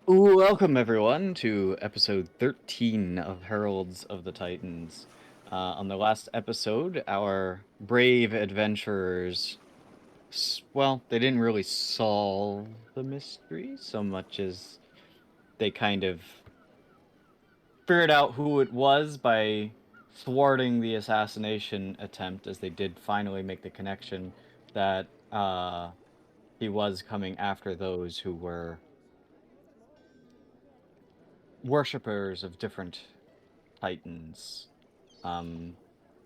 Welcome, everyone, to episode 13 of Heralds of the Titans. On the last episode, our brave adventurers, well, they didn't really solve the mystery so much as they kind of figured out who it was by thwarting the assassination attempt, as they did finally make the connection that he was coming after those who were worshippers of different titans, and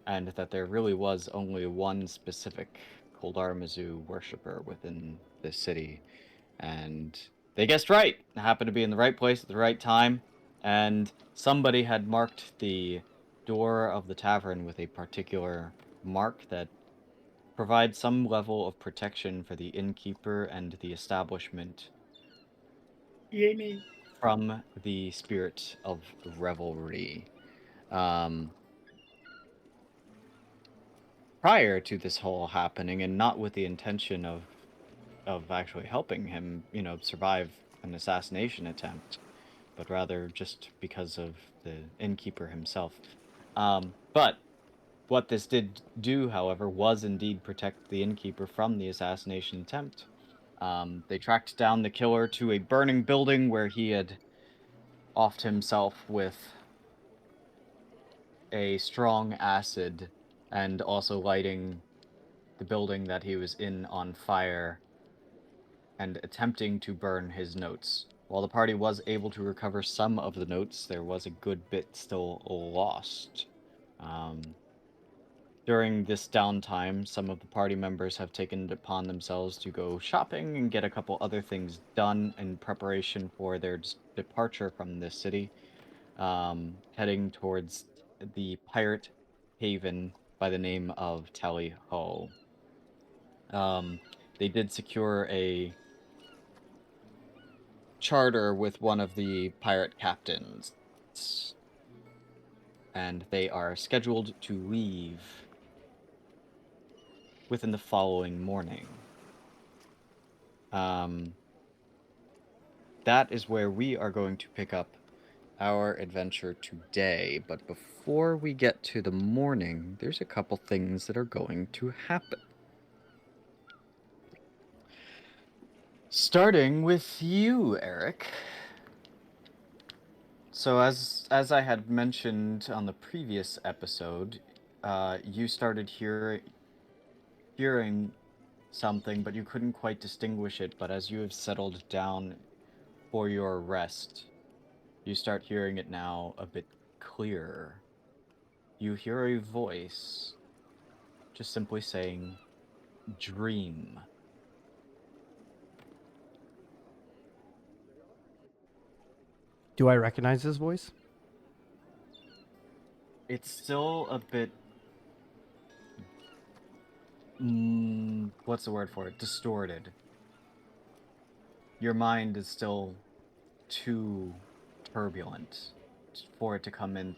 that there really was only one specific Koldarmazu worshipper within the city, and they guessed right. Happened to be in the right place at the right time, and somebody had marked the door of the tavern with a particular mark that provides some level of protection for the innkeeper and the establishment from the spirit of revelry. Um, Prior to this whole happening, and not with the intention of actually helping him, survive an assassination attempt, but rather just because of the innkeeper himself. But what this did do, however, was indeed protect the innkeeper from the assassination attempt. They tracked down the killer to a burning building where he had offed himself with a strong acid and also lighting the building that he was in on fire and attempting to burn his notes. While the party was able to recover some of the notes, there was a good bit still lost. During this downtime, some of the party members have taken it upon themselves to go shopping and get a couple other things done in preparation for their departure from this city, heading towards the pirate haven by the name of Tali'ho. They did secure a charter with one of the pirate captains, and they are scheduled to leave within the following morning. That is where we are going to pick up our adventure today, but before we get to the morning, there's a couple things that are going to happen. Starting with you, Eric. So as I had mentioned on the previous episode, you started hearing something, but you couldn't quite distinguish it. But as you have settled down for your rest, you start hearing it now a bit clearer. You hear a voice just simply saying, "Dream." Do I recognize his voice? It's still a bit, what's the word for it? Distorted. Your mind is still too turbulent for it to come in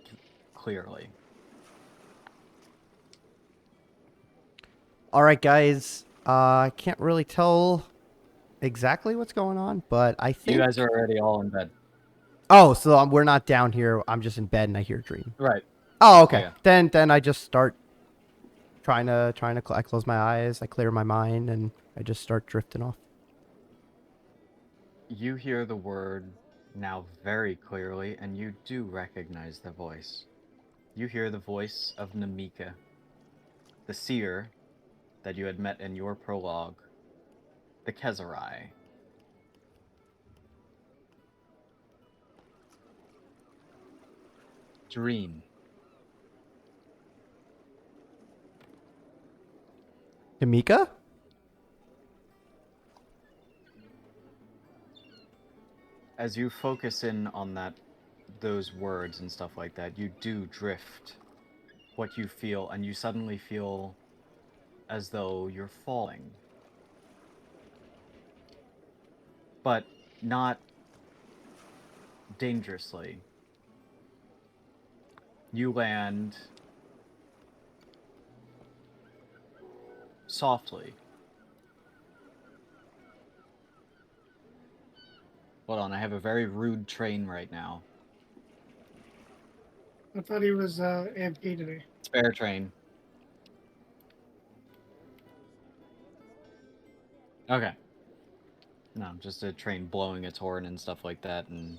clearly. All right, guys. I can't really tell exactly what's going on, but I You guys think. are already all in bed. Oh, so we're not down here. I'm just in bed and I hear a dream. Right. Oh, Yeah, okay. yeah. Then I just start I close my eyes, I clear my mind, and I just start drifting off. You hear the word now very clearly, and you do recognize the voice. You hear the voice of Namika, the seer that you had met in your prologue, the Kezerai. Dream. Tamika? As you focus in on those words and stuff like that, you do drift what you feel, and you suddenly feel as though you're falling. But not dangerously. You land softly. Hold on, I have a very rude train right now. I thought he was AFK today. Spare train. Okay. No, just a train blowing its horn and stuff like that, and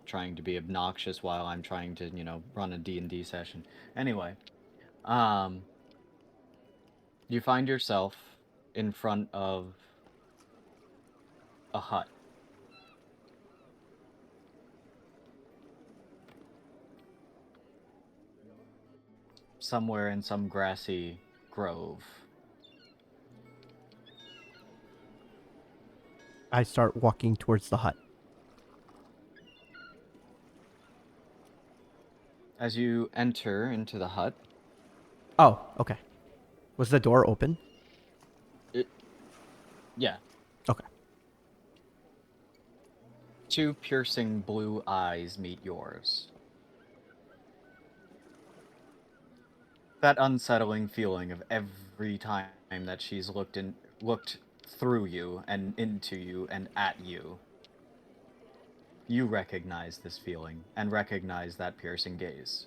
trying to be obnoxious while I'm trying to, run a D&D session. Anyway, you find yourself in front of a hut. Somewhere in some grassy grove. I start walking towards the hut. As you enter into the hut, Oh, okay. Was the door open? yeah, Okay. two piercing blue eyes meet yours. That unsettling feeling of every time that she's looked through you and into you and at you. You recognize this feeling and recognize that piercing gaze.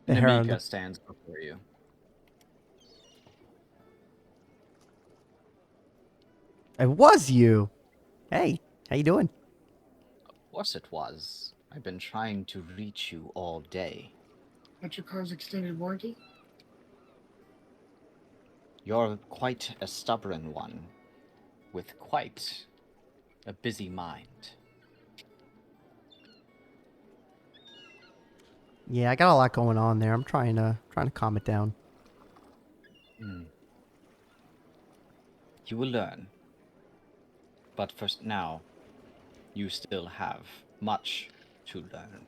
The Herald. Namika stands before you. It was you. Hey, how you doing? Of course it was. I've been trying to reach you all day. That's your car's extended warranty? You're quite a stubborn one, with quite a busy mind. Yeah, I got a lot going on there. I'm trying to calm it down. You will learn. But for now, you still have much to learn.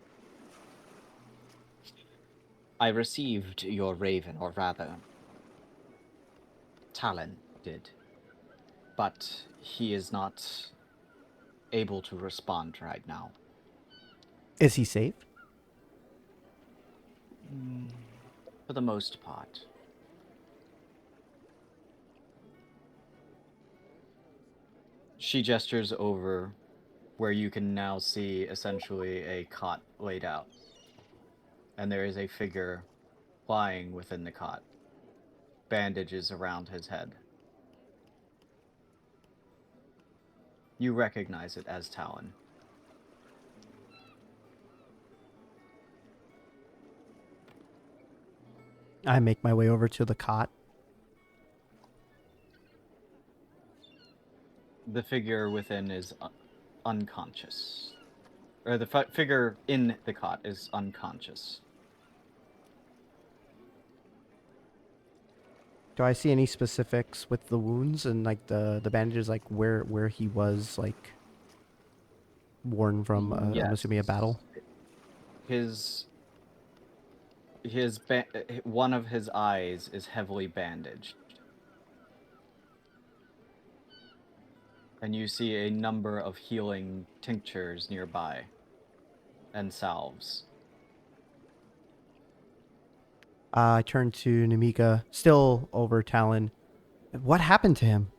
I received your raven, or rather, Talon did. But he is not able to respond right now. Is he safe? For the most part. She gestures over where you can now see essentially a cot laid out. And there is a figure lying within the cot, bandages around his head. You recognize it as Talon. I make my way over to the cot. The figure within is unconscious. Or the figure in the cot is unconscious. Do I see any specifics with the wounds and like the bandages, like where he was like worn from? I'm Yes. assuming a battle. His one of his eyes is heavily bandaged. And you see a number of healing tinctures nearby and salves. I turn to Namika, still over Talon. What happened to him?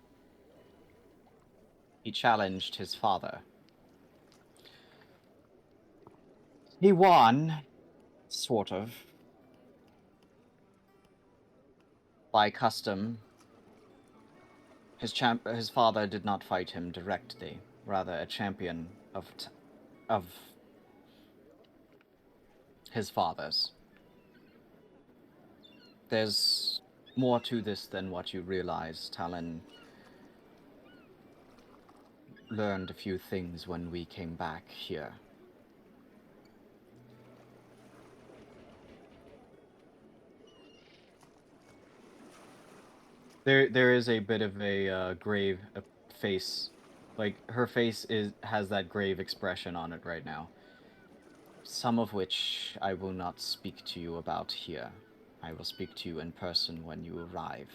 He challenged his father. He won, sort of. By custom, his father did not fight him directly, rather a champion of his father's. There's more to this than what you realize. Talon learned a few things when we came back here. There is a bit of a grave face, like her face has that grave expression on it right now. Some of which I will not speak to you about here. I will speak to you in person when you arrive.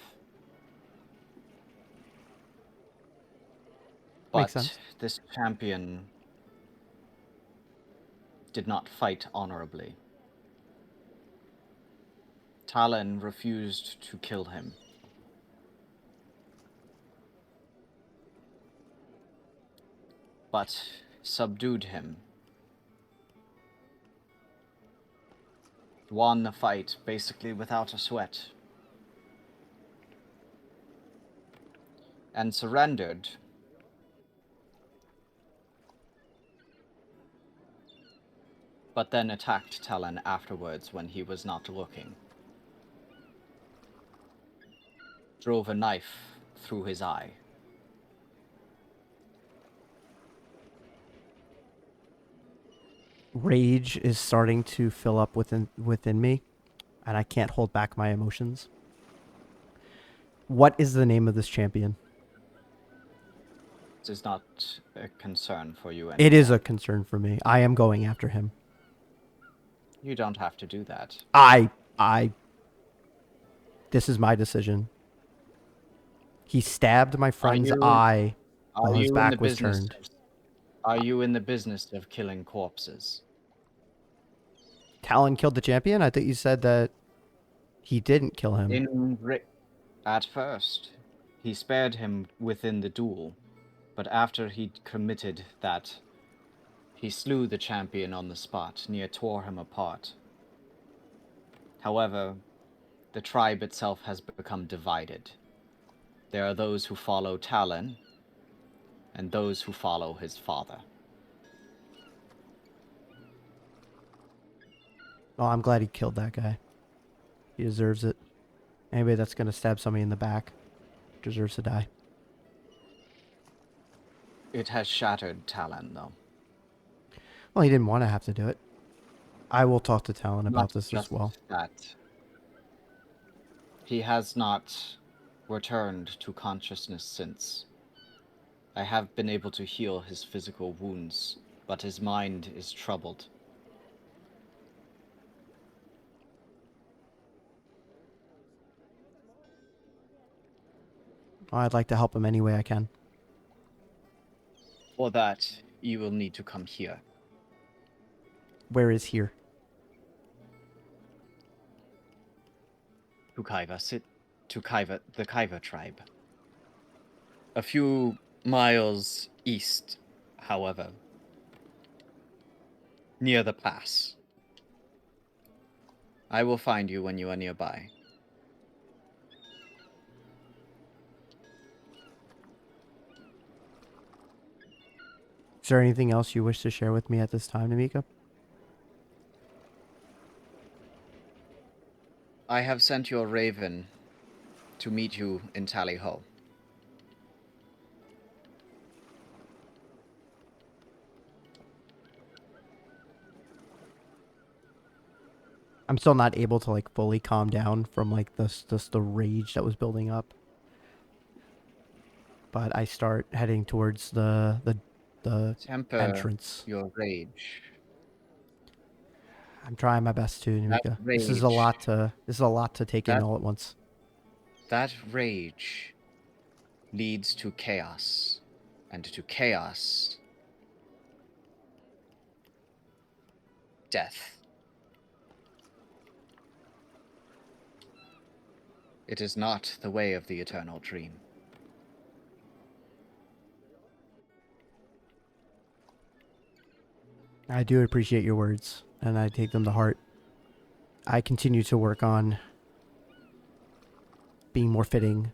Makes But sense. this champion did not fight honorably. Talon refused to kill him. but subdued him. Won the fight basically without a sweat. And surrendered. But then attacked Talon afterwards when he was not looking. Drove a knife through his eye. Rage is starting to fill up within me, and I can't hold back my emotions. What is the name of this champion? This is not a concern for you anymore. It is a concern for me. I am going after him. You don't have to do that. This is my decision. He stabbed my friend's eye while his back was turned. Are you in the business of killing corpses? Talon killed the champion? I thought you said that he didn't kill him. At first, he spared him within the duel, but after he'd committed that, he slew the champion on the spot, near tore him apart. However, the tribe itself has become divided. There are those who follow Talon, and those who follow his father. Oh, I'm glad he killed that guy. He deserves it. Anybody that's going to stab somebody in the back deserves to die. It has shattered Talon, though. Well, he didn't want to have to do it. I will talk to Talon about Not this just as well. that. He has not returned to consciousness since. I have been able to heal his physical wounds, but his mind is troubled. I'd like to help him any way I can. For that, you will need to come here. Where is here? To the Kaiva tribe. A few miles east, however. Near the pass. I will find you when you are nearby. Is there anything else you wish to share with me at this time, Namika? I have sent your raven to meet you in Tali'ho. I'm still not able to like fully calm down from like the rage that was building up. But I start heading towards the Temper entrance. your rage. I'm trying my best to, Namika. This is a lot to take in all at once. That rage leads to chaos, and to chaos, death. It is not the way of the eternal dream. I do appreciate your words, and I take them to heart. I continue to work on being more fitting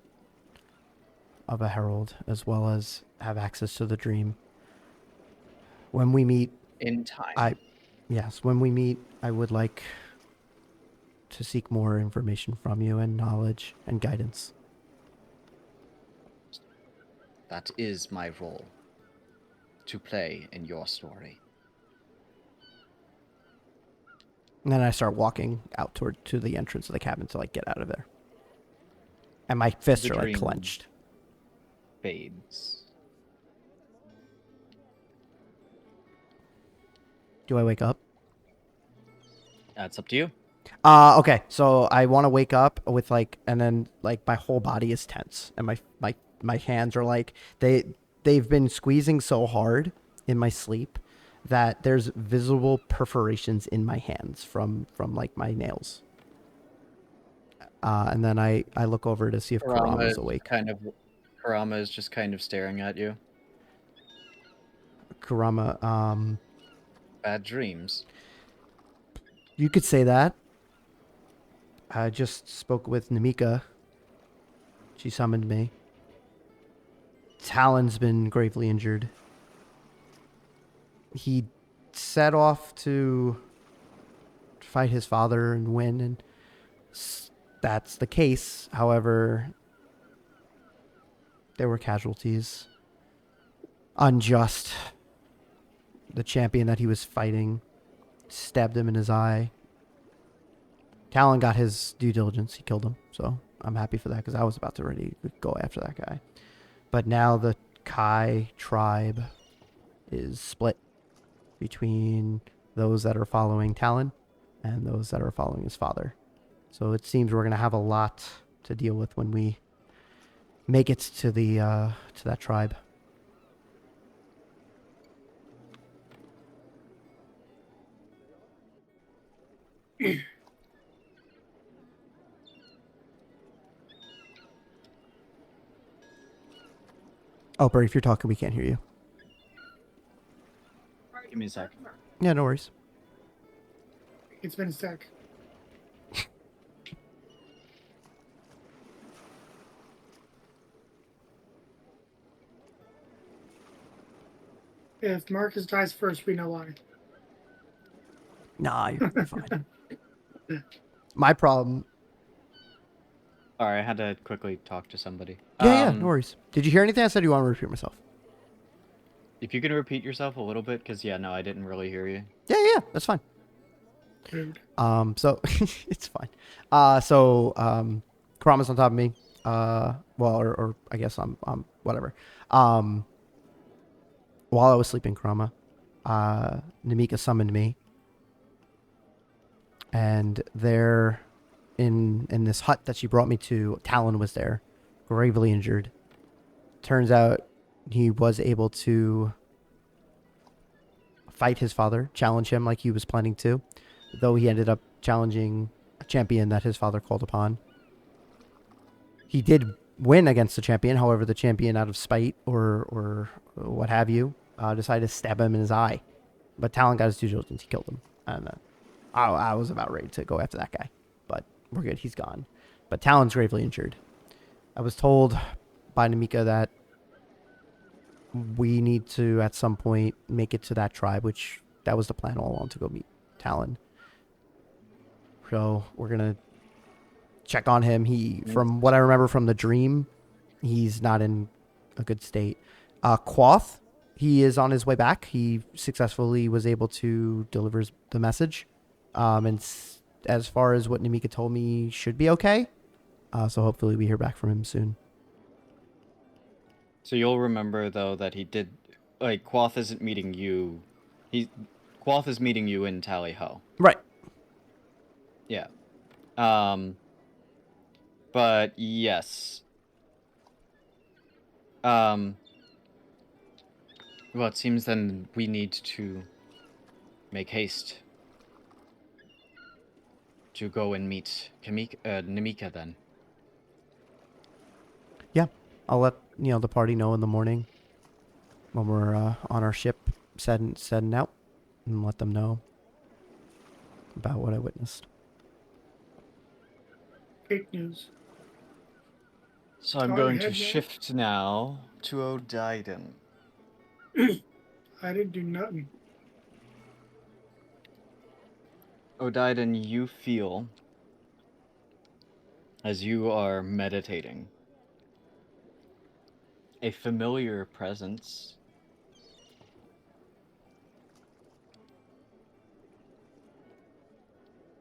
of a herald, as well as have access to the dream. When we meet... In time. When we meet, I would like to seek more information from you, and knowledge and guidance. That is my role, to play in your story. And then I start walking out to the entrance of the cabin to like get out of there. And my fists are like clenched. Fades. Do I wake up? That's up to you. Okay. So I want to wake up with like, and then like my whole body is tense, and my hands are like they've been squeezing so hard in my sleep that there's visible perforations in my hands from like my nails. And then I look over to see if Karama's awake. Karama is just kind of staring at you. Kurama. Bad dreams. You could say that. I just spoke with Namika. She summoned me. Talon's been gravely injured. He set off to fight his father and win, and that's the case. However, there were casualties. Unjust. The champion that he was fighting stabbed him in his eye. Talon got his due diligence. He killed him. So I'm happy for that because I was about to ready to go after that guy. But now the Kai tribe is split between those that are following Talon and those that are following his father. So it seems we're going to have a lot to deal with when we make it to the to that tribe. Oh, Bert, if you're talking, we can't hear you. Give me a sec. Yeah, no worries. It's been a sec. If Marcus dies first, we know why. Nah, you're fine. My problem. Sorry, I had to quickly talk to somebody. Yeah, no worries. Did you hear anything I said? Or you want to repeat myself? If you can repeat yourself a little bit, because yeah, no, I didn't really hear you. Yeah, that's fine. Rude. So it's fine. Kurama's on top of me. Or I guess I'm whatever. While I was sleeping, Kurama, Namika summoned me, and there, in this hut that she brought me to, Talon was there, gravely injured. Turns out he was able to fight his father, challenge him like he was planning to, though he ended up challenging a champion that his father called upon. He did win against the champion, however, the champion, out of spite or what have you, decided to stab him in his eye. But Talon got his due diligence, he killed him. And I was about ready to go after that guy, but we're good, he's gone. But Talon's gravely injured. I was told by Namika that we need to, at some point, make it to that tribe, which that was the plan all along, to go meet Talon. So we're going to check on him. From what I remember from the dream, he's not in a good state. Quoth, he is on his way back. He successfully was able to deliver the message. As far as what Namika told me, should be okay. So hopefully we hear back from him soon. So you'll remember though that he did, like, Quoth isn't meeting you. Quoth is meeting you in Tali'ho. Right. Yeah. But yes. Well, it seems then we need to make haste to go and meet Namika then. Yeah. I'll let the party know in the morning when we're on our ship setting out, and let them know about what I witnessed. Fake news. So I'm Go going ahead, to man. shift now to Odiden. I didn't do nothing. Odiden, you feel, as you are meditating, a familiar presence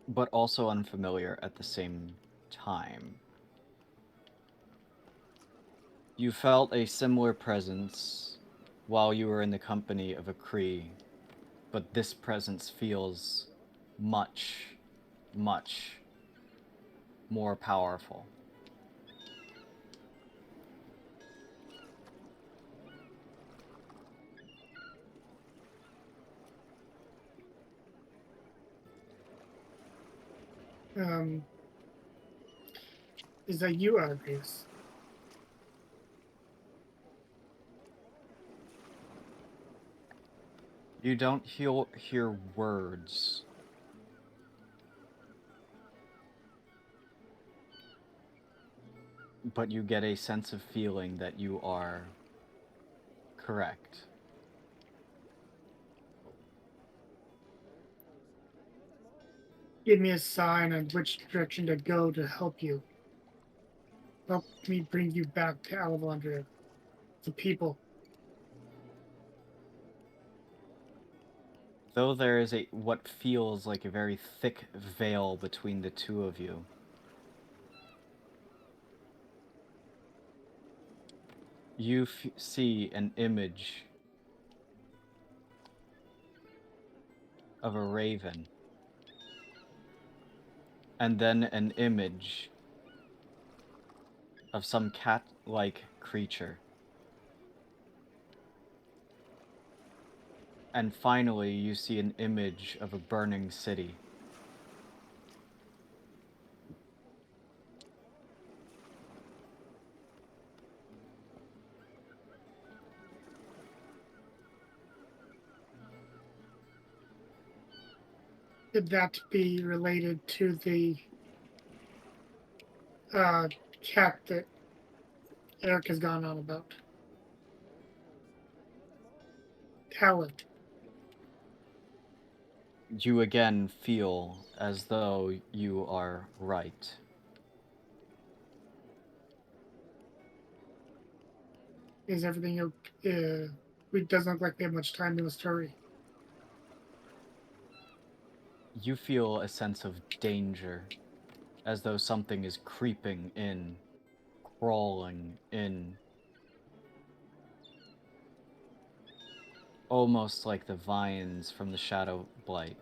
but also unfamiliar at the same time. You felt a similar presence while you were in the company of a Cree, but this presence feels much, much more powerful. Is that you, Argus? You don't hear words. But you get a sense of feeling that you are correct. Give me a sign on which direction to go to help you. Help me bring you back to Alexandria. The people. Though there is what feels like a very thick veil between the two of you, you see an image of a raven, and then an image of some cat-like creature. And finally, you see an image of a burning city. Could that be related to the cat that Eric has gone on about? Talent. You again feel as though you are right. Is everything okay? It doesn't look like we have much time in the story. You feel a sense of danger, as though something is creeping in, crawling in. Almost like the vines from the Shadow Blight.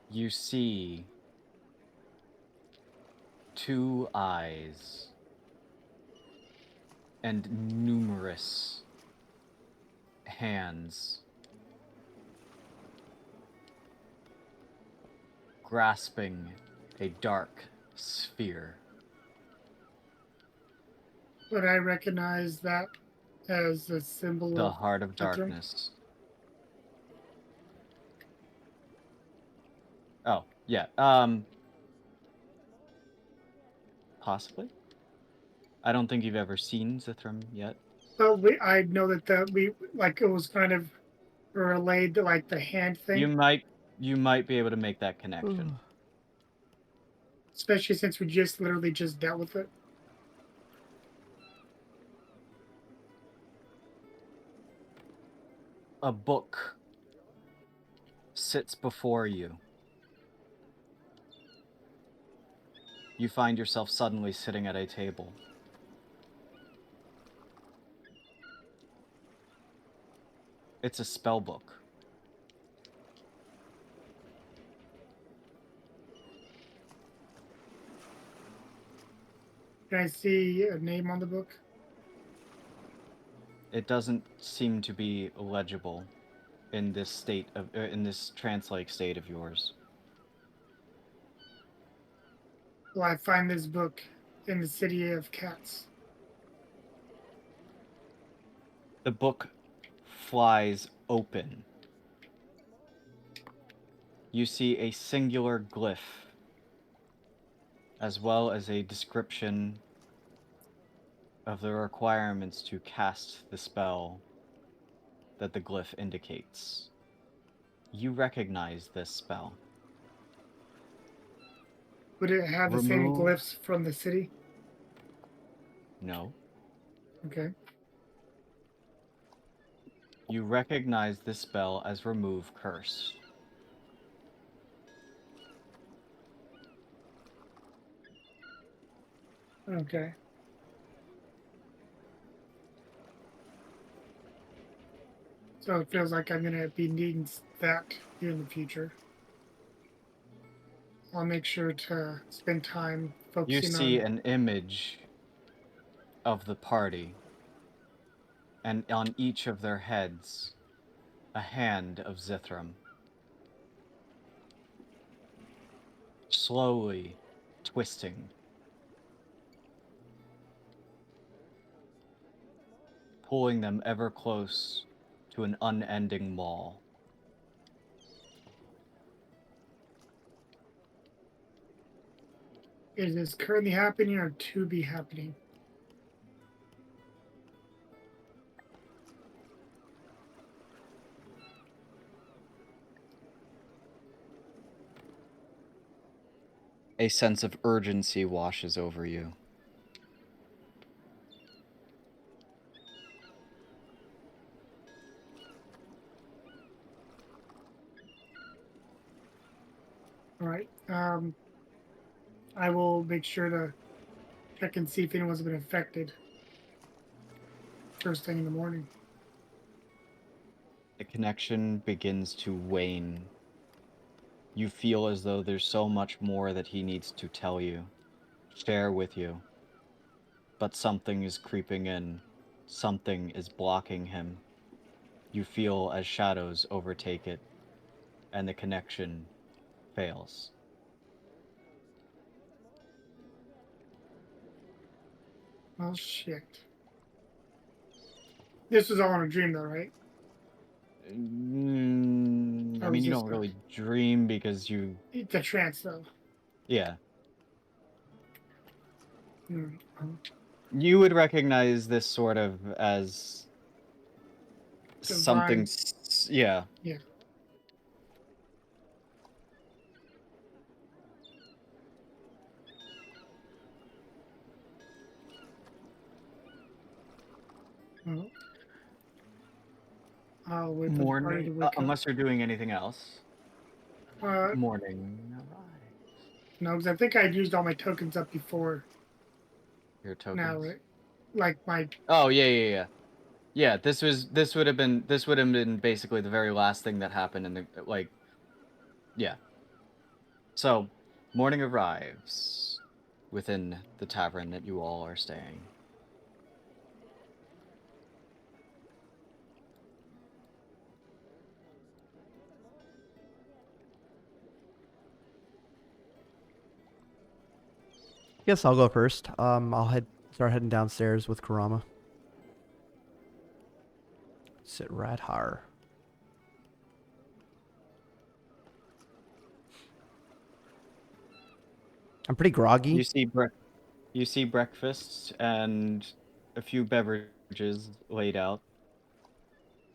You see 2 eyes and numerous hands grasping a dark sphere. But I recognize that as a symbol The of Heart of Zithram. Darkness. Oh, yeah. Possibly? I don't think you've ever seen Zithram yet. But I know that we like it was kind of relayed to like the hand You thing, might be able to make that connection. especially since we just literally just dealt with it. A book sits before you. You find yourself suddenly sitting at a table. It's a spell book. Can I see a name on the book? It doesn't seem to be legible in this in this trance-like state of yours. Well, I find this book in the city of cats. The book flies open. You see a singular glyph, as well as a description of the requirements to cast the spell that the glyph indicates. You recognize this spell. Would it have the same Remove... glyphs from the city? No. Okay. You recognize this spell as Remove Curse. Okay. So it feels like I'm gonna be needing that here in the future. I'll make sure to spend time You focusing see on. an image of the party, and on each of their heads, a hand of Zithram. Slowly twisting, pulling them ever close to an unending maw. Is this currently happening or to be happening? A sense of urgency washes over you. All right. I will make sure to check and see if anyone's been affected first thing in the morning. The connection begins to wane. You feel as though there's so much more that he needs to tell you, share with you. But something is creeping in. Something is blocking him. You feel as shadows overtake it, and the connection fails. Oh shit. This was all in a dream though, right? I Or mean, was you this don't really dream because you... It's a trance though. Yeah. Hmm. You would recognize this sort of as something... Divine. Yeah. Yeah. Well, I'll wait for the party to Morning... wake up. unless you're doing anything else. Uh, Morning arrives. no, because I think I'd used all my tokens up before Your tokens. now, right? Like my Oh, yeah. Yeah, this would have been basically the very last thing that happened in the, like, yeah. So, morning arrives within the tavern that you all are staying. Guess I'll go first. I'll start heading downstairs with Kurama. Sit right here. I'm pretty groggy. You see breakfast and a few beverages laid out,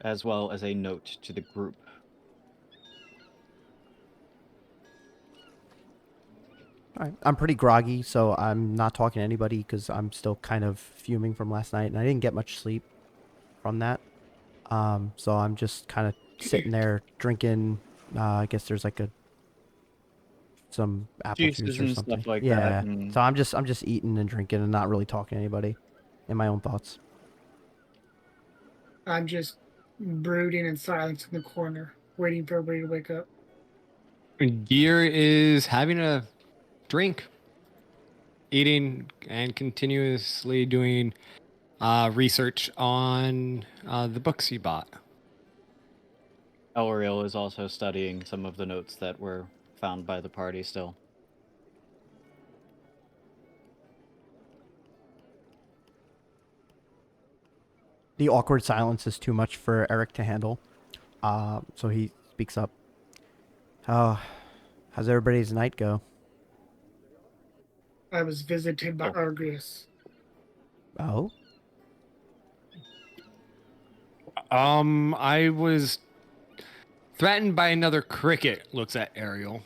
as well as a note to the group. All right. I'm pretty groggy, so I'm not talking to anybody because I'm still kind of fuming from last night, and I didn't get much sleep from that. So I'm just kind of sitting there drinking. I guess there's like some apple juice Juices or and something. stuff like that. Yeah. And So I'm just eating and drinking and not really talking to anybody, in my own thoughts. I'm just brooding in silence in the corner, waiting for everybody to wake up. Gear is having a drink, eating, and continuously doing research on the books he bought. Elriel is also studying some of the notes that were found by the party still. The awkward silence is too much for Eric to handle. So he speaks up. Oh, how's everybody's night go? I was visited by Oh. Argius. Oh, I was threatened by another cricket. Looks at Ariel.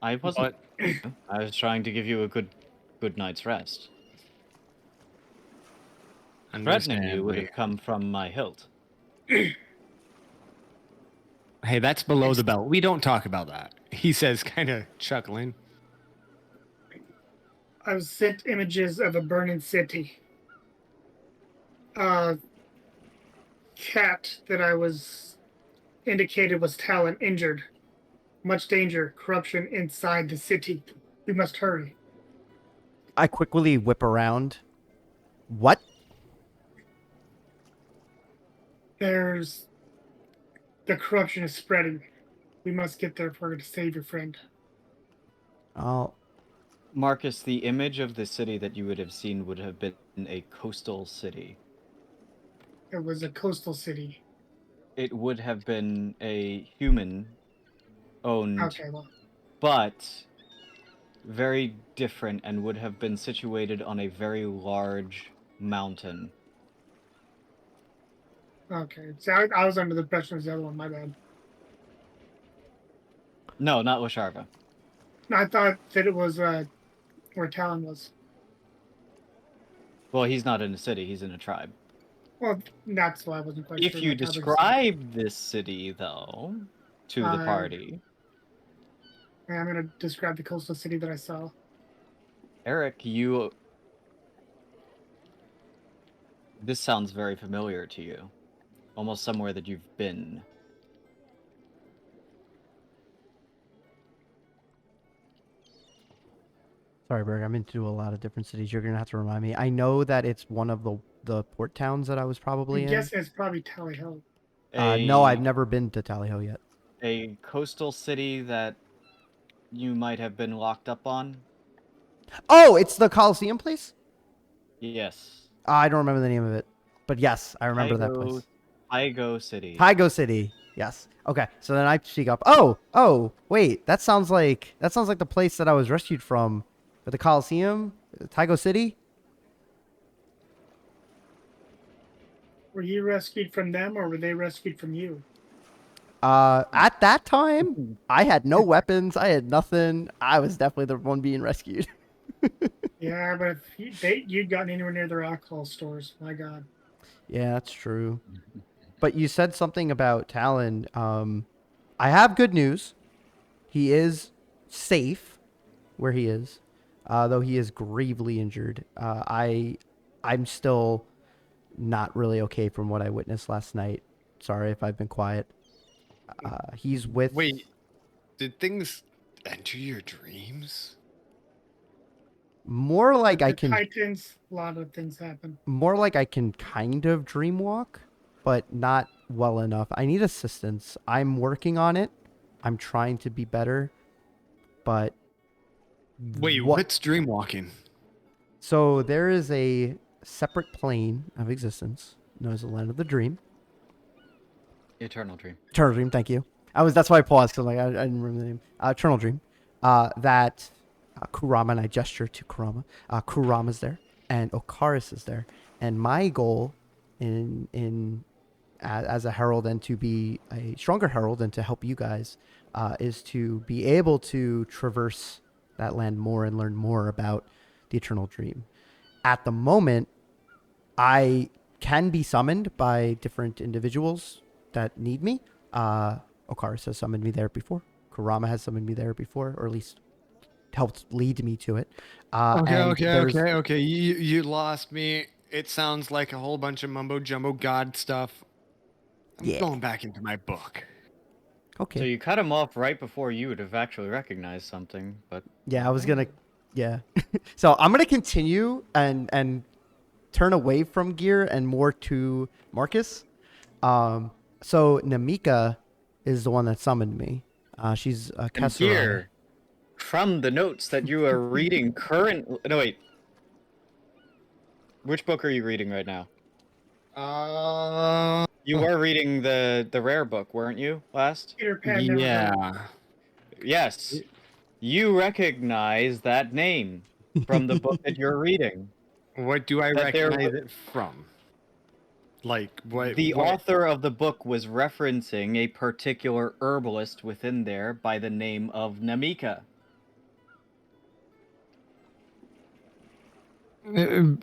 I wasn't. But I was trying to give you a good night's rest. Threatening you would understandably. have come from my hilt. Hey, that's below the belt. We don't talk about that. He says, kind of chuckling. I was sent images of a burning city. Cat that I was indicated was Talon injured. Much danger, corruption inside the city. We must hurry. I quickly whip around. What? There's the corruption is spreading. We must get there if we're going to save your friend. I'll Marcus, the image of the city that you would have seen would have been a coastal city. It was a coastal city. It would have been a human-owned, Okay, well, but very different, and would have been situated on a very large mountain. okay. So I was under the impression it was the other one. My bad. No, not Lasharva. No, I thought that it was where Talon was. Well, he's not in a city, he's in a tribe. Well, that's why I wasn't quite sure. If you like, how they- describe this city, though, to the party, I'm going to describe the coastal city that I saw. Eric, this sounds very familiar to you. Almost somewhere that you've been. Sorry, Berg. I'm into a lot of different cities. You're gonna have to remind me. I know that it's one of the port towns that I was probably I'm in. guessing it's probably Tali'ho. No, I've never been to Tali'ho yet. A coastal city that you might have been locked up on? Oh, it's the Coliseum place? Yes. I don't remember the name of it, but yes, I remember that place. Tali'ho City. Tali'ho City. Yes. Okay. So then I speak up. Oh, wait. That sounds like the place that I was rescued from, at the Coliseum, Tali'ho City. Were you rescued from them, or were they rescued from you? At that time, I had no weapons. I had nothing. I was definitely the one being rescued. Yeah, but if you'd gotten anywhere near their alcohol stores, my God. Yeah, that's true. But you said something about Talon. I have good news. He is safe where he is, though he is gravely injured. I'm still not really okay from what I witnessed last night. Sorry if I've been quiet. He's with. Wait, did things enter your dreams? More like With I the can. Titans, a lot of things happen. More like I can kind of dream walk, but not well enough. I need assistance. I'm working on it. I'm trying to be better, but Wait, what's dream walking? So there is a separate plane of existence known as the land of the dream. Eternal Dream. Eternal Dream, thank you. That's why I paused, because I didn't remember the name. Eternal Dream. That Kurama, and I gesture to Kurama. Kurama's there, and Okaris is there. And my goal as a herald, and to be a stronger herald and to help you guys, is to be able to traverse that land more and learn more about the Eternal Dream. At the moment, I can be summoned by different individuals that need me. Okaris has summoned me there before. Kurama has summoned me there before, or at least helped lead me to it. Okay. You lost me. It sounds like a whole bunch of mumbo jumbo god stuff. I'm going back into my book. Okay. So you cut him off right before you would have actually recognized something, but Yeah, I was gonna. Yeah. So I'm gonna continue and turn away from Gear and more to Marcus. So Namika is the one that summoned me. She's a and Kesserai. here, from the notes that you are reading no wait. Which book are you reading right now? You were reading the rare book, weren't you, last? Peter Pan never heard. Yeah. Yes. You recognize that name from the book that you're reading. What do I That there recognize wa- it from? Like what? The what- author of the book was referencing a particular herbalist within there by the name of Namika.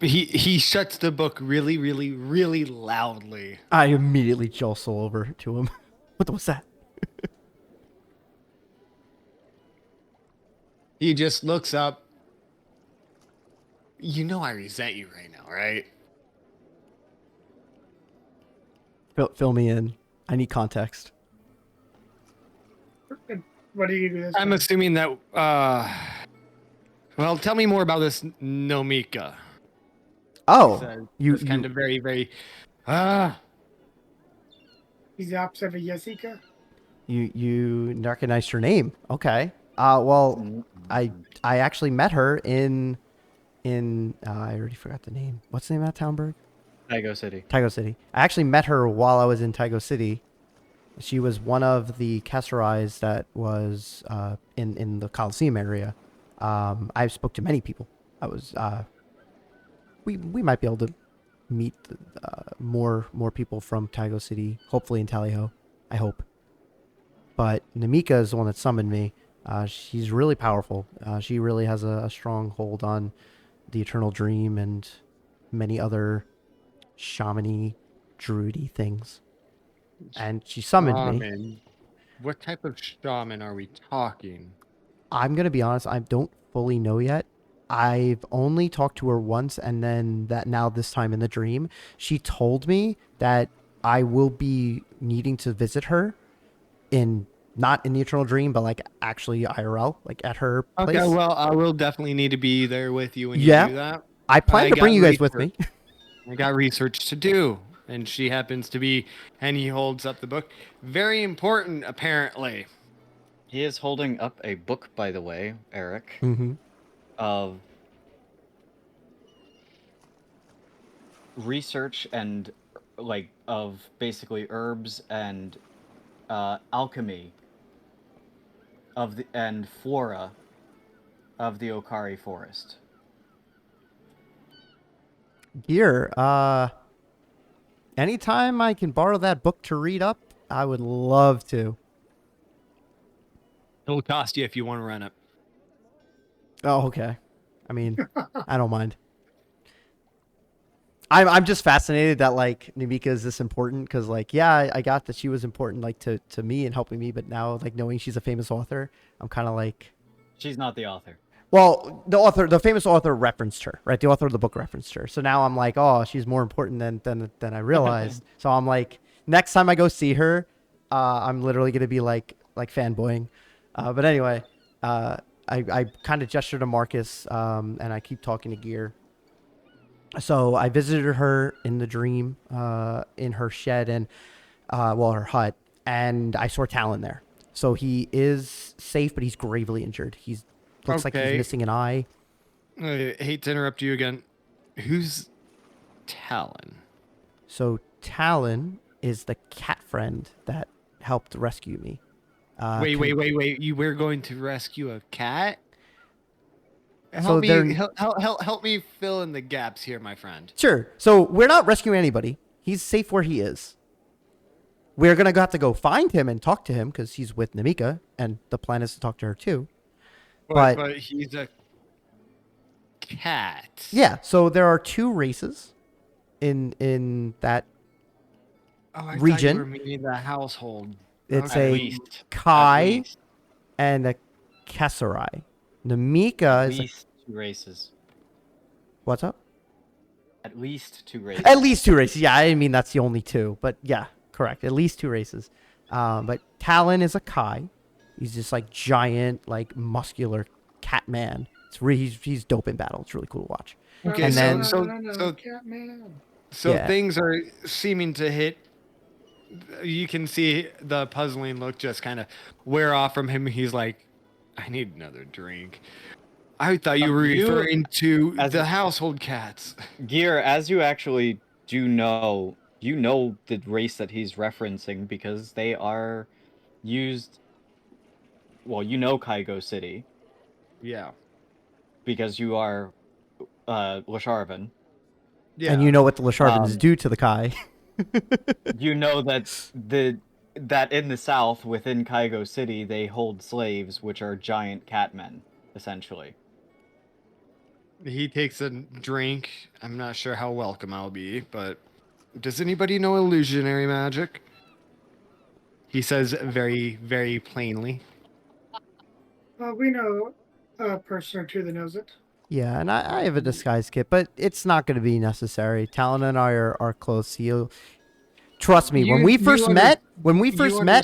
He shuts the book really, really, really loudly. I immediately jostle over to him. What was that? He just looks up. You know I resent you right now, right? Fill me in. I need context. What do you do this? I'm time? assuming that. Well, tell me more about this Nomika. Oh, you It's kind of very, very. He's the opposite of a Jessica. you recognize her name. Okay. Well, I actually met her in I already forgot the name. What's the name of that town, Berg? Tali'ho City. Tali'ho City. I actually met her while I was in Tali'ho City. She was one of the Kesserais that was in the Coliseum area. I spoke to many people. I was we might be able to meet more people from Tali'ho City, hopefully in Tali'ho. I hope. But Namika is the one that summoned me. She's really powerful. She really has a strong hold on the Eternal Dream and many other shamany, druidy things. And she summoned me. Shaman. What type of shaman are we talking? I'm going to be honest, I don't fully know yet. I've only talked to her once, and then this time in the dream, she told me that I will be needing to visit her not in the Eternal Dream, but like actually IRL, like at her place. Okay, well, I will definitely need to be there with you when you do that. I plan to bring you guys with me. I got research to do, and she happens to be, and he holds up the book. Very important, apparently. He is holding up a book, by the way, Eric, Mm-hmm. of research and of basically herbs and alchemy and flora of the Okari forest. Gear, anytime I can borrow that book to read up, I would love to. It'll cost you if you want to run it. Oh, okay. I mean, I don't mind. I'm just fascinated that like Namika is this important because like I got that she was important like to me and helping me, but now like knowing she's a famous author, I'm kind of like. She's not the author. Well, the famous author referenced her, right? The author of the book referenced her. So now I'm like, oh, she's more important than I realized. So I'm like, next time I go see her, I'm literally gonna be like fanboying. But anyway, I kind of gestured to Marcus, and I keep talking to Gear. So I visited her in the dream, in her shed and, her hut, and I saw Talon there. So he is safe, but he's gravely injured. Looks like he's missing an eye. I hate to interrupt you again. Who's Talon? So Talon is the cat friend that helped rescue me. Wait. You were going to rescue a cat? So Help me fill in the gaps here, my friend. Sure. So we're not rescuing anybody. He's safe where he is. We're going to have to go find him and talk to him because he's with Namika, and the plan is to talk to her too. But he's a cat. Yeah, so there are two races in that region. Thought you were meaning the household. It's At a least. Kai and a Kesserai. Namika At is least two races. What's up? At least two races. At least two races. Yeah, I didn't mean that's the only two, but yeah, correct. At least two races. But Talon is a Kai. He's just like giant, like muscular cat man. He's dope in battle. It's really cool to watch. Okay, And then- So Yeah. things are seeming to hit. You can see the puzzling look just kind of wear off from him. He's like, I need another drink. I thought you were referring to the household cats. Gear, as you actually do know, you know the race that he's referencing because they are used. Well, you know Kygo City Yeah. because you are Lasharvan. Yeah. And you know what the Lasharvans do to the Kai. You know that in the south, within Kygo City, they hold slaves, which are giant catmen, essentially. He takes a drink. I'm not sure how welcome I'll be, but does anybody know illusionary magic? He says very, very plainly. We know a person or two that knows it. Yeah, and I have a disguise kit, but it's not going to be necessary. Talon and I are close. Trust me. When we first met,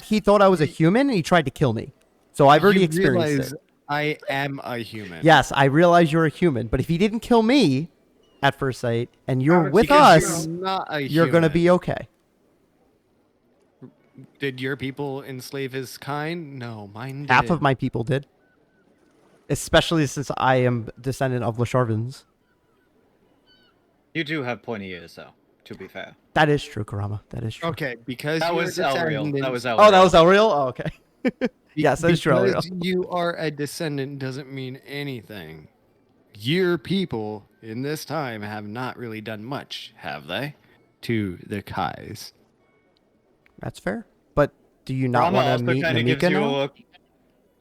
he thought I was a human and he tried to kill me. So I've already experienced it. I am a human. Yes, I realize you're a human, but if he didn't kill me at first sight and you're with us, you're going to be okay. Did your people enslave his kind? No, mine did. Half of my people did. Especially since I am descendant of Lasharvins. You do have pointy ears, though, to be fair. That is true, Karama. That is true. Okay, because That you're was a Elreal. descendant. That was Elreal. Oh, that was Elreal? Oh, okay. Yes, that is true, Because Elreal. you are a descendant doesn't mean anything. Your people in this time have not really done much, have they? To the Kais. That's fair. But do you not Kurama want to also meet kind of gives Namika you a now? look.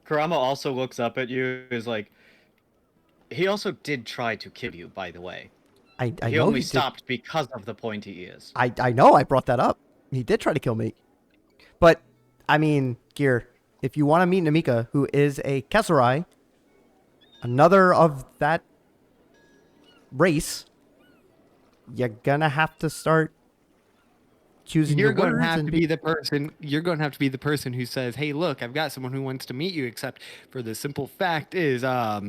Kurama also looks up at you, is like, he also did try to kill you, by the way. I He know only he did. stopped because of the pointy ears. I know I brought that up. He did try to kill me. But, I mean, Gear, if you want to meet Namika, who is a Kesserai, another of that race, you're gonna have to start choosing You're your going to words have and to be the person. You're going to have to be the person who says, "Hey, look, I've got someone who wants to meet you." Except for the simple fact is,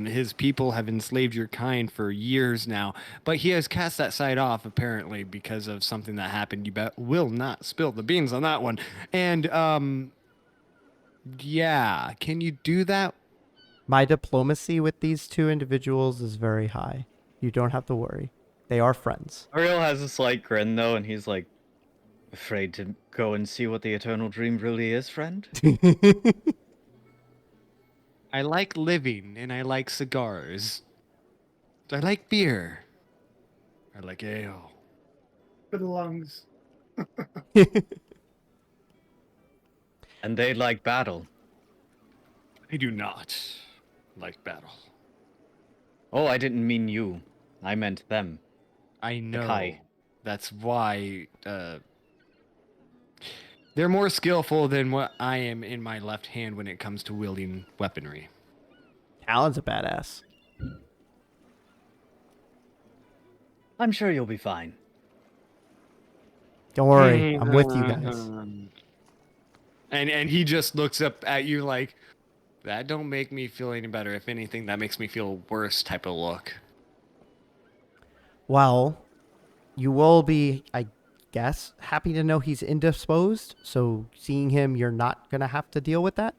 his people have enslaved your kind for years now. But he has cast that side off apparently because of something that happened. You will not spill the beans on that one. And yeah, can you do that? My diplomacy with these two individuals is very high. You don't have to worry. They are friends. Ariel has a slight grin, though, and he's like, afraid to go and see what the eternal dream really is, friend? I like living and I like cigars. I like beer. I like ale. For the lungs. And they like battle. I do not like battle. Oh, I didn't mean you. I meant them. I know. Kai. That's why they're more skillful than what I am in my left hand when it comes to wielding weaponry. Alan's a badass. I'm sure you'll be fine. Don't worry. I'm with you guys. And he just looks up at you like, that don't make me feel any better. If anything, that makes me feel worse type of look. Well, you will be, I guess, happy to know he's indisposed. So seeing him, you're not going to have to deal with that.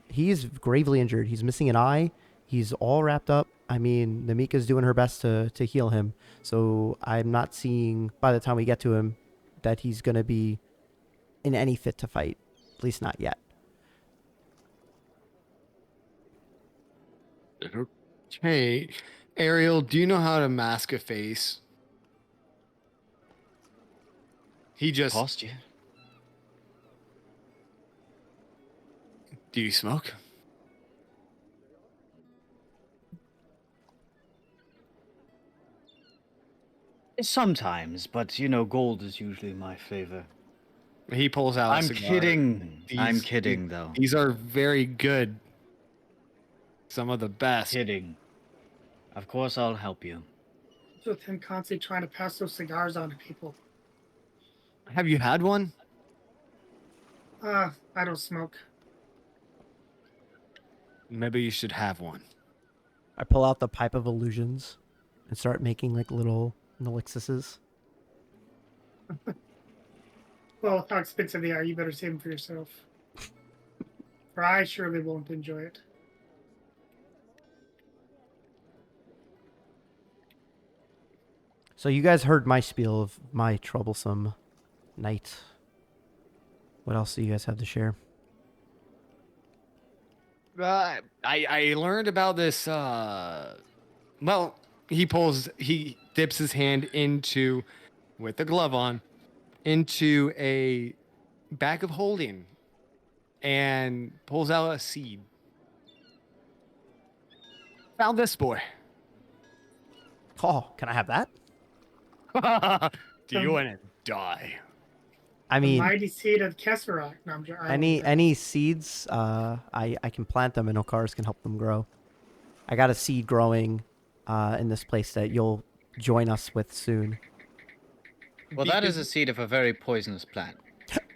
He's gravely injured. He's missing an eye. He's all wrapped up. I mean, Namika's doing her best to heal him. So I'm not seeing, by the time we get to him, that he's going to be in any fit to fight. At least not yet. Okay. Ariel, do you know how to mask a face? He just... Cost you? Do you smoke? Sometimes, but you know, gold is usually my favor. He pulls out a I'm cigar. kidding. I'm These- kidding, though. These are very good. Some of the best. Kidding. Of course, I'll help you. What's with him constantly trying to pass those cigars on to people? Have you had one? I don't smoke. Maybe you should have one. I pull out the pipe of illusions and start making like little elixises. Well, how expensive they are, you better save them for yourself. For I surely won't enjoy it. So you guys heard my spiel of my troublesome night. What else do you guys have to share? I learned about this. Well, he dips his hand into, with the glove on, into a bag of holding, and pulls out a seed. Found this boy. Oh, can I have that? Do you want to die? I The mean, mighty seed of Kesserak. No, I don't any want that. any seeds, I can plant them and Okars can help them grow. I got a seed growing in this place that you'll join us with soon. Well, that is a seed of a very poisonous plant.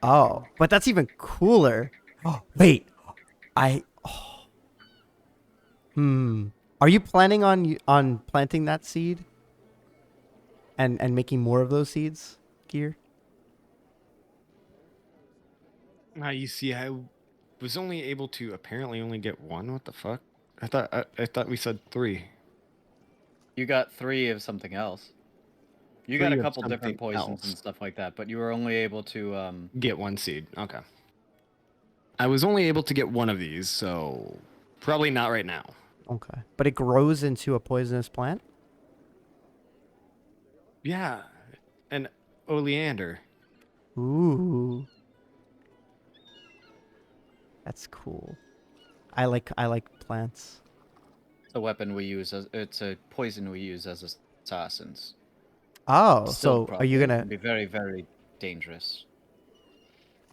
Oh, but that's even cooler. Oh, wait. Are you planning on planting that seed? And making more of those seeds, Gear? You see, I was only able to apparently only get one. What the fuck? I thought we said 3. You got 3 of something else. You got 3 a of couple different something poisons else. and stuff like that, but you were only able to Get 1 seed. Okay. I was only able to get 1 of these, so probably not right now. Okay. But it grows into a poisonous plant? Yeah, an oleander. Ooh. That's cool. I like plants. it's a weapon we use as it's a poison we use as assassins. Oh, Still so are you probably gonna... can be very, very dangerous.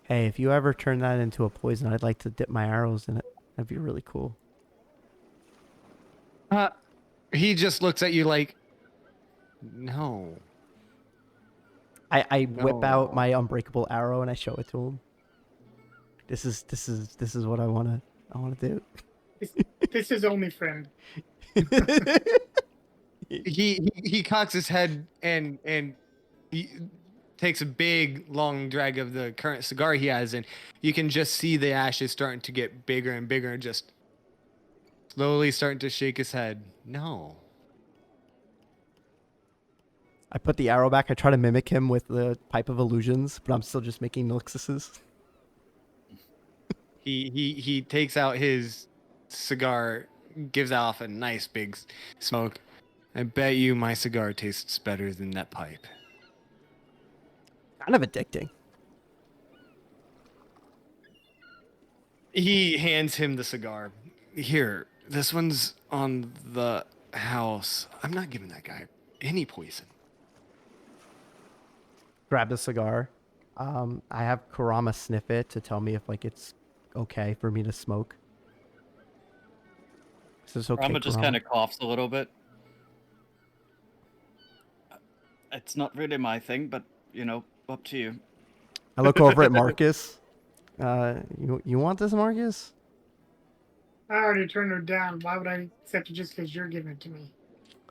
Hey, if you ever turn that into a poison, I'd like to dip my arrows in it. That'd be really cool. He just looks at you like, no. I whip out No. my unbreakable arrow and I show it to him. This is what I wanna do. This is only friend. He cocks his head and he takes a big long drag of the current cigar he has, and you can just see the ashes starting to get bigger and bigger, and just slowly starting to shake his head. No. I put the arrow back. I try to mimic him with the pipe of illusions, but I'm still just making elixises. He takes out his cigar, gives off a nice big smoke. I bet you my cigar tastes better than that pipe. Kind of addicting. He hands him the cigar. Here, this one's on the house. I'm not giving that guy any poison. Grab the cigar. I have Kurama sniff it to tell me if like it's okay for me to smoke. Is this okay? Rama just Kurama? kind of coughs a little bit. It's not really my thing, but up to you. I look over at Marcus. You want this, Marcus? I already turned her down. Why would I accept it just because you're giving it to me?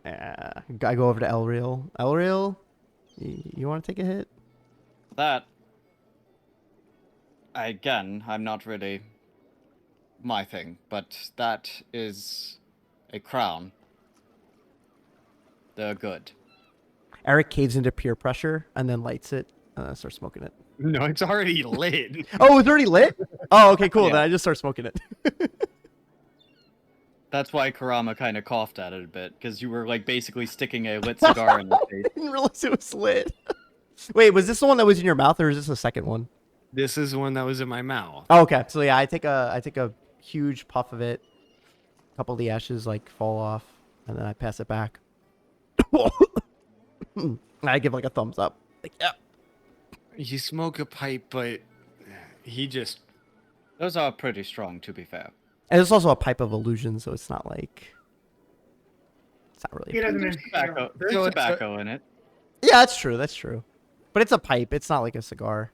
I go over to Elreal. Elreal, you want to take a hit? That, I'm not really my thing, but that is a crown. They're good. Eric caves into peer pressure and then lights it. Starts smoking it. No, it's already lit. Oh, it's already lit? Oh, okay, cool. Yeah. Then I just start smoking it. That's why Kurama kind of coughed at it a bit, because you were like basically sticking a lit cigar in his face. I didn't realize it was lit. Wait, was this the one that was in your mouth, or is this the second one? This is one that was in my mouth. Oh, okay. So yeah, I take a huge puff of it. A couple of the ashes like fall off, and then I pass it back. I give like a thumbs up. Like, yeah. You smoke a pipe, but he just... Those are pretty strong, to be fair. And it's also a pipe of illusion, so it's not like it's not really. He doesn't There's inhale. tobacco in it. Yeah, that's true. That's true. But it's a pipe. It's not like a cigar.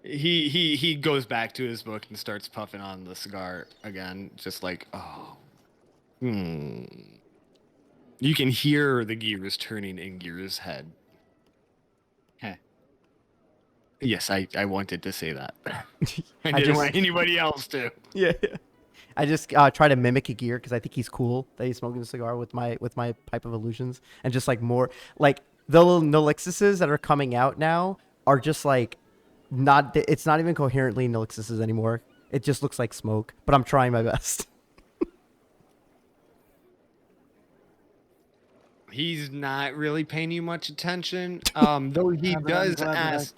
He goes back to his book and starts puffing on the cigar again, just like, oh. You can hear the gears turning in Gear's head. Heh. Yes, I wanted to say that. I I didn't just- want anybody else to. Yeah. I just try to mimic a gear because I think he's cool that he's smoking a cigar with my pipe of illusions, and just like more like the little nilixises that are coming out now are just like not. It's not even coherently nilixises anymore. It just looks like smoke. But I'm trying my best. He's not really paying you much attention. Though he does ask.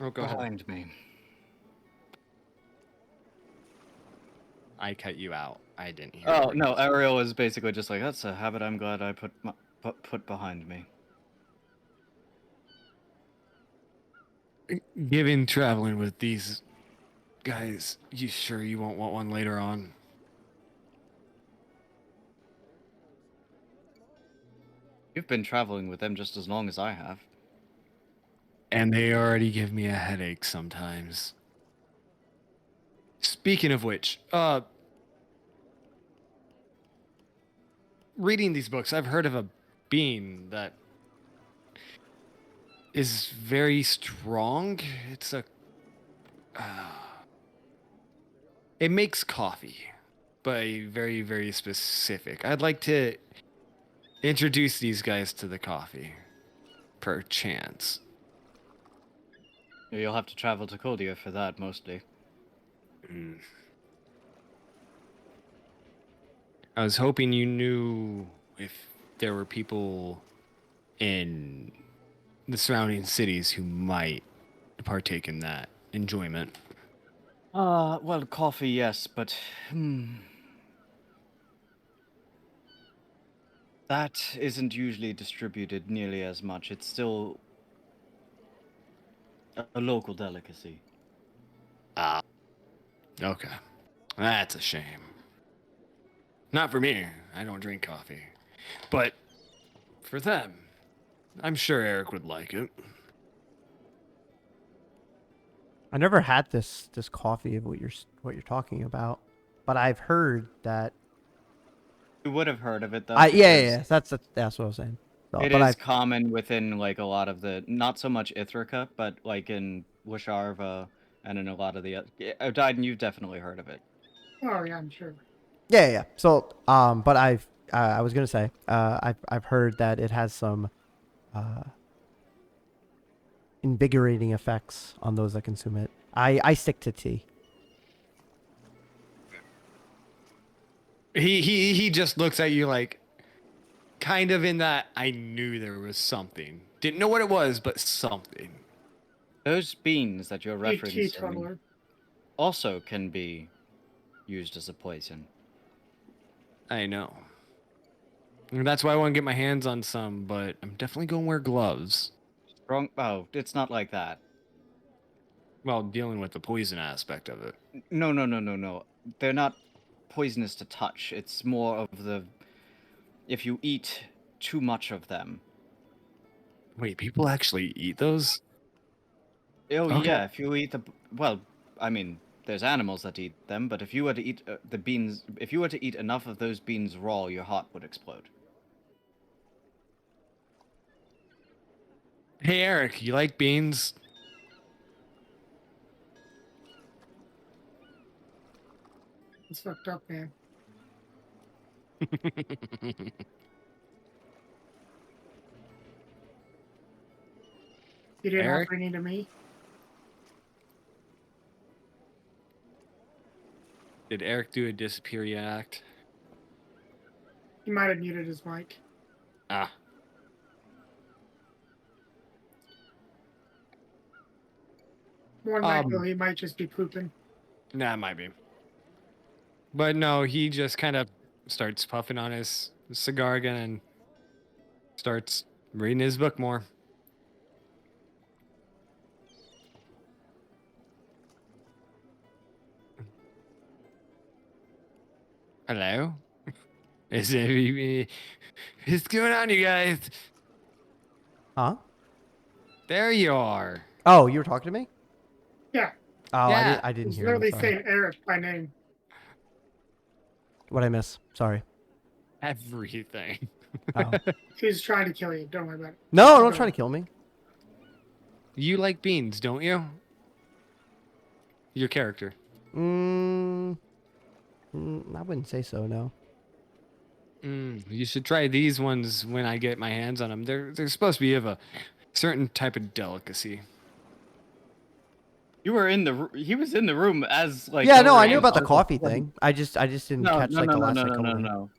Oh, go ahead. Behind me. I cut you out. I didn't hear. Oh you. no, Ariel is basically just like, that's a habit I'm glad I put behind me. Given traveling with these guys, you sure you won't want one later on? You've been traveling with them just as long as I have. And they already give me a headache sometimes. Speaking of which, reading these books, I've heard of a being that is very strong. It's a It makes coffee, but very, very specific. I'd like to introduce these guys to the coffee, per chance. You'll have to travel to Coldier for that, mostly. Mm. I was hoping you knew if there were people in the surrounding cities who might partake in that enjoyment. Well, coffee, yes, but... That isn't usually distributed nearly as much. It's still a local delicacy. Ah, okay. That's a shame. Not for me. I don't drink coffee. But for them, I'm sure Eric would like it. I never had this coffee of what you're talking about, but I've heard that. You would have heard of it, though. Yeah. That's what I was saying. So, It but is common within, like, a lot of the... Not so much Ithaca, but, like, in Wisharva and in a lot of the... Odiden, you've definitely heard of it. Oh yeah, I'm sure. Yeah. So, but I was gonna say, I've heard that it has some, invigorating effects on those that consume it. I stick to tea. He just looks at you like, kind of in that I knew there was something. Didn't know what it was, but something. Those beans that you're Tea referencing tumbler. also can be used as a poison. I know. And that's why I want to get my hands on some, but I'm definitely going to wear gloves. Wrong. Oh, it's not like that. Well, dealing with the poison aspect of it. No. They're not poisonous to touch. It's more of the... If you eat too much of them. Wait, people actually eat those? Oh, Okay. yeah, if you eat the... Well, I mean, there's animals that eat them, but if you were to eat the beans... If you were to eat enough of those beans raw, your heart would explode. Hey, Eric, you like beans? It's fucked up, man. You didn't Eric? offer any to me? Did Eric do a disappear act? He might have muted his mic. Ah. More than likely, he might just be pooping. Nah, it might be. But no, he just kind of starts puffing on his cigar again and starts reading his book more. Hello? What's going on, you guys? Huh? There you are. Oh, you were talking to me? Yeah, Oh, Yeah. I didn't he's hear. You, literally sorry. saying Eric by name. What'd I miss? Sorry. Everything. Oh. He's trying to kill you. Don't worry about it. No, don't try to kill me. You like beans, don't you? Your character. I wouldn't say so. No. You should try these ones when I get my hands on them. They're supposed to be of a certain type of delicacy. You were in the... He was in the room as, like... Yeah, no, I already- knew about the coffee thing. I just didn't catch like the last like couple of- No.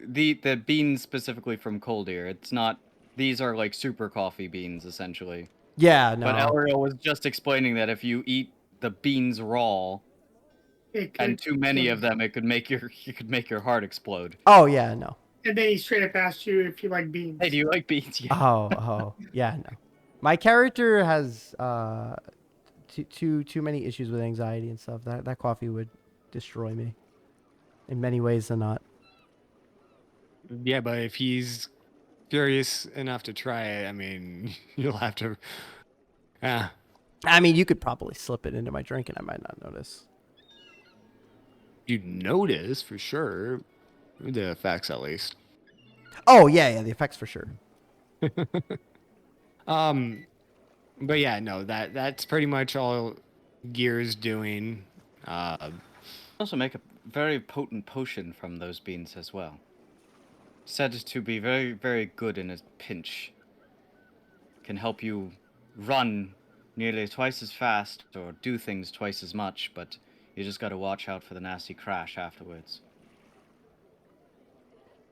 The beans specifically from Coldier. It's not... These are like super coffee beans, essentially. Yeah, no. But Elriel was just explaining that if you eat the beans raw and too many of them, it could make your heart explode. Oh yeah, no. And then he straight up asked you if you like beans. Hey, do you like beans? Yeah. Oh, yeah, no. My character has too many issues with anxiety and stuff. That coffee would destroy me in many ways than not. Yeah, but if he's curious enough to try it, I mean, you'll have to. I mean, you could probably slip it into my drink and I might not notice. You'd notice for sure. The effects, at least. Oh yeah, the effects for sure. But yeah, no, that's pretty much all Gear's doing. Also make a very potent potion from those beans as well. Said to be very, very good in a pinch. Can help you run nearly twice as fast or do things twice as much, but you just gotta watch out for the nasty crash afterwards.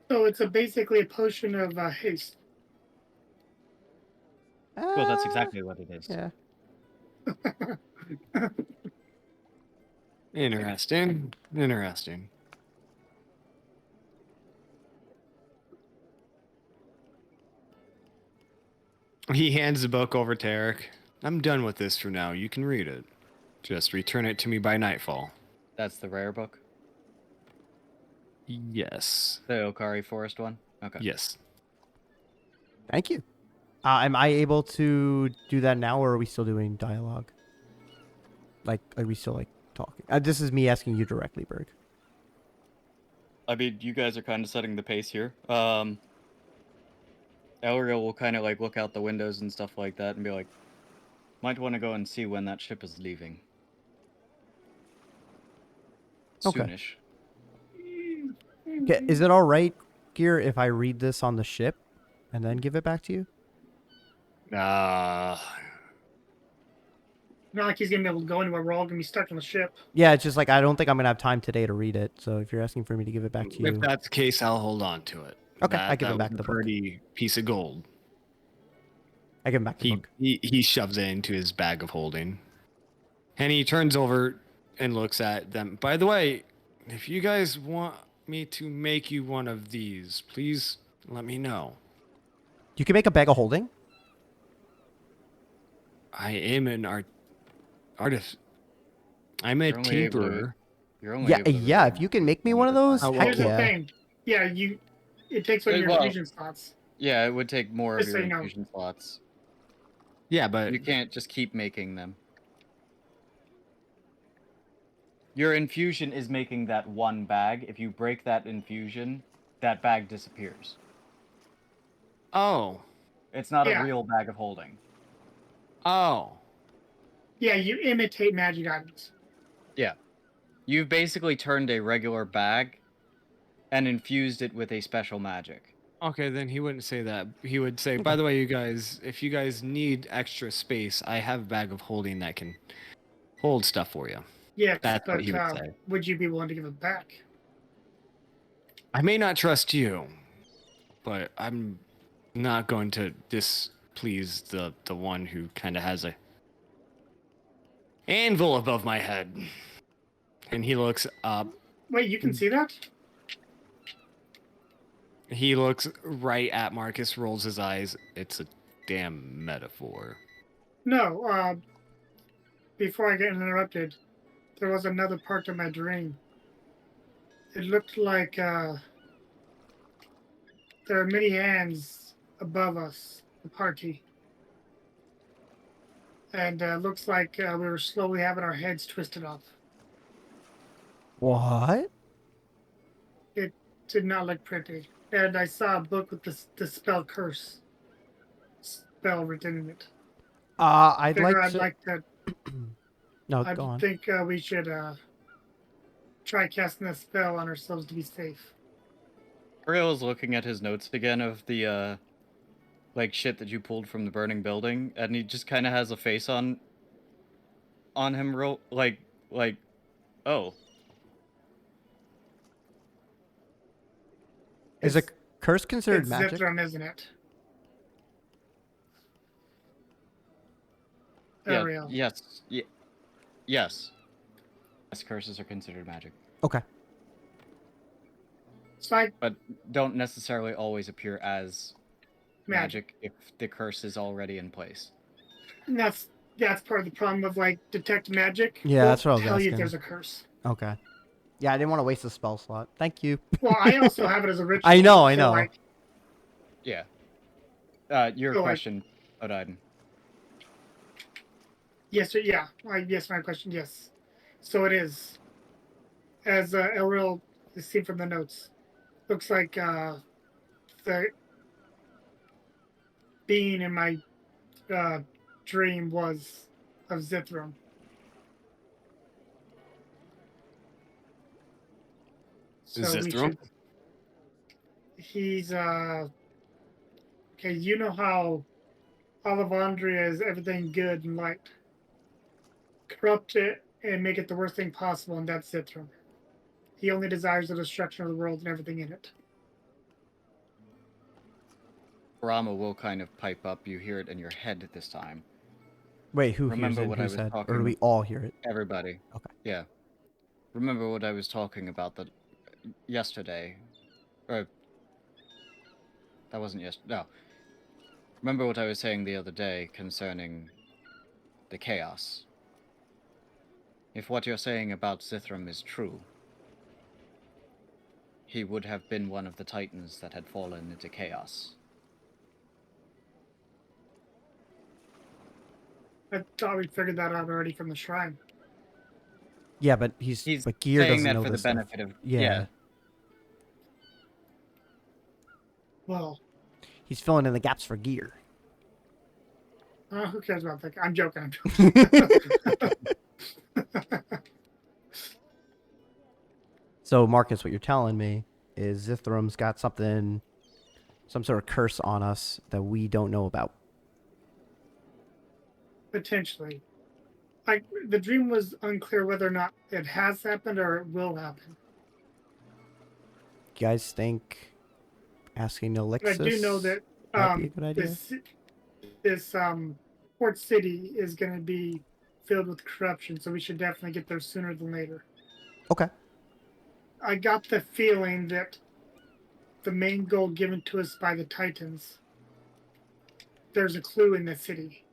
So it's basically a potion of haste. Well, that's Ah, exactly what it is. Yeah. Interesting. Interesting. He hands the book over to Eric. I'm done with this for now. You can read it. Just return it to me by nightfall. That's the rare book? Yes. The Okari Forest one? Okay. Yes. Thank you. Am I able to do that now, or are we still doing dialogue? Like, are we still, like, talking? This is me asking you directly, Berg. I mean, you guys are kind of setting the pace here. Elriel will kind of, like, look out the windows and stuff like that and be like, might want to go and see when that ship is leaving. Okay. Soonish. Okay, is it all right, Gear, if I read this on the ship and then give it back to you? Not like he's gonna be able to go anywhere. We're all gonna be stuck on the ship. Yeah, it's just like I don't think I'm gonna have time today to read it. So if you're asking for me to give it back to you, If that's the case, I'll hold on to it. Okay, I give him that back was the a book. pretty piece of gold. I give him back the book. He shoves it into his bag of holding. And he turns over and looks at them. By the way, if you guys want me to make you one of these, please let me know. You can make a bag of holding. I am an artist. I'm a You're only able to- tinkerer. You're only Yeah, able to yeah. read If you can make me one one at of a those, time. Oh, heck Here's yeah. the thing. Yeah, it takes one of your Well, infusion slots. Yeah, it would take more of Just so your you know. infusion slots. Yeah, but You can't just keep making them. Your infusion is making that one bag. If you break that infusion, that bag disappears. oh, It's not a Yeah. real bag of holding. oh, Yeah, you imitate magic items. Yeah. You've basically turned a regular bag and infused it with a special magic. okay. Then he wouldn't say that. He would say, "By the way, you guys, if you guys need extra space, I have a bag of holding that can hold stuff for you." Yeah, That's but what he would say. would you be willing to give it back? I may not trust you, but I'm not going to displease the one who kind of has a anvil above my head. And he looks up. Wait, you can see that? He looks right at Marcus, rolls his eyes. It's a damn metaphor. No. Before I get interrupted, there was another part of my dream. It looked like there are many hands above us, the party. And looks like we were slowly having our heads twisted off. What? It did not look pretty. And I saw a book with the spell curse spell written in it. I'd like I'd to. like to. No, I go on. think we should try casting a spell on ourselves to be safe. Ariel is looking at his notes again of the, like, shit that you pulled from the burning building, and he just kind of has a face on him real, like, oh. Is a curse considered It's magic? Zithram, isn't it? Yeah, Ariel. yes. Yes, curses are considered magic. Okay. So But don't necessarily always appear as magic if the curse is already in place. And that's part of the problem of like detect magic. Yeah, Won't that's what I was tell you if asking. there's a curse. Okay. Yeah, I didn't want to waste a spell slot. Thank you. Well, I also have it as a ritual. I know. Like, Yeah. Your So, like- question, Odin. yes, or yeah. Yes, my question. Yes. So it is, as Elril is seen from the notes. Looks like the being in my dream was of Zithram. So Is this we the room? should. He's okay. You know how Olivandria is everything good and light. Corrupt it and make it the worst thing possible, and that's Zithram. He only desires the destruction of the world and everything in it. Rama will kind of pipe up. You hear it in your head this time. Wait, who hears Remember it and what who I was said? Or do talking- we all hear it? Everybody. Okay. Yeah. Remember what I was talking about yesterday? Or that wasn't yesterday. No. Remember what I was saying the other day concerning the chaos? If what you're saying about Zithram is true, he would have been one of the titans that had fallen into chaos. I thought we figured that out already from the shrine. Yeah, but He's but Gear saying doesn't that know for the this stuff. benefit of Yeah. Well, He's filling in the gaps for Gear. who cares about that? I'm joking. I'm joking. So, Marcus, what you're telling me is Zithram's got something, some sort of curse on us that we don't know about. Potentially. Like, the dream was unclear whether or not it has happened or it will happen. You guys think asking But Alexis I do know that might be a good idea? this port city is going to be filled with corruption, so we should definitely get there sooner than later. Okay. I got the feeling that the main goal given to us by the Titans, there's a clue in the city.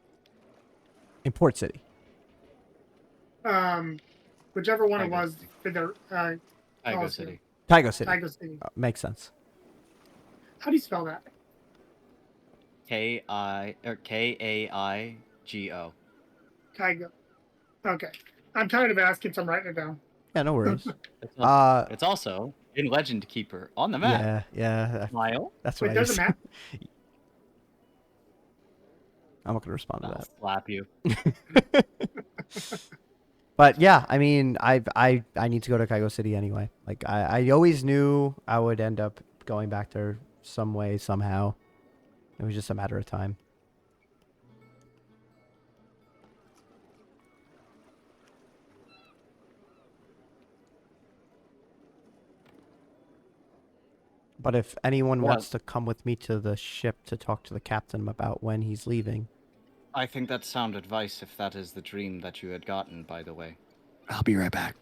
In Port City. Whichever one it Tiger was City. for the Tigo Talespire. City. Taigo City. Taigo City. Makes sense. How do you spell that? K-A-I-G-O. Taigo. Okay. I'm tired of asking, so I'm writing it down. Yeah, no worries. It's also in Legend Keeper on the map. Yeah. Smile. That's Wait, what I there's a used. map? I'm not gonna respond to I'll that. slap you. But yeah, I mean, I need to go to Kaigo City anyway. Like I always knew I would end up going back there some way, somehow. It was just a matter of time. But if anyone Yeah. wants to come with me to the ship to talk to the captain about when he's leaving. I think that's sound advice if that is the dream that you had gotten, by the way. I'll be right back.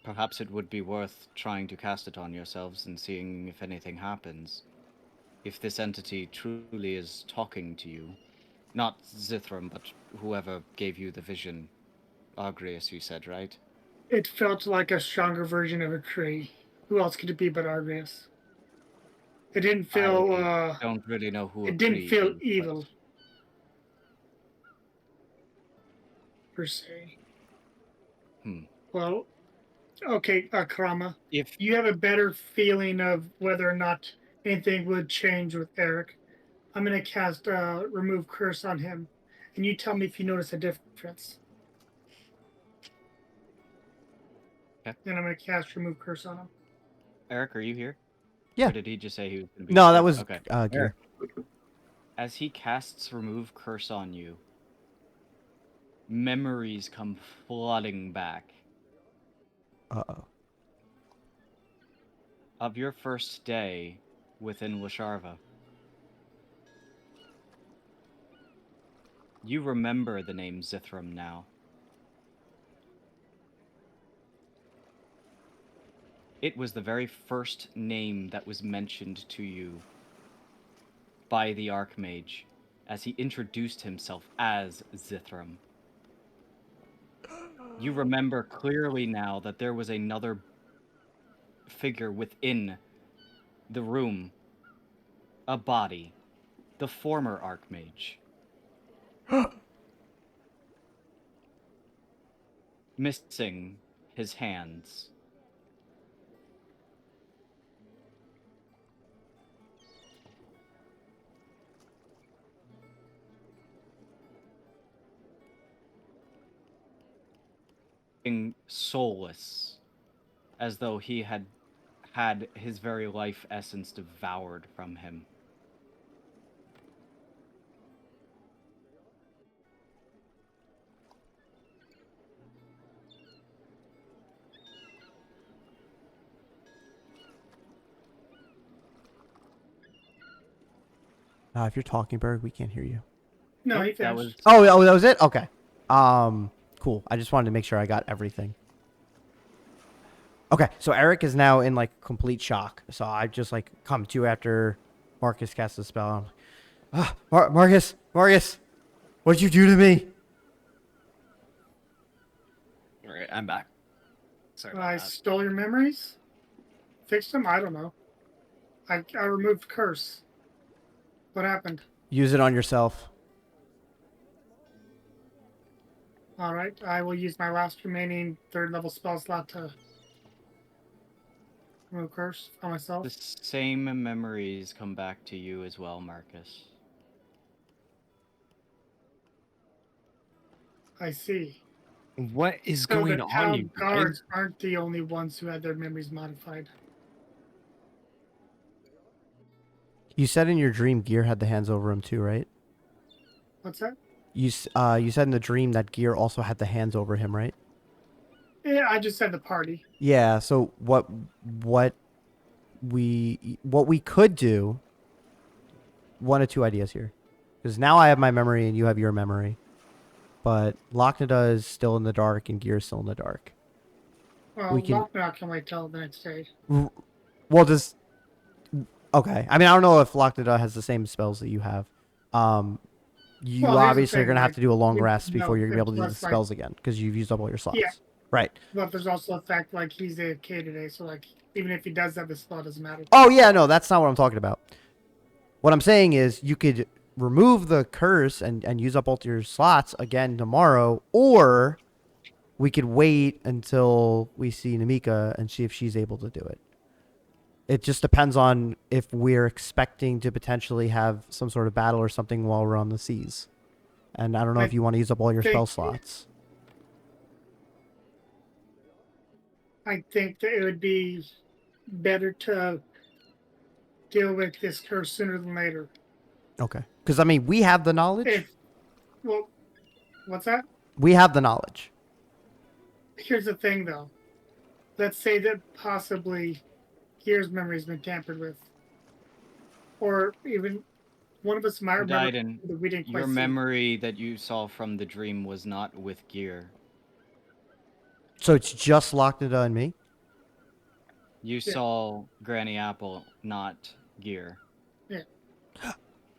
Perhaps it would be worth trying to cast it on yourselves and seeing if anything happens. If this entity truly is talking to you, not Zithram, but whoever gave you the vision. Argreus, you said, right? It felt like a stronger version of a tree. Who else could it be but Argreus? It didn't feel I don't really know who it didn't Apri feel is, but- evil. Per se. Well, okay, Krama. If You have a better feeling of whether or not anything would change with Eric. I'm gonna cast remove curse on him, and you tell me if you notice a difference. Okay. And I'm gonna cast remove curse on him. Eric, are you here? Yeah. Or did he just say he was going to be? No, that was okay. Gear. As he casts remove curse on you, memories come flooding back Uh-oh. of your first day within Lasharva. You remember the name Zithram now. It was the very first name that was mentioned to you by the Archmage as he introduced himself as Zithram. You remember clearly now that there was another figure within the room, a body, the former Archmage. Missing his hands. Soulless, as though he had had his very life essence devoured from him. If you're talking, Berg, we can't hear you. No, he Nope, that finished. was Oh, that was it? Okay. Cool. I just wanted to make sure I got everything. Okay, so Eric is now in like complete shock. So I just like come to after Marcus casts the spell. I'm like, Marcus, what did you do to me? All right, I'm back. Sorry about I that. stole your memories? Fixed them? I don't know. I removed curse. What happened? Use it on yourself. Alright, I will use my last remaining 3rd level spell slot to remove curse on myself. the same memories come back to you as well, Marcus. I see. What is So going the on, town you guards guys? aren't the only ones who had their memories modified. You said in your dream Gear had the hands over him too, right? What's that? You said in the dream that Gear also had the hands over him, right? Yeah, I just said the party. Yeah, so what we could do, one of two ideas here. Because now I have my memory and you have your memory. But Locknada is still in the dark and Gear is still in the dark. Well, We can- Locknada can wait till the next day. Well, does... Okay. I mean, I don't know if Locknada has the same spells that you have. You Well, here's the obviously are thing, going to have like, to do a long we rest know before you're going to be able to do the it's like- spells again. Because you've used up all your slots. Yeah. Right. But there's also the fact, like, he's AFK today, so, like, even if he does have the spell, it doesn't matter. Oh, yeah, no, that's not what I'm talking about. What I'm saying is you could remove the curse and use up all your slots again tomorrow, or we could wait until we see Namika and see if she's able to do it. It just depends on if we're expecting to potentially have some sort of battle or something while we're on the seas. And I don't know if you want to use up all your spell slots. I think that it would be better to deal with this curse sooner than later. Okay. Because, I mean, we have the knowledge. If, well, what's that? We have the knowledge. Here's the thing, though. Let's say that possibly Gear's memory's been tampered with. Or even one of us might remember Diden, that we didn't quite your see. memory that you saw from the dream was not with Gear. So it's just Locknada and me? You saw Granny Apple, not Gear.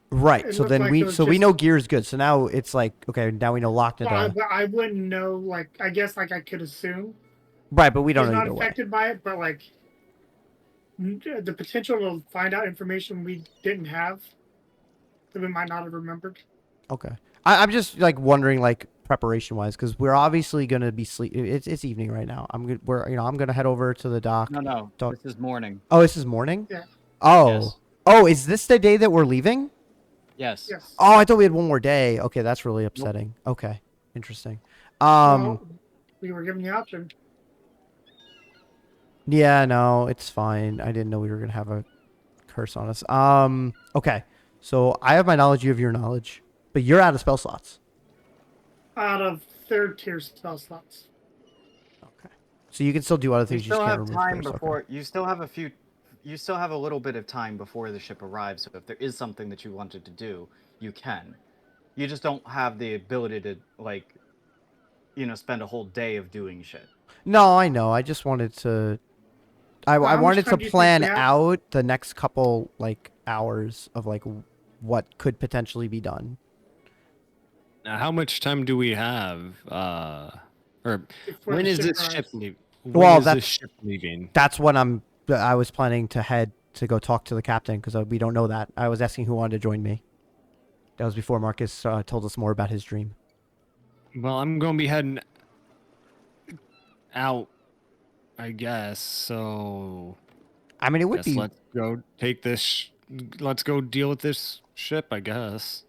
Right. It So looked then like we it was we just- know Gear is good. So now it's like, okay, now we know Well, Locknada. I wouldn't know, like, I guess, like, I could assume. Right, but we don't He's know not either way. affected by it, but, like, the potential to find out information we didn't have that we might not have remembered. Okay. I'm just like wondering, like preparation wise, because we're obviously gonna be sleep. It's evening right now. I'm gonna head over to the dock. No, Don't- this is morning. Oh, this is morning. Yeah. Oh. Yes. Oh, is this the day that we're leaving? Yes. Yes. Oh, I thought we had one more day. Okay, that's really upsetting. Okay, interesting. Well, we were given the option. Yeah, no, it's fine. I didn't know we were gonna have a curse on us. Okay. So I have my knowledge, you have your knowledge. But you're out of spell slots. Out of 3rd tier spell slots. Okay. So you can still do other You things, you still just can't have remove time curse. Okay. before. You still have a few. You still have a little bit of time before the ship arrives. So if there is something that you wanted to do, you can. You just don't have the ability to like, spend a whole day of doing shit. No, I know. I just wanted to I Well, how much wanted to time do you think plan we have? out the next couple like hours of like what could potentially be done. Now, how much time do we have? Or Before when the is ship this arrives. ship leaving? Well, When is that's- this ship leaving? That's what I was planning to head to go talk to the captain because we don't know that. I was asking who wanted to join me. That was before Marcus told us more about his dream. Well, I'm going to be heading out, I guess. So I mean, it would guess be let's go take this. Let's go deal with this ship, I guess.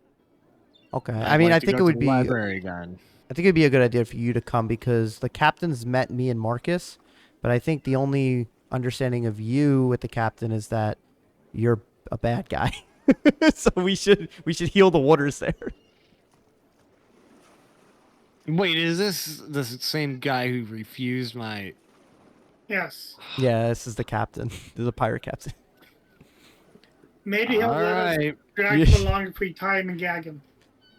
okay. I'd I mean, like I to think go it to would the be. library again. I think it'd be a good idea for you to come because the captain's met me and Marcus, but I think the only understanding of you with the captain is that you're a bad guy. So we should heal the waters there. Wait, is this the same guy who refused my? Yes. Yeah, this is the captain. This is a pirate captain. Maybe he'll All let us right. drag him along if we tie him and gag him.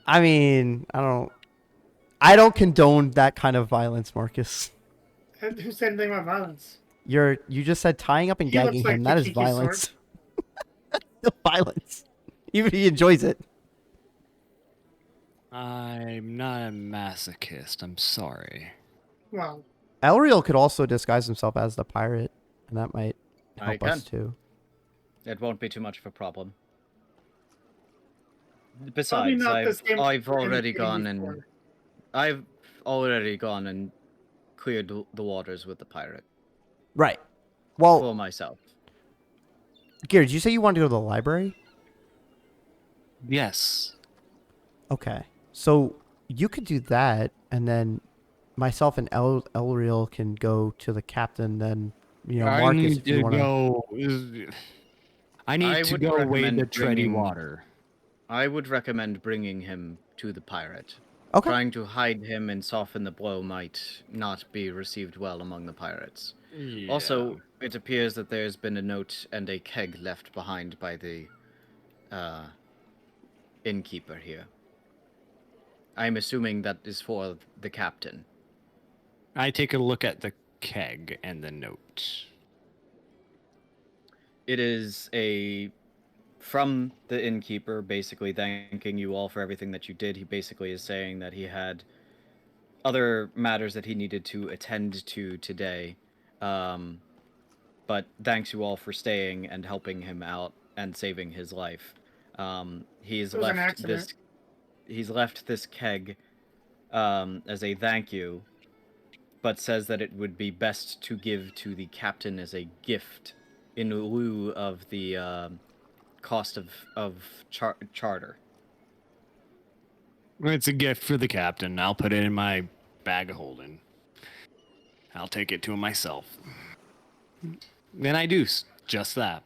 I mean, I don't condone that kind of violence, Marcus. Who said anything about violence? You just said tying up and He looks gagging like him. the That is kinky violence. Still violence. Even if he enjoys it. I'm not a masochist. I'm sorry. Well, Elriel could also disguise himself as the pirate, and that might I help us can. too. It won't be too much of a problem. probably Besides, not the same I've already before. gone and cleared the waters with the pirate Right. for Well, myself. Gary, did you say you wanted to go to the library? Yes. Okay. So you could do that, and then myself and Elriel can go to the captain. Then I Marcus, need if you to want to. go. I need to would go wade recommend the tready bringing- water. I would recommend bringing him to the pirate. Okay. Trying to hide him and soften the blow might not be received well among the pirates. Yeah. Also, it appears that there's been a note and a keg left behind by the innkeeper here. I'm assuming that is for the captain. I take a look at the keg and the note. It is from the innkeeper, basically thanking you all for everything that you did. He basically is saying that he had other matters that he needed to attend to today, but thanks you all for staying and helping him out and saving his life. He's It was an left accident. this. He's left this keg as a thank you, but says that it would be best to give to the captain as a gift in lieu of the cost of charter. It's a gift for the captain. I'll put it in my bag of holding. I'll take it to him myself. Then I do just that.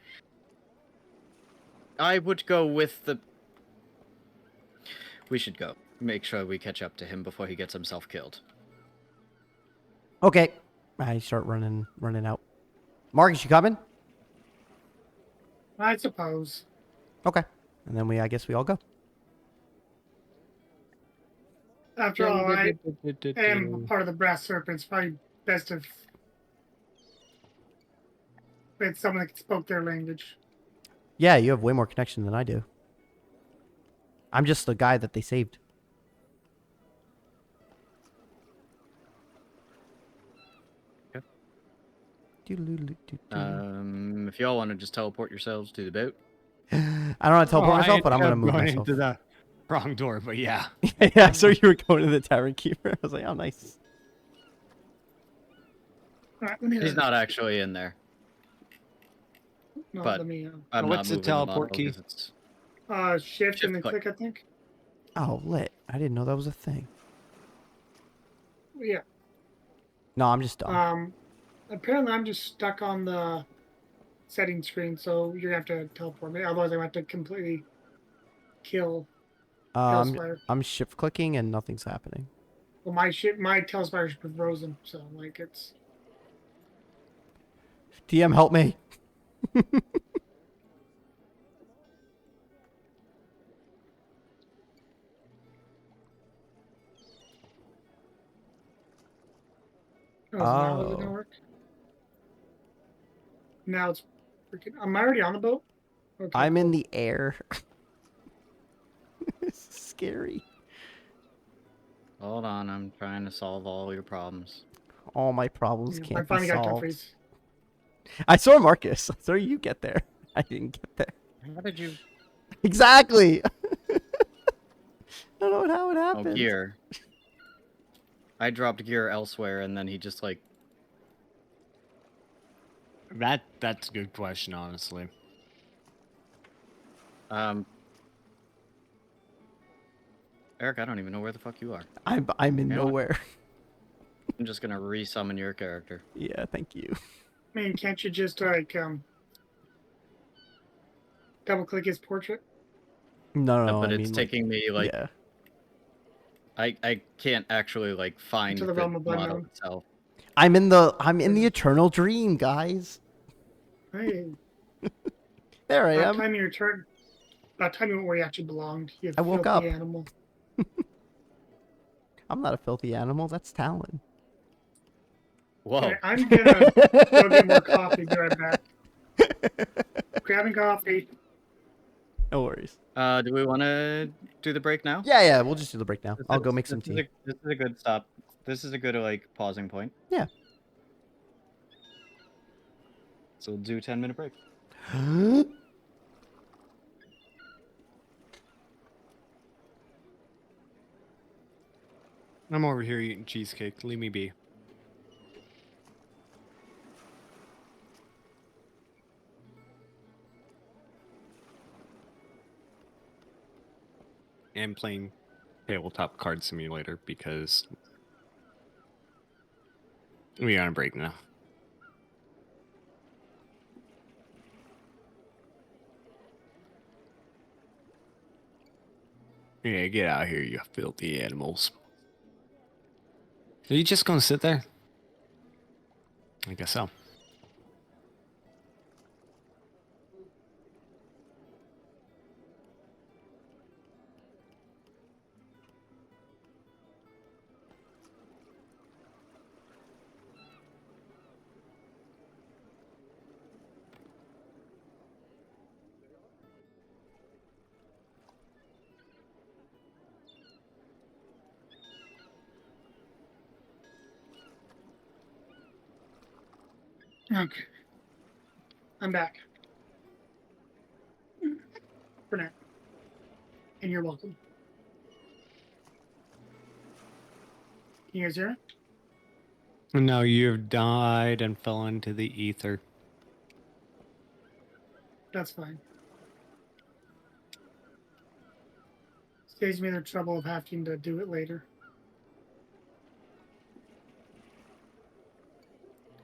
I would go with the. We should go. Make sure we catch up to him before he gets himself killed. Okay. I start running out. Marcus, you coming? I suppose. Okay. And then I guess we all go. After all, I am part of the Brass Serpents. Probably best if it's someone that spoke their language. Yeah, you have way more connection than I do. I'm just the guy that they saved. Okay. I If y'all want to just teleport yourselves to the boat. don't want to teleport myself, but I'm going to move going myself. into the wrong door, but yeah. Yeah, so you were going to the Tavern Keeper. I was like, oh, nice. All right, let me. He's not actually in there. No, but- let me. I'm What's not the moving teleport model key? 'cause it's- Shift and then Shift click. click. I think. Oh, lit. I didn't know that was a thing. Yeah. No, I'm just dumb. Apparently, I'm just stuck on the settings screen, so you're gonna have to teleport me. Otherwise, I'm gonna have to completely kill Talespire. I'm shift clicking and nothing's happening. Well, my Talespire's frozen, so like it's. DM, help me. Oh, now is it Oh. gonna work? Now it's freaking. Am I already on the boat? Okay, I'm in cool. the air. It's scary. Hold on, I'm trying to solve all your problems. All my problems I can't be finally got to solved. freeze. I saw Marcus. I saw you get there. I didn't get there. How did you? Exactly. I don't know how it Oh, happened. gear. I dropped gear elsewhere, and then he just like. That's a good question, honestly. Eric, I don't even know where the fuck you are. I'm in You know what? nowhere. I'm just gonna resummon your character. Yeah, thank you. I mean, can't you just like double click his portrait? No, but I it's mean, taking me like yeah. I can't actually like find Into the the realm of model unknown. itself. I'm in the eternal dream, guys. Hey, There I about am. time you returned. About time you went where you actually belonged. You I woke filthy up. animal. I'm not a filthy animal. That's Talon. Whoa. Okay, I'm gonna go get more coffee. Be right back. Grabbing coffee. No worries. Do we want to do the break now? Yeah, we'll just do the break now. I'll go make some This is tea. this is a good stop. This is a good like pausing point. Yeah. So we'll do 10-minute break. I'm over here eating cheesecake. Leave me be. And playing tabletop card simulator because we are on break now. Yeah, get out of here, you filthy animals. Are you just gonna sit there? I guess so. Okay, I'm back. For now. And you're welcome. Can you guys hear it? No, you've died and fell into the ether. That's fine. Saves me the trouble of having to do it later.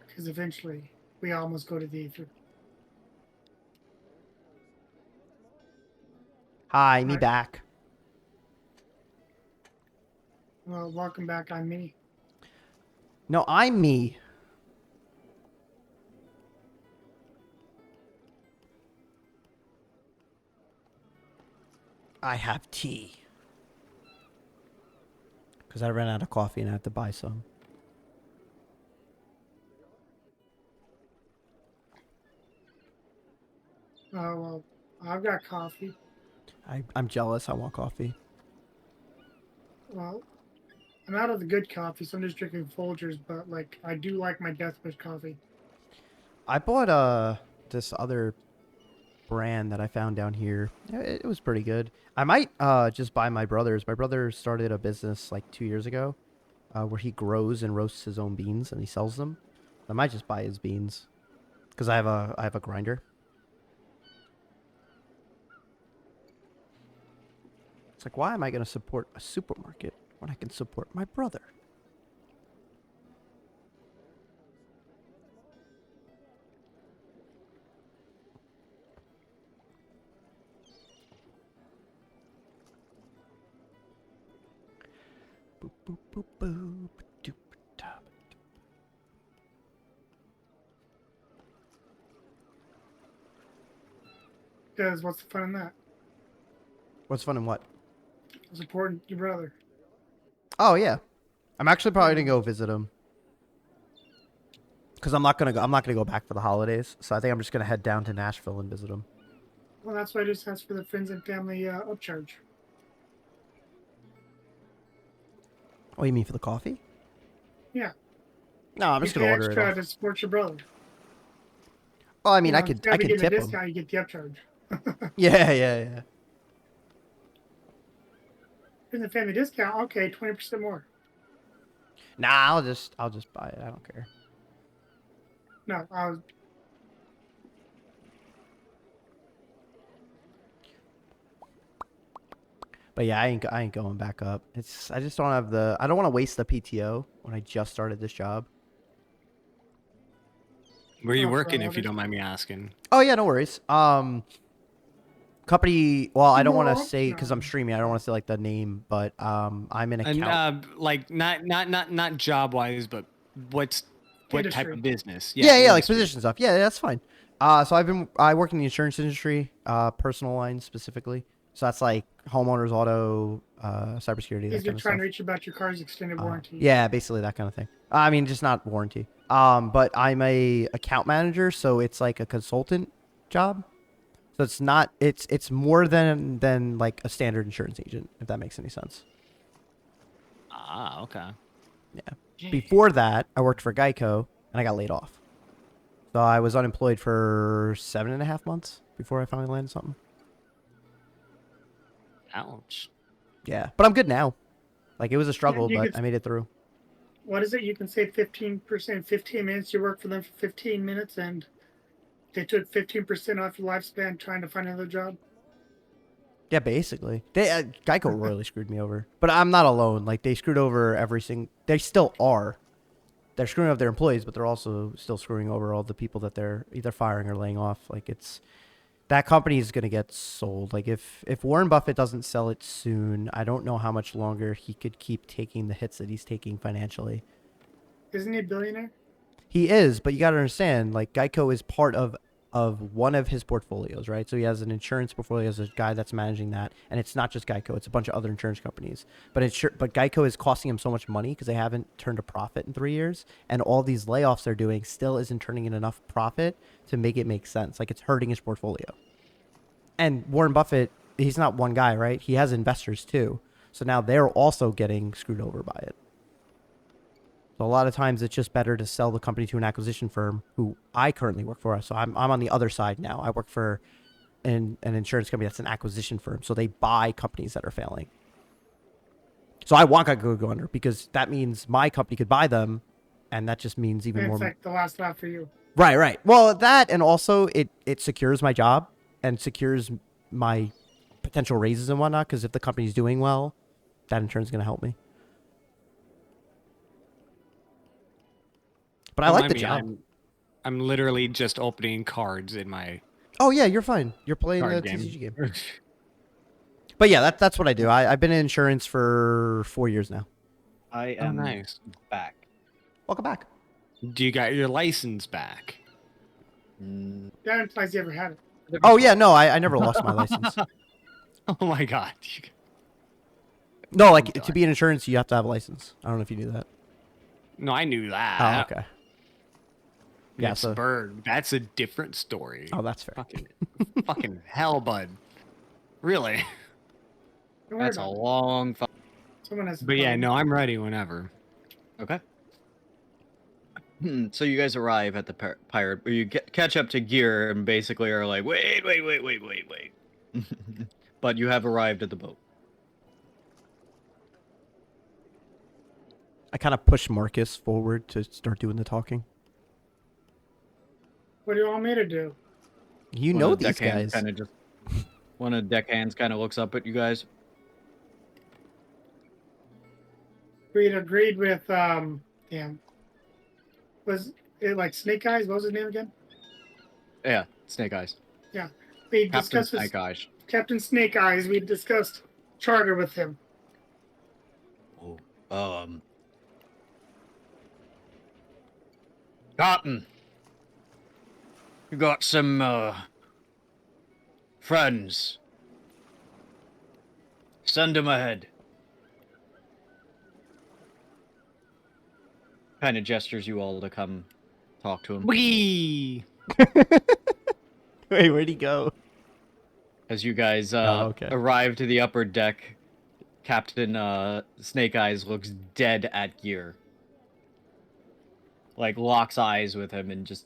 Because eventually, we almost go to the ether. Hi, me Right. back. Well, welcome back. I'm me. No, I'm me. I have tea. Because I ran out of coffee and I have to buy some. Oh, well, I've got coffee. I'm jealous. I want coffee. Well, I'm out of the good coffee, so I'm just drinking Folgers, but like I do like my Deathwish coffee. I bought this other brand that I found down here. It was pretty good. I might just buy my brother's. My brother started a business like 2 years ago, where he grows and roasts his own beans and he sells them. I might just buy his beans because I have a grinder. It's like, why am I going to support a supermarket when I can support my brother? Boop, boop, boop, boop, doop, top. Because what's the fun in that? What's fun in what? Supporting your brother. Oh yeah, I'm actually probably gonna go visit him because I'm not gonna go back for the holidays. So I think I'm just gonna head down to Nashville and visit him. Well, that's why I just asked for the friends and family upcharge. Oh, you mean for the coffee? Yeah. No, I'm just You gonna pay order it extra off. to support your brother. Well, I mean, I instead of can getting a tip him. discount, you get the upcharge. Yeah. In the family discount, okay, 20% more. Nah, I'll just buy it. I don't care. No, But yeah, I ain't going back up. I just don't have I don't want to waste the PTO when I just started this job. Where you Oh, for working, if you orders. don't mind me asking? Oh yeah, no worries. Company. Well, I don't want to No, say because I'm no. streaming. I don't want to say like the name, but I'm an And account. like not job wise, but what type Industry. of business? Yeah, like industry. position stuff. Yeah, that's fine. So I work in the insurance industry, personal lines specifically. So that's like homeowners, auto, cybersecurity, that Is you're kind of trying stuff. to reach about your car's extended warranty. Yeah, basically that kind of thing. I mean, just not warranty. But I'm a account manager, so it's like a consultant job. So it's not. It's more than like a standard insurance agent, if that makes any sense. Ah, okay. Yeah. Before that, I worked for Geico, and I got laid off. So I was unemployed for 7.5 months before I finally landed something. Ouch. Yeah, but I'm good now. Like, it was a struggle, you but could- I made it through. What is it? You can save 15%, 15 minutes. You work for them for 15 minutes, and they took 15% off your lifespan trying to find another job. Yeah, basically. Geico royally screwed me over. But I'm not alone. Like, they screwed over every single... They still are. They're screwing over their employees, but they're also still screwing over all the people that they're either firing or laying off. Like, it's... That company is going to get sold. Like, if Warren Buffett doesn't sell it soon, I don't know how much longer he could keep taking the hits that he's taking financially. Isn't he a billionaire? He is, but you got to understand, like, Geico is part of one of his portfolios, right? So he has an insurance portfolio, he has a guy that's managing that, and it's not just Geico, it's a bunch of other insurance companies. But Geico is costing him so much money because they haven't turned a profit in 3 years, and all these layoffs they're doing still isn't turning in enough profit to make it make sense. Like, it's hurting his portfolio. And Warren Buffett, he's not one guy, right? He has investors too. So now they're also getting screwed over by it. So a lot of times it's just better to sell the company to an acquisition firm who I currently work for. So I'm on the other side now. I work for an insurance company that's an acquisition firm. So they buy companies that are failing. So I want Geico to go under because that means my company could buy them, and that just means even And more. it's like the last lap for you. Right. Well, that, and also it secures my job and secures my potential raises and whatnot, because if the company's doing well, that insurance is going to help me. But I like the job. I'm literally just opening cards in my Oh, yeah, you're fine. You're playing the card game. TCG game. But yeah, that's what I do. I've been in insurance for 4 years now. I Oh, am nice. back. Welcome back. Do you got your license back? That implies you ever had it. Oh, yeah, no, I never lost my license. Oh my god. No, like, done. to be in insurance, you have to have a license. I don't know if you knew that. No, I knew that. Oh, okay. Yeah, so... Pittsburgh, that's a different story. Oh, that's fair. Fucking hell, bud. Really? Don't worry That's a about it. long. Someone has. But yeah, no, I'm ready whenever. Okay. So you guys arrive at the pirate, you catch up to gear and basically are like, wait. But you have arrived at the boat. I kind of push Marcus forward to start doing the talking. What do you want me to do? You know these guys. One of the deckhands kind of looks up at you guys. We'd agreed with damn. Was it like Snake Eyes? What was his name again? Yeah, Snake Eyes. Yeah. We Captain discussed Snake Eyes. Captain Snake Eyes. We discussed charter with him. Oh, Cotton. You got some friends. Send them ahead. Kind of gestures you all to come talk to him. Wee! Wait, where'd he go? As you guys okay. arrive to the upper deck, Captain Snake Eyes looks dead at Gear. Like, locks eyes with him and just...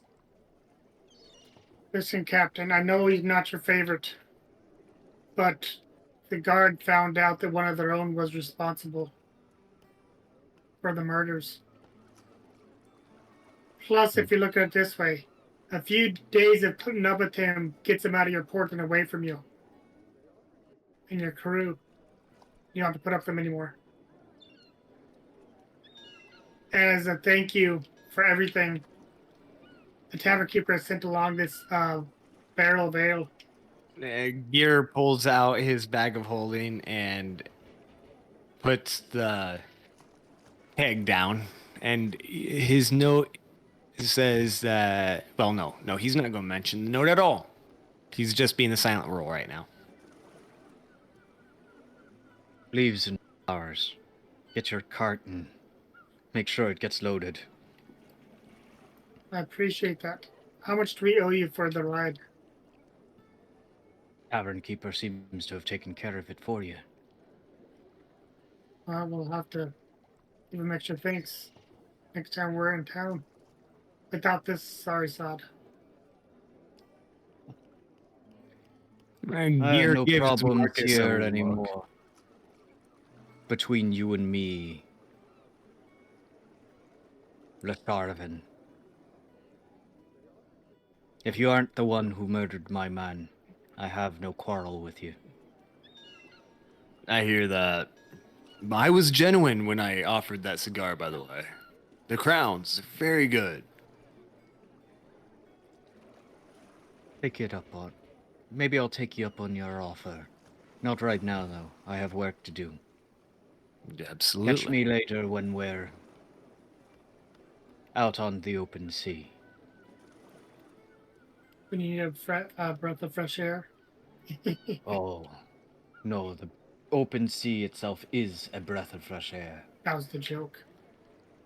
Listen, Captain, I know he's not your favorite, but the guard found out that one of their own was responsible for the murders. Plus, if you look at it this way, a few days of putting up with him gets him out of your port and away from you and your crew. You don't have to put up with him anymore. And as a thank you for everything the tavern keeper has sent along this barrel of ale. Gear pulls out his bag of holding and puts the keg down, and his note says that. Well, no, he's not going to mention the note at all. He's just being the silent roll right now. Leaves in hours. Get your cart and make sure it gets loaded. I appreciate that. How much do we owe you for the ride? Tavern keeper seems to have taken care of it for you. We'll have to give him extra thanks next time we're in town. Without this sorry sod. And I have Gear no gives problems Marcus a here look. anymore. Between you and me, Lastarvin. If you aren't the one who murdered my man, I have no quarrel with you. I hear that. I was genuine when I offered that cigar, by the way. The Crown's very good. Take it up on. Maybe I'll take you up on your offer. Not right now, though. I have work to do. Absolutely. Catch me later when we're out on the open sea. We need a breath of fresh air. Oh, no, the open sea itself is a breath of fresh air. That was the joke.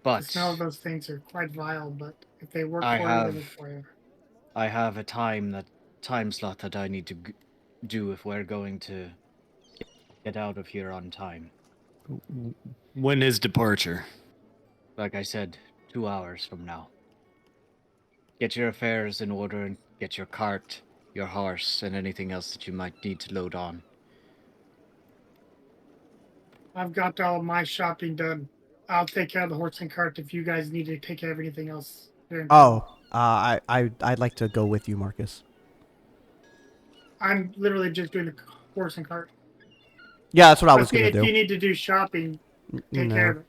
But The smell of those things are quite vile, but if they work I for you, have- they work for you. I have a time slot that I need to do if we're going to get out of here on time. When is departure? Like I said, 2 hours from now. Get your affairs in order and get your cart, your horse, and anything else that you might need to load on. I've got all my shopping done. I'll take care of the horse and cart if you guys need to take care of anything else. I'd like to go with you, Marcus. I'm literally just doing the horse and cart. Yeah, that's what I was But gonna if do. you need to do shopping, take care of it.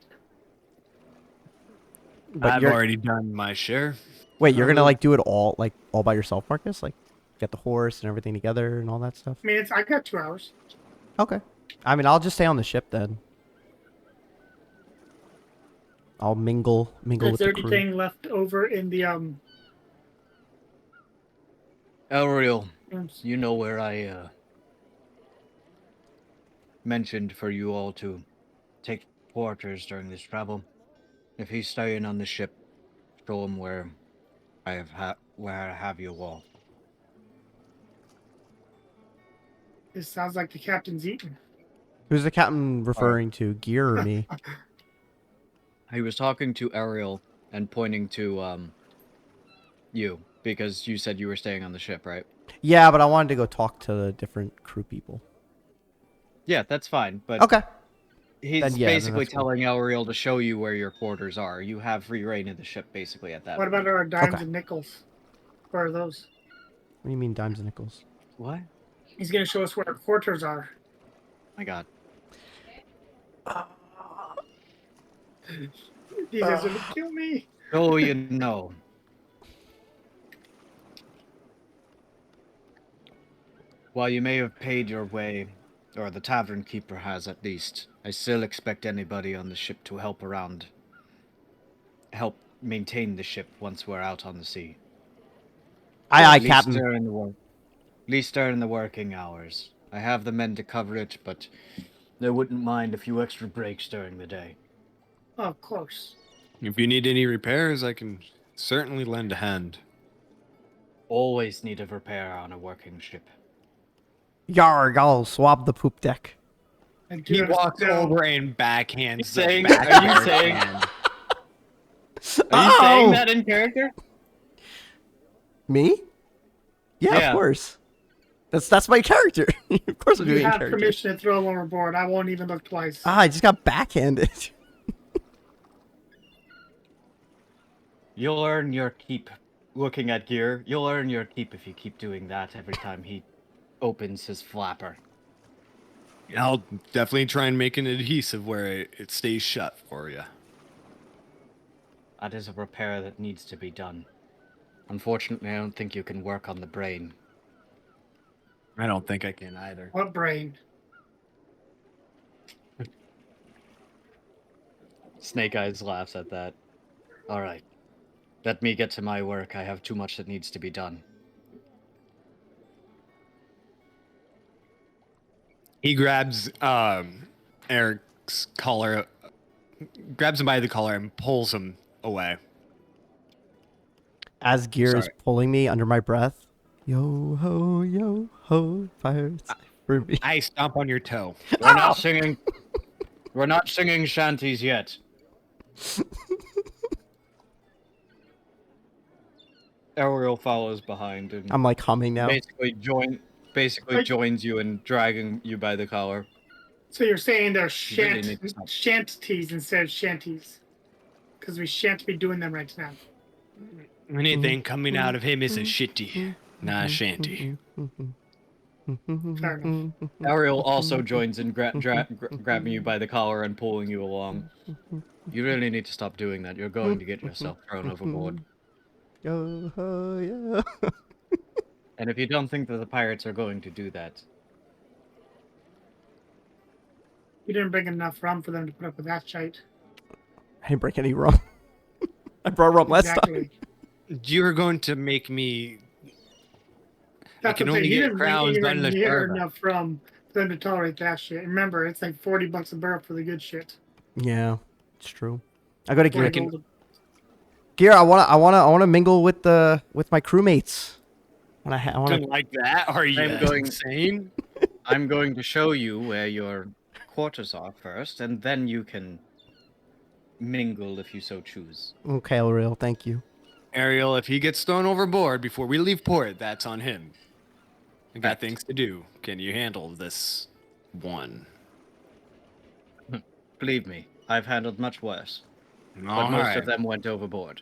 But I've you're, already done my share. wait, you're gonna like do it all by yourself, Marcus? Like get the horse and everything together and all that stuff? I mean, I got 2 hours. Okay. I mean, I'll just stay on the ship then. I'll mingle Is with there the crew. anything left over in the Elriel, rooms? you know where I mentioned for you all to take quarters during this travel. If he's staying on the ship, show him where I have you all. This sounds like the captain's eating. Who's the captain referring to? Gear or me? He was talking to Ariel and pointing to you because you said you were staying on the ship, right? Yeah, but I wanted to go talk to the different crew people. Yeah, that's fine. But Okay. he's Then basically that's cool. telling Ariel to show you where your quarters are. You have free reign of the ship, basically, at that What point. about our dimes Okay. and nickels? Where are those? What do you mean dimes and nickels? What? He's going to show us where our quarters are. My God. These guys are going to kill me. Oh, you know. While you may have paid your way, or the tavern keeper has at least, I still expect anybody on the ship to help maintain the ship once we're out on the sea. Aye, At least Captain. during the working hours. I have the men to cover it, but they wouldn't mind a few extra breaks during the day. Oh, of course. If you need any repairs, I can certainly lend a hand. Always need a repair on a working ship. Yarg, I'll swab the poop deck. And do He us walks down. over and backhands saying- the back are you of her saying- hand. Are you saying that in character? Me? Yeah, Yeah. of course. That's my character. Of course I'm You doing have character. permission to throw him overboard. I won't even look twice. I just got backhanded. You'll earn your keep looking at gear. You'll earn your keep if you keep doing that every time he opens his flapper. I'll definitely try and make an adhesive where it stays shut for you. That is a repair that needs to be done. Unfortunately, I don't think you can work on the brain. I don't think I can either. What brain? Snake Eyes laughs at that. All right. Let me get to my work. I have too much that needs to be done. He grabs Eric's collar, grabs him by the collar and pulls him away. As Gear is Sorry. pulling me under my breath. Yo ho, pirates for me. I stomp on your toe. We're not singing. We're not singing shanties yet. Ariel follows behind and I'm like humming now. basically joins you in dragging you by the collar. So you're saying they're You really need to stop. shanties instead of shanties? Because we shan't be doing them right now. Anything coming out of him is a shitty, not a shanty. Fair enough. Ariel also joins in grabbing you by the collar and pulling you along. You really need to stop doing that. You're going to get yourself thrown overboard. Yo ho, yo. And if you don't think that the pirates are going to do that, You didn't bring enough rum for them to put up with that shite. I didn't break any rum. I brought rum last Exactly. time. You're going to make me. That's can what I'm only saying. You get didn't bring crowns anywhere on the near server. enough rum for them to tolerate that shit. Remember, it's like $40 a barrel for the good shit. Yeah, it's true. I go to Gear. Like old- Gear, I wanna mingle with my crewmates. I wanna. Something like that? Are you insane? I'm going to show you where your quarters are first, and then you can mingle if you so choose. Okay, Ariel, thank you. Ariel, if he gets thrown overboard before we leave port, that's on him. I got Right. things to do. Can you handle this one? Believe me, I've handled much worse, but All most right. of them went overboard.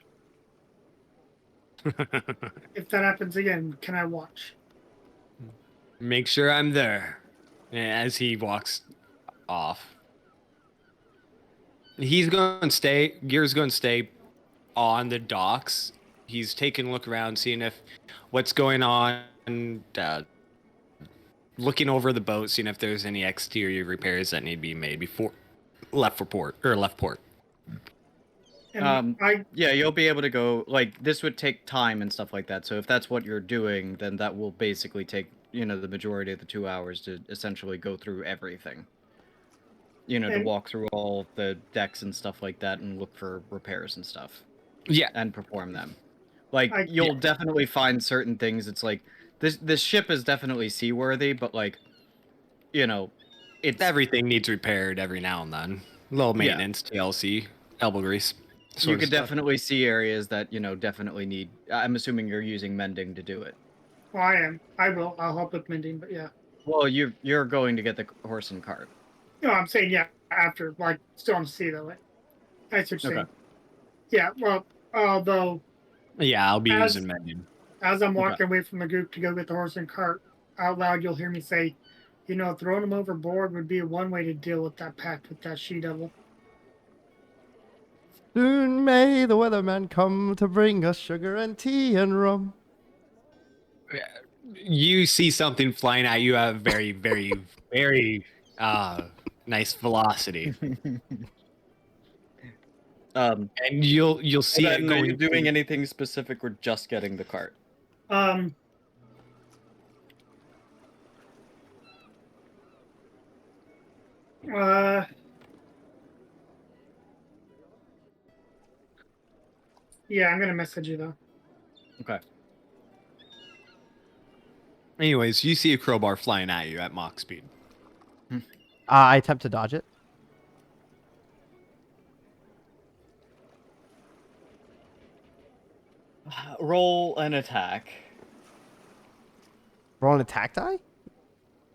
If that happens again, can I watch? Make sure I'm there. As he walks off. He's going to stay. Gear's going to stay on the docks. He's taking a look around, seeing if what's going on. Looking over the boat, seeing if there's any exterior repairs that need to be made before left port. And Yeah, you'll be able to go, like, this would take time and stuff like that, so if that's what you're doing, then that will basically take, the majority of the 2 hours to essentially go through everything. To And- walk through all the decks and stuff like that and look for repairs and stuff. Yeah. And perform them. Like, I- you'll definitely find certain things, it's like, this ship is definitely seaworthy, but, like, it's... Everything needs repaired every now and then. Low maintenance, TLC, elbow grease. You could definitely see areas that, definitely need... I'm assuming you're using mending to do it. Well, I am. I will. I'll help with mending, but yeah. Well, you're going to get the horse and cart. No, I'm saying yeah. After, like, still on sea though. That's what you're saying. Okay. Yeah. Well, although Yeah, I'll be As- using mending. as I'm walking away from the group to go get the horse and cart, out loud you'll hear me say, throwing them overboard would be one way to deal with that pact with that she-devil. Soon may the weatherman come to bring us sugar and tea and rum. You see something flying at you at a very, very, very nice velocity, and you'll see it Are going. you doing anything specific or just getting the cart? Yeah, I'm gonna message you though. Okay. Anyways, you see a crowbar flying at you at Mach speed. I attempt to dodge it. Roll an attack. Roll an attack die?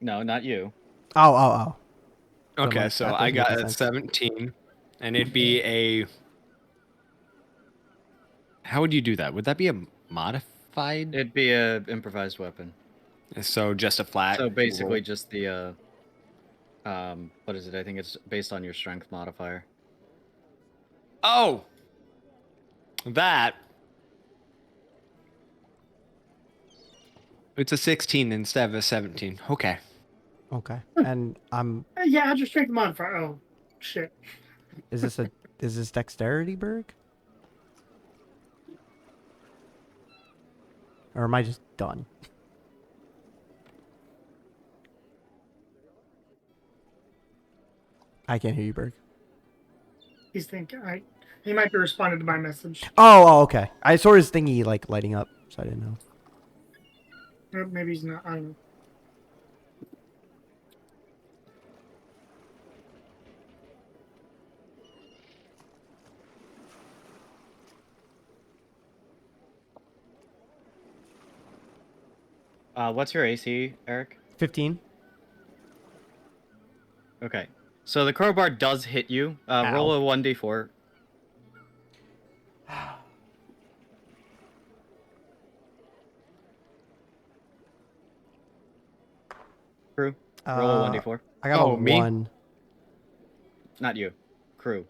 No, not you. Oh. Okay, like, so that I doesn't got make a sense. 17, and it'd be a. How would you do that? Would that be a modified? It'd be a improvised weapon. So just a flat. So basically roll? just the what is it? I think it's based on your strength modifier. Oh, that. It's a 16 instead of a 17. Okay. Okay. And Yeah, add your strength modifier. Oh, shit. is this dexterity, Berg? Or am I just done? I can't hear you, Berg. He's thinking. He might be responding to my message. Oh, okay. I saw his thingy like lighting up, so I didn't know. Or maybe he's not. I don't know. What's your AC, Eric? 15. Okay. So the crowbar does hit you. Roll a 1d4. Crew, roll a 1d4. I got Oh, a me? 1. Not you. Crew.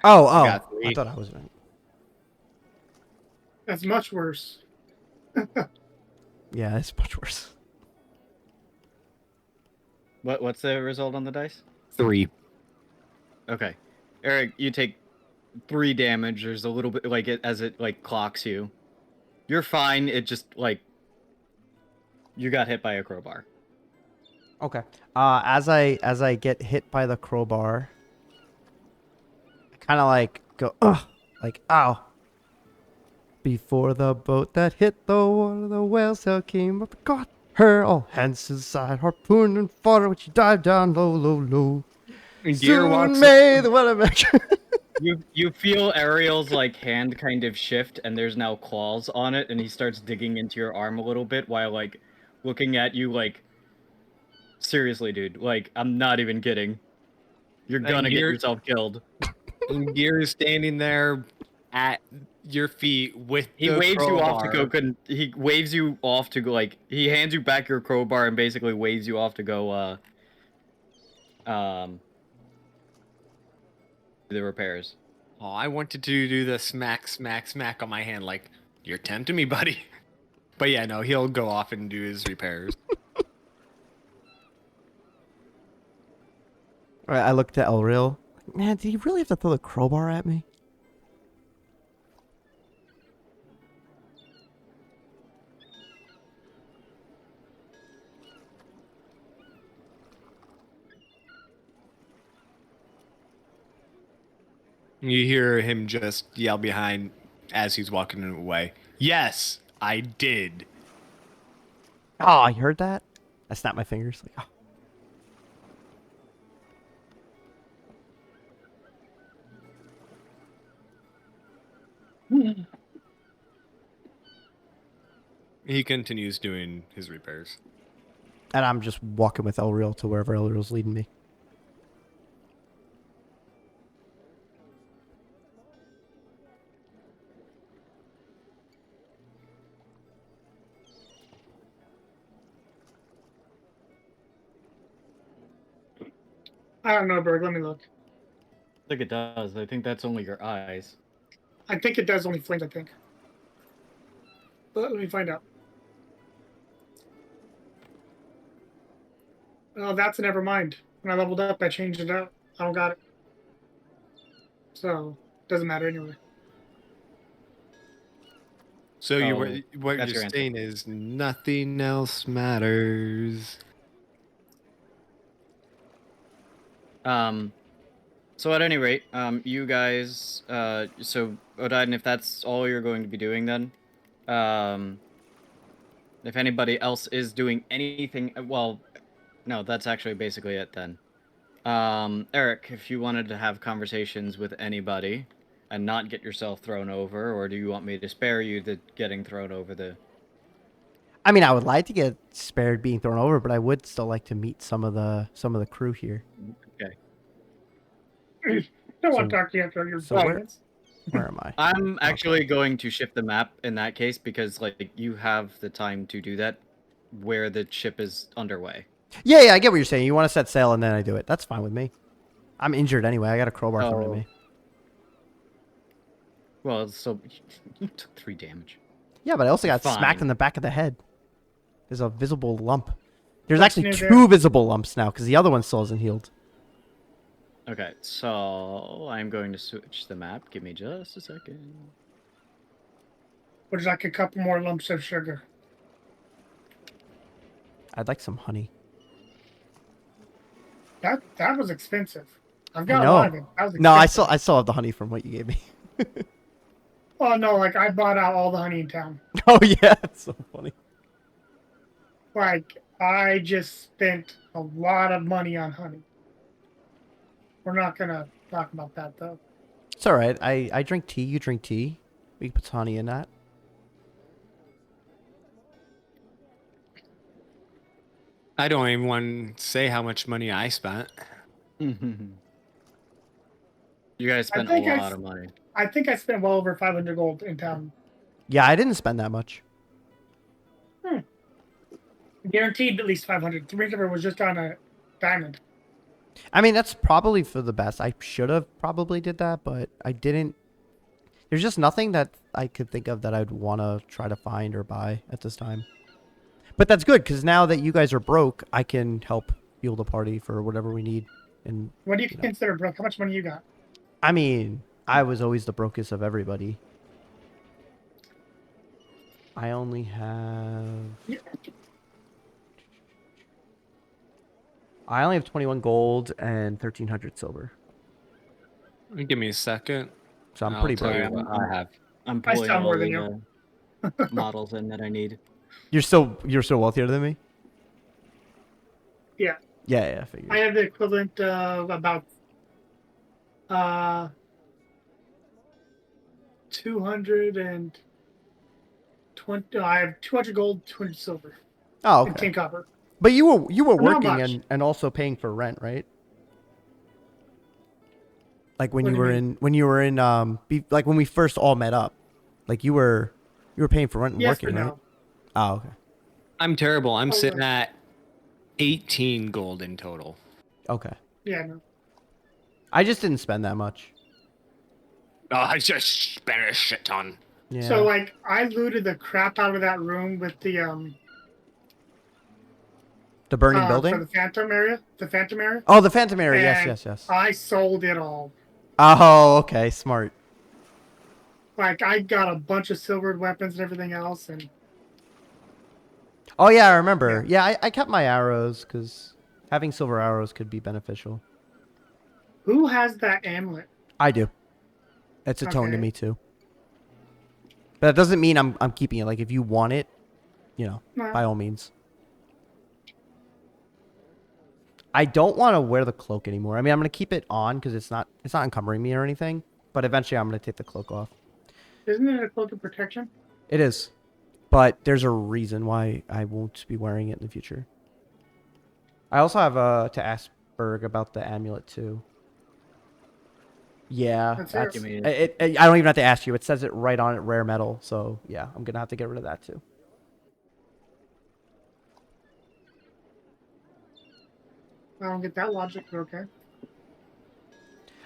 Oh, got I 3. thought I was right. That's much worse. Yeah, it's much worse. What's the result on the dice? 3. Okay. Eric, you take 3 damage. There's a little bit like as it like clocks you. You're fine. It just like you got hit by a crowbar. Okay. As I get hit by the crowbar, I kind of like go, ugh, like ow. Before the boat that hit the water, the whale sail came up and caught her. All hands inside, harpoon and fodder, which she dived down low, low, low. Soon may the weather make. You feel Ariel's like hand kind of shift, and there's now claws on it, and he starts digging into your arm a little bit while like looking at you like, seriously, dude, like I'm not even kidding. You're gonna get yourself killed. And Gear is standing there at your feet with He the waves you off to crowbar. go. He waves you off to go. Like he hands you back your crowbar and basically waves you off to go. The repairs. Oh, I wanted to do the smack, smack, smack on my hand, like, you're tempting me, buddy. But yeah, no, he'll go off and do his repairs. Right, I looked at Elreal. Man, did he really have to throw the crowbar at me? You hear him just yell behind as he's walking away. Yes, I did. Oh, I heard that. I snapped my fingers. Like, oh. He continues doing his repairs. And I'm just walking with Elreal to wherever Elreal's leading me. I don't know, Berg. Let me look. I think it does. I think that's only your eyes. I think it does only flames, I think. But let me find out. Oh, that's a never mind. When I leveled up, I changed it out. I don't got it. So, doesn't matter anyway. So Oh, what that's you're your answer. saying is nothing else matters. So at any rate, you guys, so Odin, if that's all you're going to be doing, then, if anybody else is doing anything, well, no, that's actually basically it then. Eric, if you wanted to have conversations with anybody and not get yourself thrown over, or do you want me to spare you the getting thrown over the... I mean, I would like to get spared being thrown over, but I would still like to meet some of the crew here. Okay. Don't want to talk to you after your so comments. Where am I? I'm actually going to shift the map in that case because, like, you have the time to do that where the ship is underway. Yeah, I get what you're saying. You want to set sail and then I do it. That's fine with me. I'm injured anyway. I got a crowbar thrown at me. Well, so you took 3 damage. Yeah, but I also got Fine. smacked in the back of the head. There's a visible lump. There's What's actually new two there? visible lumps now because the other one still isn't healed. Okay, so I'm going to switch the map. Give me just a second. Would you like a couple more lumps of sugar? I'd like some honey. That was expensive. I've I got a lot of know. it. That was No, expensive. I still have the honey from what you gave me. Oh no, like I bought out all the honey in town. Oh yeah, it's so funny. Like I just spent a lot of money on honey. We're not gonna talk about that though. It's all right. I drink tea. You drink tea. We can put honey in that. I don't even want to say how much money I spent. You guys spent a think I lot s- of money. I think I spent well over 500 gold in town. Yeah, I didn't spend that much. Guaranteed at least 500. The river was just on a diamond. I mean, that's probably for the best. I should have probably did that, but I didn't. There's just nothing that I could think of that I'd want to try to find or buy at this time. But that's good because now that you guys are broke, I can help fuel the party for whatever we need. And What do you know. consider broke? How much money you got? I mean, I was always the brokest of everybody. I only have. Yeah. I only have 21 gold and 1,300 silver. Give me a second. So I'm I'll pretty tell broke. you what I have. I'm I pulling sound all more than the models in that I need. You're still wealthier than me? Yeah. Yeah, I figured. I have the equivalent of about 220. I have 200 gold, 200 silver, Oh, and okay. 10 copper. But you were Not working much. and also paying for rent, right? Like when What you do you were mean? like when we first all met up, like you were paying for rent and Yes, working, but right? no. Oh, okay. I'm terrible. I'm Oh, sitting right. at 18 gold in total. Okay. Yeah, no. I just didn't spend that much. Oh, I just spent a shit ton. Yeah. So like I looted the crap out of that room with the the burning for building? the Phantom area. The Phantom area. Oh, the Phantom area. Yes, And yes, yes. I sold it all. Oh, okay. Smart. Like I got a bunch of silvered weapons and everything else, and Oh, yeah, I remember. Yeah, I kept my arrows because having silver arrows could be beneficial. who has that amulet? I do. It's a tone to Okay. me, too. But that doesn't mean I'm keeping it. Like, if you want it, No. by all means. I don't want to wear the cloak anymore. I mean, I'm going to keep it on because it's not encumbering me or anything. But eventually, I'm going to take the cloak off. Isn't it a cloak of protection? It is. But there's a reason why I won't be wearing it in the future. I also have to ask Berg about the amulet, too. Yeah, That's that's Give me I don't even have to ask you. It says it right on it, rare metal. So yeah, I'm gonna have to get rid of that too. I don't get that logic, but okay.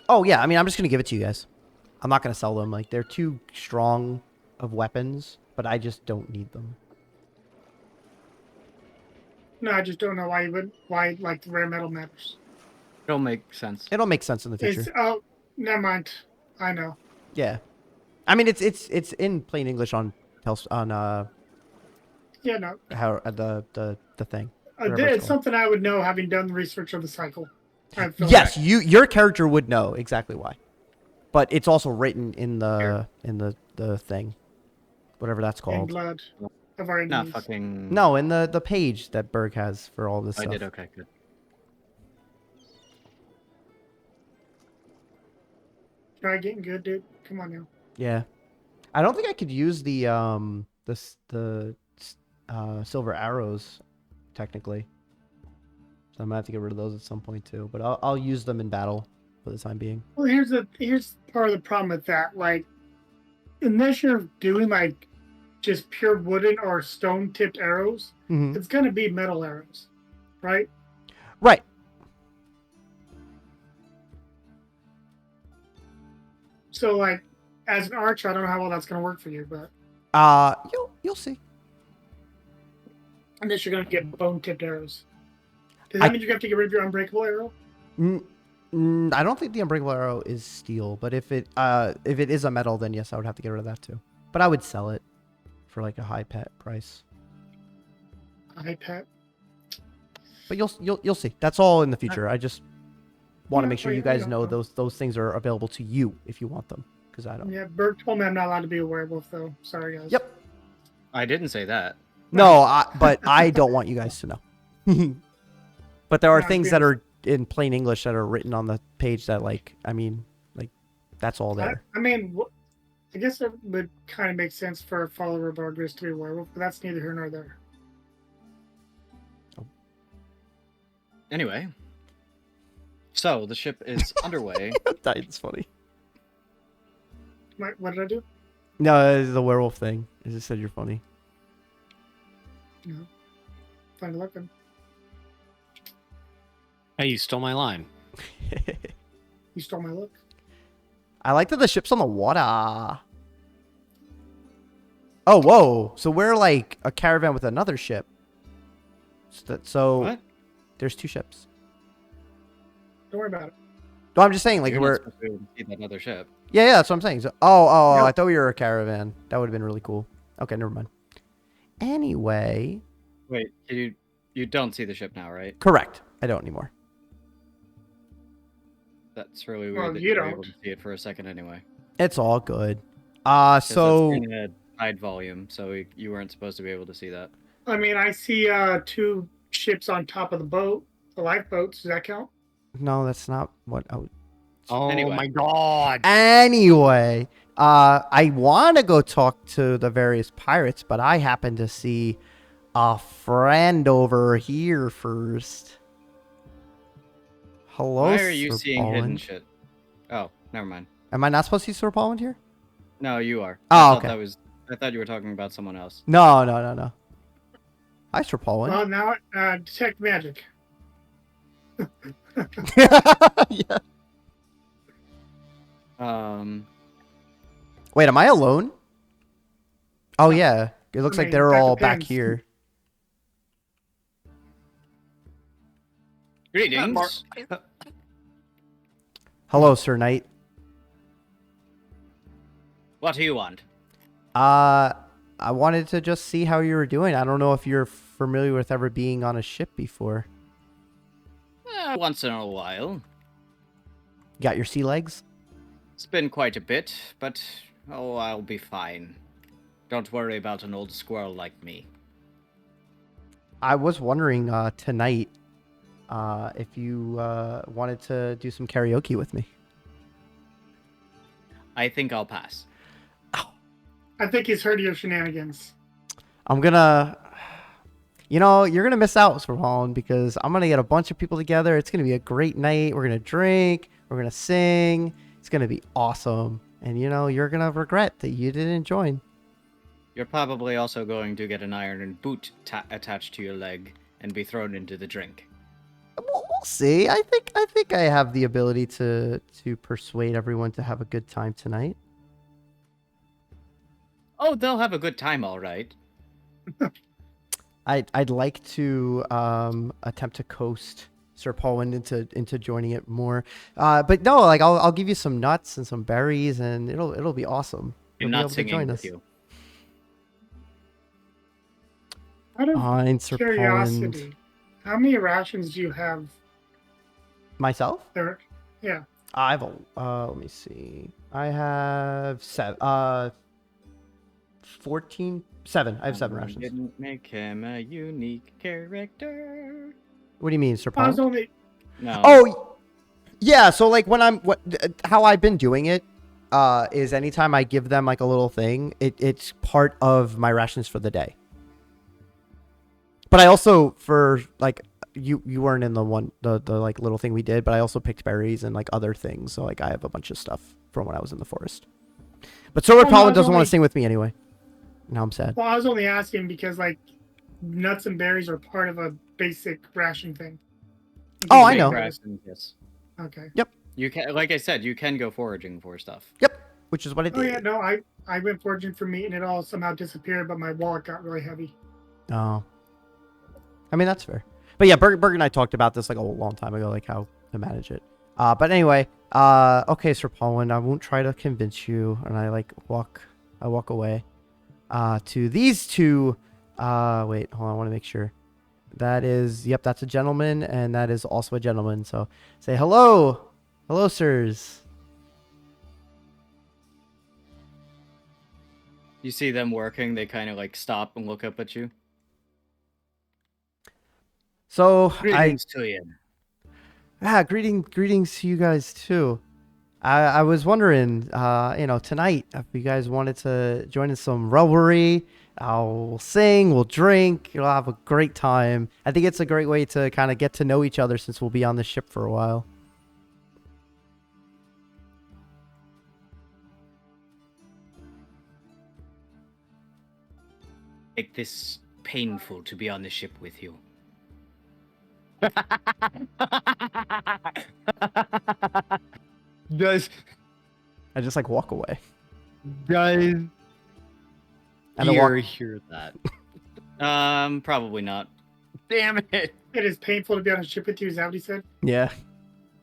Oh yeah, I mean I'm just gonna give it to you guys. I'm not gonna sell them. Like they're too strong of weapons, but I just don't need them. No, I just don't know why like the rare metal matters. It'll make sense. It'll make sense in the future. It's oh, never mind. I know. Yeah, I mean it's in plain English on Yeah, no. how the thing. Whatever It's it's called. something I would know having done the research of the cycle. I feel Yes, like. your character would know exactly why, but it's also written in the thing, whatever that's In called. blood of our Not enemies. fucking. No, in the page that Berg has for all this I stuff. did. Okay, good. Try getting good, dude. Come on now. Yeah, I don't think I could use the silver arrows technically, so I'm gonna have to get rid of those at some point too. But I'll use them in battle for the time being. Well, here's part of the problem with that. Like, unless you're doing like just pure wooden or stone tipped arrows, Mm-hmm. it's gonna be metal arrows, right? Right. So like, as an archer, I don't know how well that's gonna work for you, but You'll see. Unless you're going to get bone-tipped arrows. Does that mean you have to get rid of your unbreakable arrow? I don't think the unbreakable arrow is steel, but if it is a metal, then yes, I would have to get rid of that too. But I would sell it for like a high pet price. High pet. But you'll see. That's all in the future. I just want to Yeah, make sure wait, you guys I know don't know. those things are available to you if you want them, because I don't. Yeah, Bert told me I'm not allowed to be a werewolf, though. Sorry, guys. Yep. I didn't say that. No, but I don't want you guys to know. But there are No, things yeah. that are in plain English that are written on the page that, like, I mean, like, that's all there. I mean, I guess it would kind of make sense for a follower of Argus to be a werewolf, but that's neither here nor there. Anyway, so the ship is underway. It's funny. What did I do? No, it's the werewolf thing. I just said you're funny. No. Find a weapon. Hey, you stole my line. You stole my look. I like that the ship's on the water. Oh, whoa. So we're like a caravan with another ship. So What? there's two ships. Don't worry about it. No, I'm just saying, like, You're we're... not supposed to be able to see that other ship. Yeah, that's what I'm saying. So, oh, No. I thought we were a caravan. That would have been really cool. Okay, never mind. Anyway... Wait, you don't see the ship now, right? Correct. I don't anymore. That's really Well, weird that you you were able don't. to see it for a second anyway. It's all good. 'Cause So... that's in a hide volume, so you weren't supposed to be able to see that. I mean, I see two ships on top of the boat, the lifeboats. Does that count? No, that's not what I would... Oh Anyway. my god. Anyway, I want to go talk to the various pirates, but I happen to see a friend over here first. Hello, Why are you Sir seeing hidden Poland. shit? Oh, never mind. Am I not supposed to see Sir Poland here? No, you are. Oh, I thought okay. I thought you were talking about someone else. No. Hi, Sir Poland. Well, now detect magic. Yeah. Wait, am I alone? Oh, yeah. It looks I like mean, they're that all back depends. here. Greetings. Hello, Sir Knight. What do you want? I wanted to just see how you were doing. I don't know if you're familiar with ever being on a ship before. Once in a while. Got your sea legs? It's been quite a bit, but I'll be fine. Don't worry about an old squirrel like me. I was wondering tonight if you wanted to do some karaoke with me. I think I'll pass. I think he's heard your shenanigans. I'm gonna... You know, you're gonna miss out, Sir Holland, because I'm gonna get a bunch of people together. It's gonna be a great night. We're gonna drink. We're gonna sing. It's gonna be awesome. And, you know, you're gonna regret that you didn't join. You're probably also going to get an iron boot attached to your leg and be thrown into the drink. We'll see. I think I have the ability to persuade everyone to have a good time tonight. Oh, they'll have a good time, all right. I'd like to attempt to coast Sir Poland into joining it more. But no, like I'll give you some nuts and some berries, and it'll be awesome. I'm You'll be not able to singing join with us. you. Out of Fine, Sir Poland. curiosity, how many rations do you have Myself? there? Yeah. I have let me see. I have 7. 7. I have 7 I rations. didn't make him a unique character. What do you mean, Sir I was Poland? only. No. Oh, yeah. So like when how I've been doing it is anytime I give them like a little thing, it's part of my rations for the day. But I also, for like you weren't in the like little thing we did, but I also picked berries and like other things. So like I have a bunch of stuff from when I was in the forest. But Sir no, Poland doesn't want only- to sing with me anyway. Now I'm sad. Well, I was only asking because like nuts and berries are part of a basic ration thing. Oh, I Big know. rations, yes. Okay. You can, like I said, you can go foraging for stuff. Yep. Which is what I did. Oh yeah, no, I went foraging for meat and it all somehow disappeared, but my wallet got really heavy. Oh. I mean, that's fair. But yeah, Berg and I talked about this like a long time ago, like how to manage it. But anyway, okay, Sir Paulin, I won't try to convince you, and I walk away. To these two. Wait, hold on, I want to make sure. That is, yep, that's a gentleman, and that is also a gentleman. So say hello, sirs. You see them working, they kind of like stop and look up at you. So Greetings to you. greetings to you guys too. I was wondering, tonight if you guys wanted to join in some revelry, we'll sing, we'll drink, we'll have a great time. I think it's a great way to kind of get to know each other since we'll be on the ship for a while. Make this painful to be on the ship with you. Does I just walk away. Gear hear that? Probably not. Damn it! It is painful to be on a ship with you. Is that what he said? Yeah.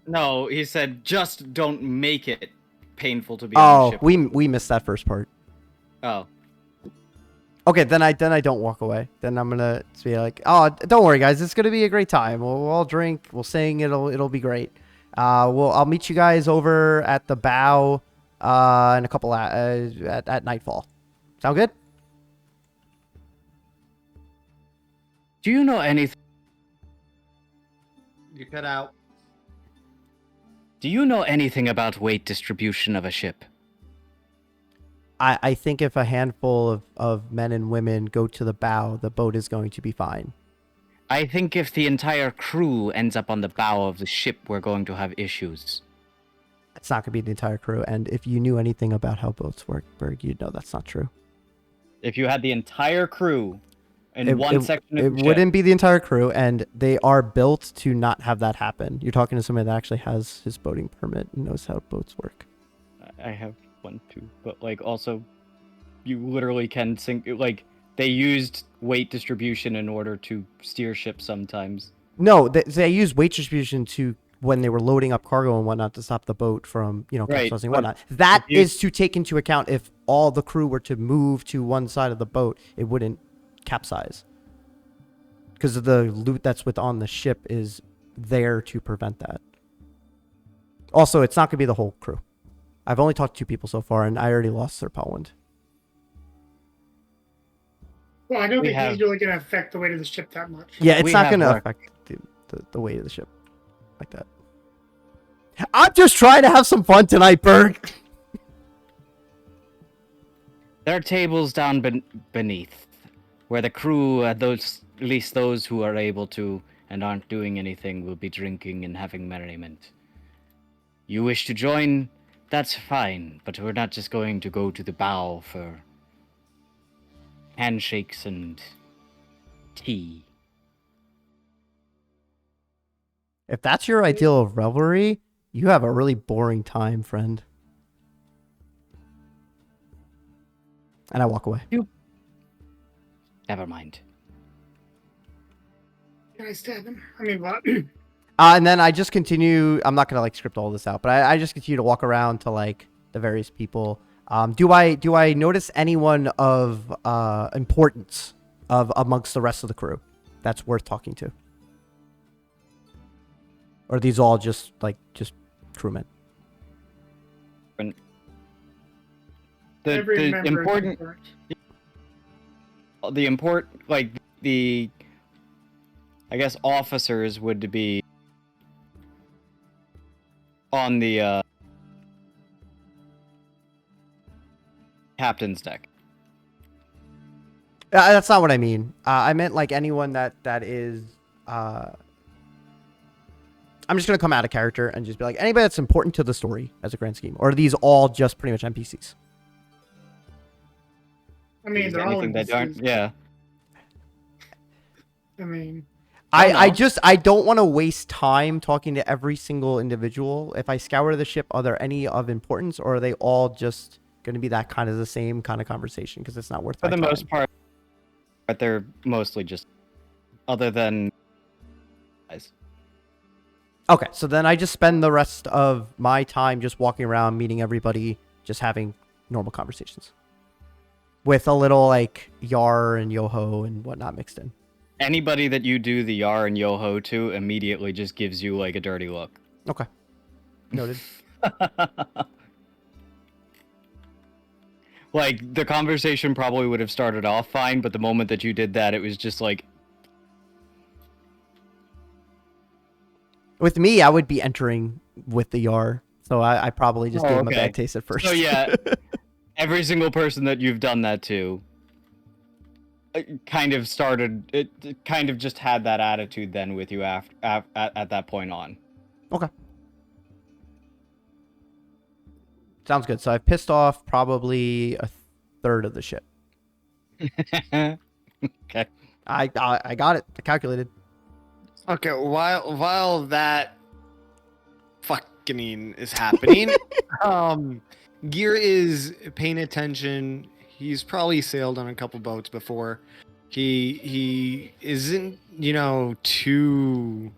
No, he said just don't make it painful to be on the ship. we missed that first part. Oh. Okay, then I don't walk away. Then I'm gonna be like, oh, don't worry, guys, it's gonna be a great time. We'll all drink, we'll sing, it'll be great. I'll meet you guys over at the bow, in a couple at nightfall. Sound good? Do you know anything? You cut out. Do you know anything about weight distribution of a ship? I think if a handful of men and women go to the bow, the boat is going to be fine. I think if the entire crew ends up on the bow of the ship, we're going to have issues. It's not going to be the entire crew. And if you knew anything about how boats work, Berg, you'd know that's not true. If you had the entire crew in one section of the it ship, wouldn't be the entire crew, and they are built to not have that happen. You're talking to somebody that actually has his boating permit and knows how boats work. I have one too, but also, you literally can sink. They used weight distribution in order to steer ships sometimes. No, they use weight distribution to when they were loading up cargo and whatnot to stop the boat from capsizing and whatnot. That is to take into account if all the crew were to move to one side of the boat, it wouldn't capsize. Because of the loot that's on the ship is there to prevent that. Also, it's not going to be the whole crew. I've only talked to 2 people so far, and I already lost Sir Powland. Well, I don't think he's really going to affect the weight of the ship that much. Yeah, it's not going to affect the weight of the ship like that. I'm just trying to have some fun tonight, Berg. There are tables down beneath, where the crew, at least those who are able to and aren't doing anything, will be drinking and having merriment. You wish to join? That's fine, but we're not just going to go to the bow for handshakes and tea. If that's your ideal of revelry, you have a really boring time, friend. And I walk away. Never mind. Can I stab him? I mean, what? And then I just continue. I'm not gonna script all this out, but I just continue to walk around to the various people. Do I notice anyone of importance amongst the rest of the crew that's worth talking to? Or are these all just crewmen? The I guess officers would be on the captain's deck. That's not what I mean. I meant anyone that is. I'm just gonna come out of character and just be anybody that's important to the story as a grand scheme. Or are these all just pretty much NPCs? I mean, they're all NPCs. Yeah. I mean, I don't want to waste time talking to every single individual. If I scour the ship, are there any of importance, or are they all just going to be that kind of the same kind of conversation? Because it's not worth. For the most part, but they're mostly just other than guys. Okay, so then I just spend the rest of my time just walking around, meeting everybody, just having normal conversations. With a little, like, Yar and Yoho and whatnot mixed in. Anybody that you do the Yar and Yoho to immediately just gives you like a dirty look. Okay. Noted. Like, the conversation probably would have started off fine, but the moment that you did that, it was just like... With me, I would be entering with the Yar, so I probably just gave him a okay. bad taste at first. So yeah, every single person that you've done that to kind of started... It kind of just had that attitude then with you at that point on. Okay. Sounds good. So I've pissed off probably a third of the ship. Okay. I got it. I calculated. Okay, while that fucking is happening, Gear is paying attention. He's probably sailed on a couple boats before. He isn't, too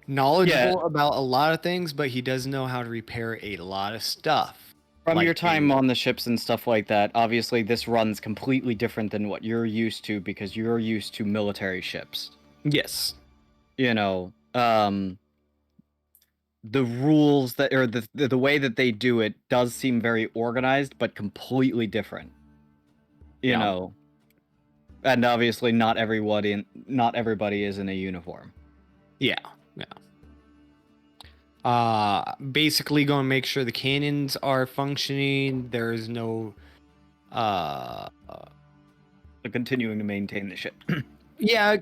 knowledgeable about a lot of things, but he does know how to repair a lot of stuff. From Like your time on the ships and stuff like that, obviously this runs completely different than what you're used to because you're used to military ships. Yes. The rules that, or the way that they do it does seem very organized, but completely different. You know, and obviously not everybody is in a uniform. Yeah. Basically going to make sure the cannons are functioning. There is no, So continuing to maintain the ship. yeah,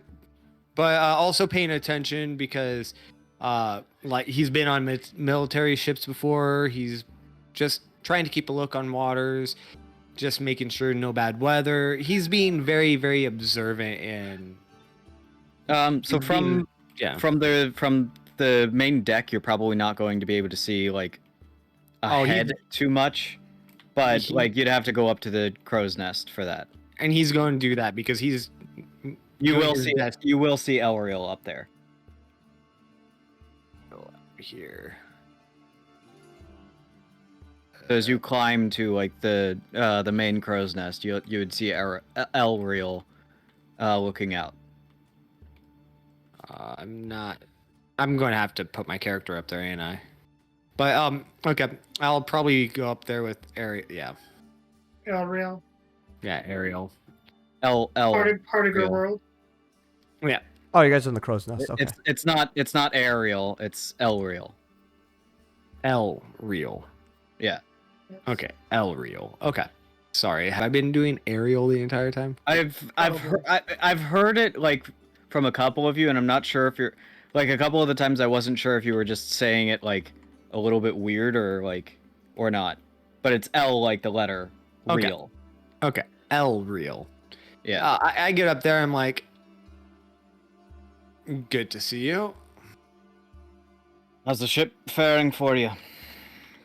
but also paying attention because, like he's been on military ships before. He's just trying to keep a look on waters, just making sure no bad weather. He's being very, very observant and. So from the main deck, you're probably not going to be able to see like ahead too much, but like you'd have to go up to the crow's nest for that. And he's going to do that because he's. You will see Elreal up there. Here. So as you climb to like the main crow's nest, you would see Elreal looking out. I'm going to have to put my character up there, ain't I? But okay, I'll probably go up there with Ariel. Yeah. Elreal. Yeah, Ariel. Part of your world. Yeah. Oh, you guys are in the crow's nest. Okay. It's not Ariel, it's Elreal. Elreal. Yeah. Okay, Elreal. Okay. Sorry, have I been doing Ariel the entire time? I've heard it like from a couple of you, and I'm not sure if you're like a couple of the times I wasn't sure if you were just saying it like a little bit weird or not. But it's L like the letter real. Okay, Elreal. Yeah. I get up there, I'm like, good to see you. How's the ship faring for you?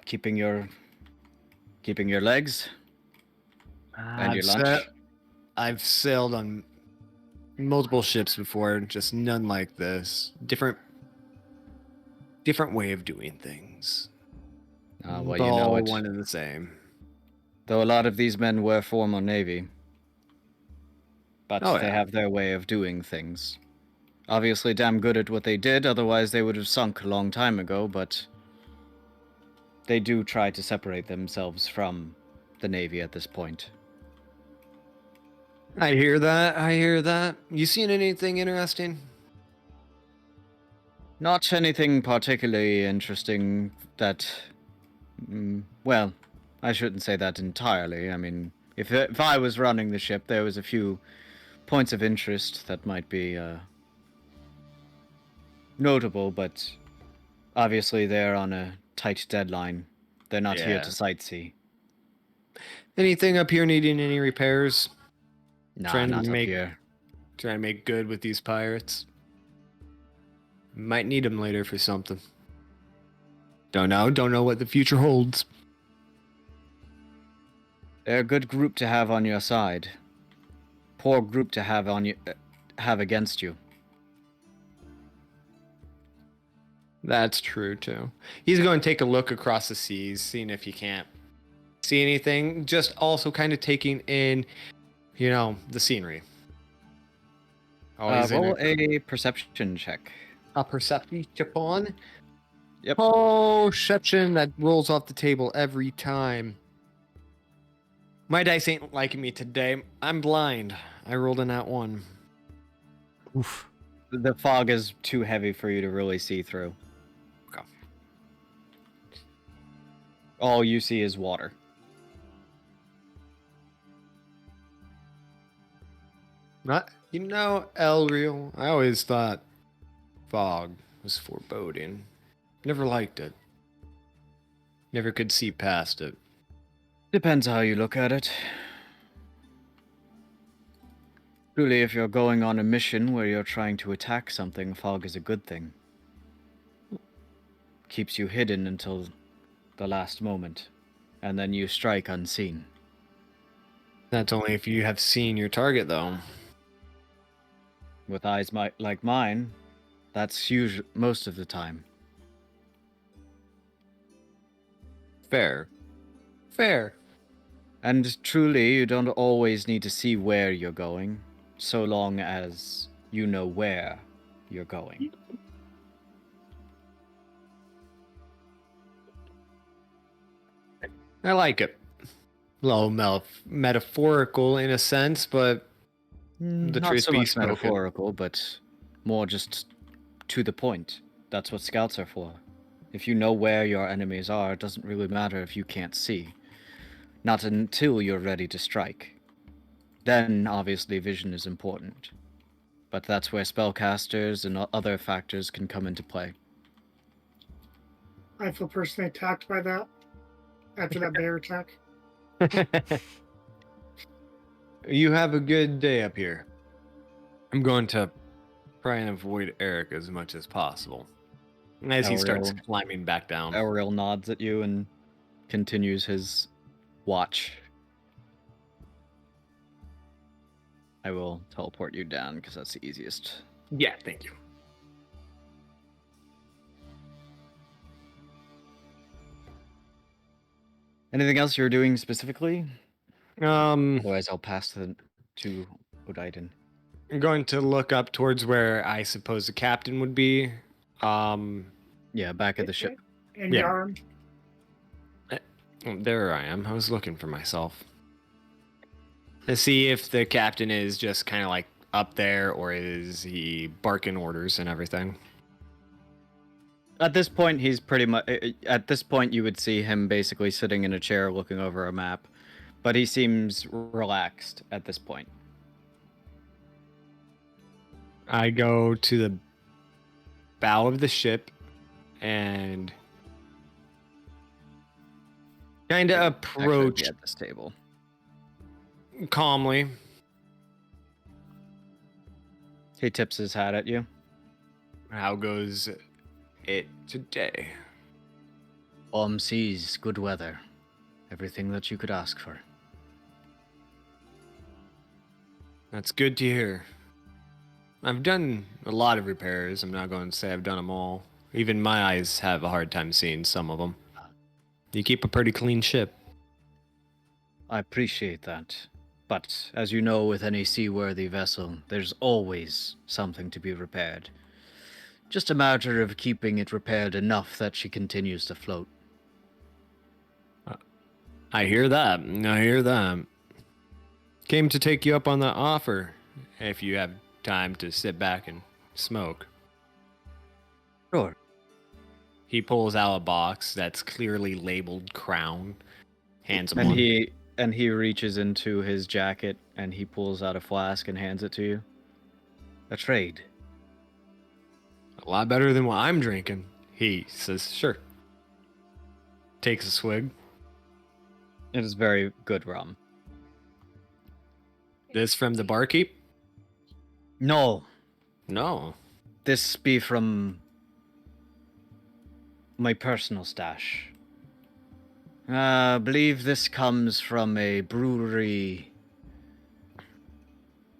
Keeping your legs and your lunch. I've sailed on multiple ships before, just none like this. Different way of doing things. Well, you know it. One and the same. Though a lot of these men were former Navy, but they have their way of doing things. Obviously damn good at what they did, otherwise they would have sunk a long time ago, but they do try to separate themselves from the Navy at this point. I hear that. You seen anything interesting? Not anything particularly interesting that... well, I shouldn't say that entirely. I mean, if I was running the ship, there was a few points of interest that might be notable, but obviously they're on a tight deadline. They're not here to sightsee. Anything up here needing any repairs? Nah, not up here. Trying to make good with these pirates. Might need them later for something. Don't know what the future holds. They're a good group to have on your side. Poor group to have have against you. That's true too. He's going to take a look across the seas, seeing if he can't see anything. Just also kind of taking in, the scenery. Always Roll a perception check. a perception. Yep. Oh, perception that rolls off the table every time. My dice ain't liking me today. I'm blind. I rolled in that one. Oof. The fog is too heavy for you to really see through. Okay. All you see is water. Elreal, I always thought fog was foreboding. Never liked it. Never could see past it. Depends how you look at it. Truly, if you're going on a mission where you're trying to attack something, fog is a good thing. Keeps you hidden until the last moment, and then you strike unseen. That's only if you have seen your target, though. With eyes like mine, that's most of the time. Fair. And truly, you don't always need to see where you're going, so long as you know where you're going. I like it. A little metaphorical in a sense, but the Not truth so be much spoken. metaphorical, but more just to the point. That's what scouts are for. If you know where your enemies are, it doesn't really matter if you can't see. Not until you're ready to strike. Then, obviously, vision is important. But that's where spellcasters and other factors can come into play. I feel personally attacked by that after that bear attack. You have a good day up here. I'm going to try and avoid Eric as much as possible. As he starts Elreal- climbing back down. Ariel nods at you and continues his watch. I will teleport you down because that's the easiest. Yeah, thank you. Anything else you're doing specifically? I'm Otherwise, I'll pass to Odaiden. going to look up towards where I suppose the captain would be. Yeah, back at the ship. And Yeah. Yarn. There I am. I was looking for myself. To see if the captain is just kind of like up there, or is he barking orders and everything? At this point, he's pretty much. At this point, you would see him basically sitting in a chair looking over a map, but he seems relaxed at this point. I go to the bow of the ship and kind of Actually, approach be at this table. calmly. He tips his hat at you. How goes it today? Calm seas, good weather, everything that you could ask for. That's good to hear. I've done a lot of repairs. I'm not going to say I've done them all. Even my eyes have a hard time seeing some of them. You keep a pretty clean ship. I appreciate that. But, as you know, with any seaworthy vessel, there's always something to be repaired. Just a matter of keeping it repaired enough that she continues to float. I hear that. I hear that. Came to take you up on that offer, if you have time to sit back and smoke. Sure. He pulls out a box that's clearly labeled Crown. Hands him And one. he reaches into his jacket and he pulls out a flask and hands it to you. A trade. A lot better than what I'm drinking. He says, sure. Takes a swig. It is very good rum. This from the barkeep? No, No. this be from my personal stash. I believe this comes from a brewery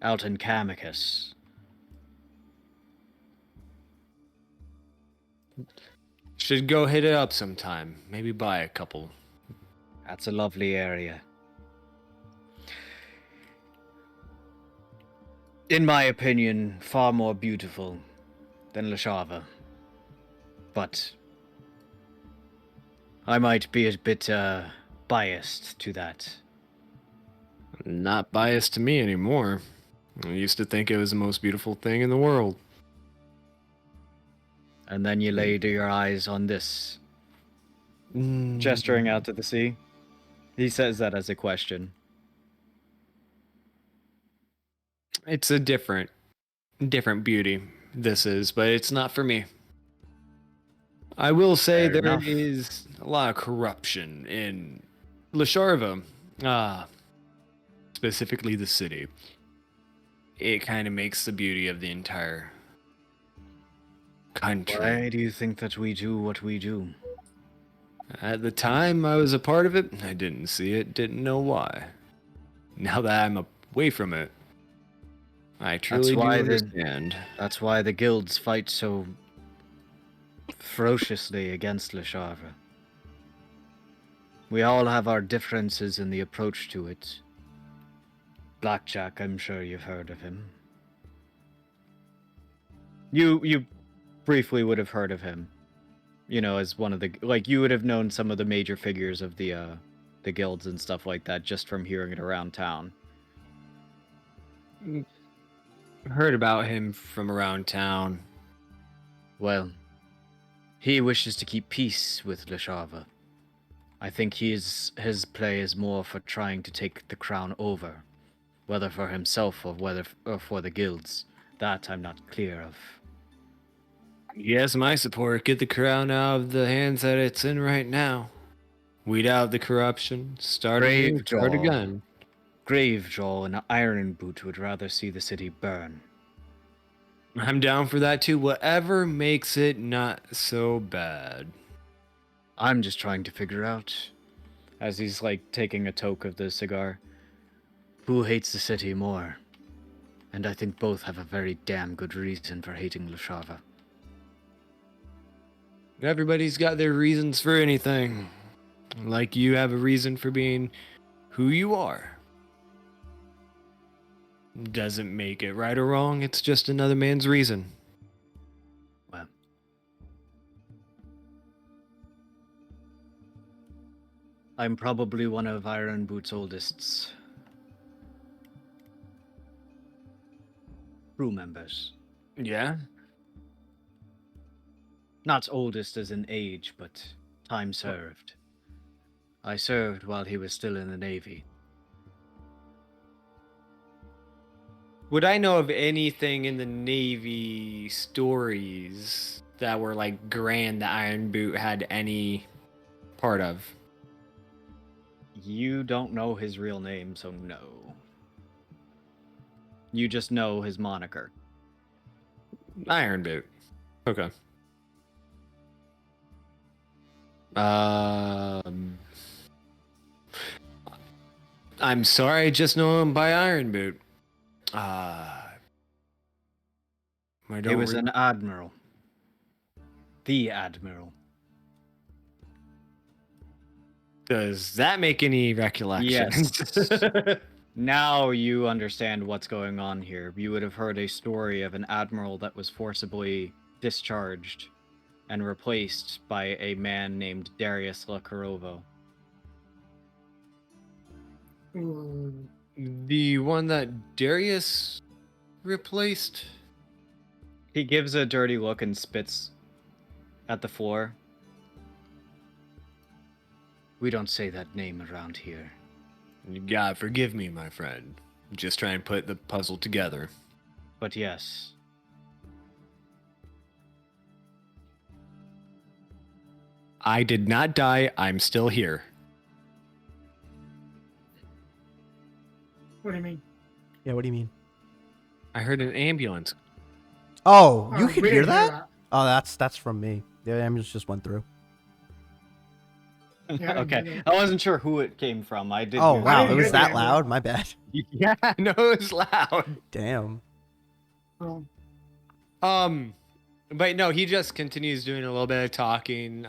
out in Kamicus. Should go hit it up sometime. Maybe buy a couple. That's a lovely area. In my opinion, far more beautiful than Lashava. But I might be a bit biased to that. Not biased to me anymore. I used to think it was the most beautiful thing in the world. And then you laid your eyes on this. Gesturing out to the sea. He says that as a question. It's a different beauty, this is, but it's not for me. I will say Fair there enough. is a lot of corruption in Lasharva, specifically the city. It kind of makes the beauty of the entire country. Why do you think that we do what we do? At the time I was a part of it, I didn't see it, didn't know why. Now that I'm away from it, I truly do understand. That's why the guilds fight so ferociously against Lashava. We all have our differences in the approach to it. Blackjack, I'm sure you've heard of him. You briefly would have heard of him. You know, as one of the, like, you would have known some of the major figures of the guilds and stuff like that just from hearing it around town. Heard about him from around town. Well, he wishes to keep peace with Lashava. I think his play is more for trying to take the crown over, whether for himself or for the guilds. That I'm not clear of. He has my support. Get the crown out of the hands that it's in right now. Weed out the corruption. Start again. Gravejaw and Ironboot would rather see the city burn. I'm down for that too. Whatever makes it not so bad. I'm just trying to figure out, as he's like taking a toke of the cigar, who hates the city more. And I think both have a very damn good reason for hating Lashava. Everybody's got their reasons for anything. Like you have a reason for being who you are. Doesn't make it right or wrong, it's just another man's reason. Well, I'm probably one of Ironboot's oldest crew members. Yeah? Not oldest as in age, but time served. I served while he was still in the Navy. Would I know of anything in the Navy stories that were like grand that Ironboot had any part of? You don't know his real name, so no. You just know his moniker. Ironboot. Okay. I'm sorry, I just know him by Ironboot. He was an admiral. The admiral. Does that make any recollection? Yes. Now you understand what's going on here. You would have heard a story of an admiral that was forcibly discharged and replaced by a man named Darius Lakarovo. The one that Darius replaced? He gives a dirty look and spits at the floor. We don't say that name around here. God, forgive me, my friend. Just try and put the puzzle together. But yes. I did not die. I'm still here. What do you mean? Yeah, what do you mean? I heard an ambulance. Oh, you Oh, could we hear didn't that? Oh, that's from me. The ambulance just went through. Yeah, I didn't Okay. hear that. I wasn't sure who it came from. I did. Oh, hear wow. didn't It was hear that the loud? My bad. Yeah, no, it was loud. Damn. Oh, But no, he just continues doing a little bit of talking.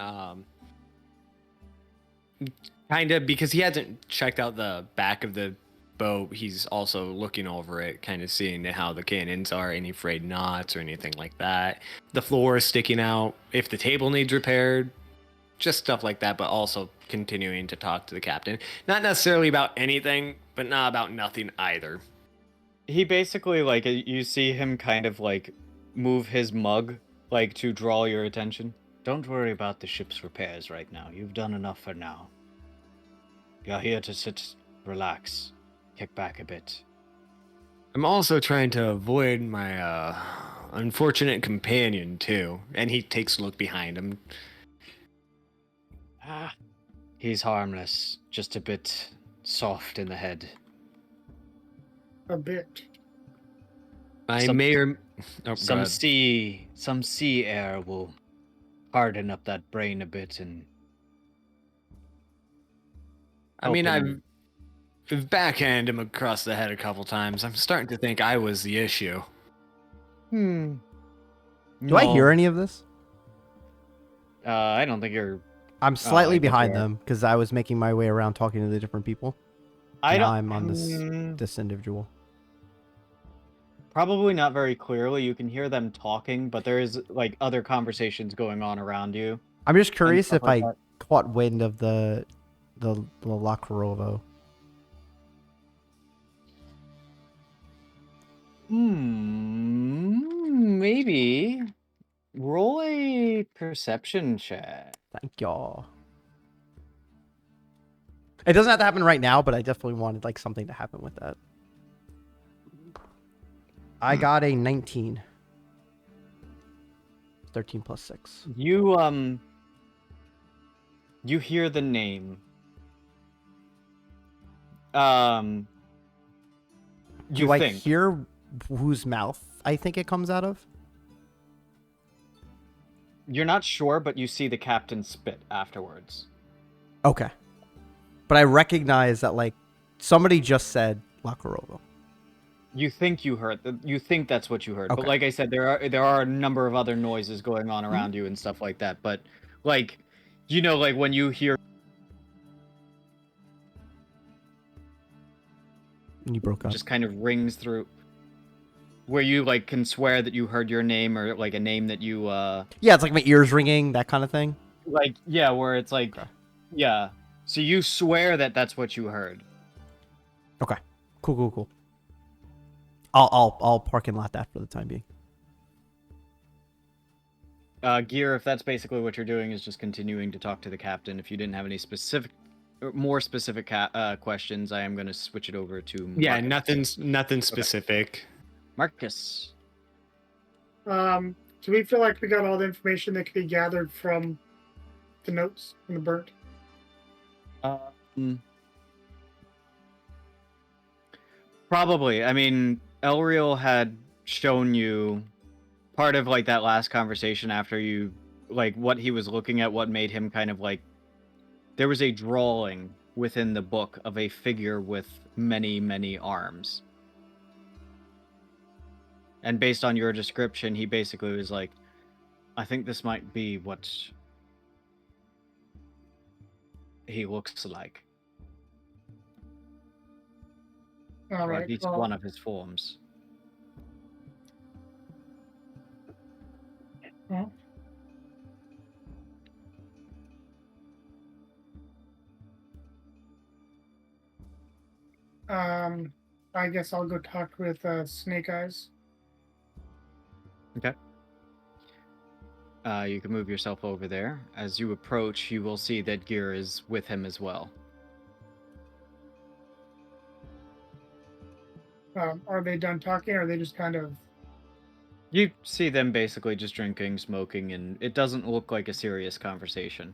Kind of because he hasn't checked out the back of the boat. He's also looking over it, kind of seeing how the cannons are, any frayed knots or anything like that. The floor is sticking out. If the table needs repaired, just stuff like that. But also continuing to talk to the captain, not necessarily about anything, but not about nothing either. He basically, like, you see him kind of, like, move his mug, like, to draw your attention. Don't worry about the ship's repairs right now. You've done enough for now. You're here to sit, relax, kick back a bit. I'm also trying to avoid my unfortunate companion too, and he takes a look behind him. He's harmless, just a bit soft in the head. A bit. I Some- may or Some sea air will harden up that brain a bit and I mean, open- I've backhanded him across the head a couple times. I'm starting to think I was the issue. Do I hear any of this? I don't think you're. I'm I slightly think behind you are. them because I was making my way around talking to the different people. I Now don't. I'm on this individual. Probably not very clearly. You can hear them talking, but there is like other conversations going on around you. I'm just curious stuff if like I that. caught wind of the La Corovo. Maybe. Roll a perception check. Thank y'all. It doesn't have to happen right now, but I definitely wanted like something to happen with that. I got a 19. 13 plus 6. You hear the name. You Do I think. hear whose mouth I think it comes out of? You're not sure, but you see the captain spit afterwards. Okay. But I recognize that like somebody just said La Corovo. You think you heard. You think that's what you heard. But Okay. like I said, there are a number of other noises going on around you and stuff like that. But like, you know, like when you hear. You broke up. Just kind of rings through. Where you like can swear that you heard your name or like a name that you Yeah, it's like my ears ringing, that kind of thing. like yeah, where it's like yeah. So you swear that that's what you heard. Okay. Cool. I'll parking lot that for the time being. Gear, if that's basically what you're doing, is just continuing to talk to the captain. If you didn't have any more specific questions, I am going to switch it over to Yeah, Marcus. nothing specific. Marcus. Do we feel like we got all the information that could be gathered from the notes from the burnt? Probably. I mean, Elreal had shown you part of like that last conversation after you like what he was looking at, what made him kind of like there was a drawing within the book of a figure with many arms. And based on your description, he basically was like, I think this might be what he looks like. All Or right. at least well, one of his forms. well, I guess I'll go talk with Snake Eyes. Okay. You can move yourself over there. As you approach, you will see that Gear is with him as well. Are they done talking, or are they just kind of? You see them basically just drinking, smoking, and it doesn't look like a serious conversation.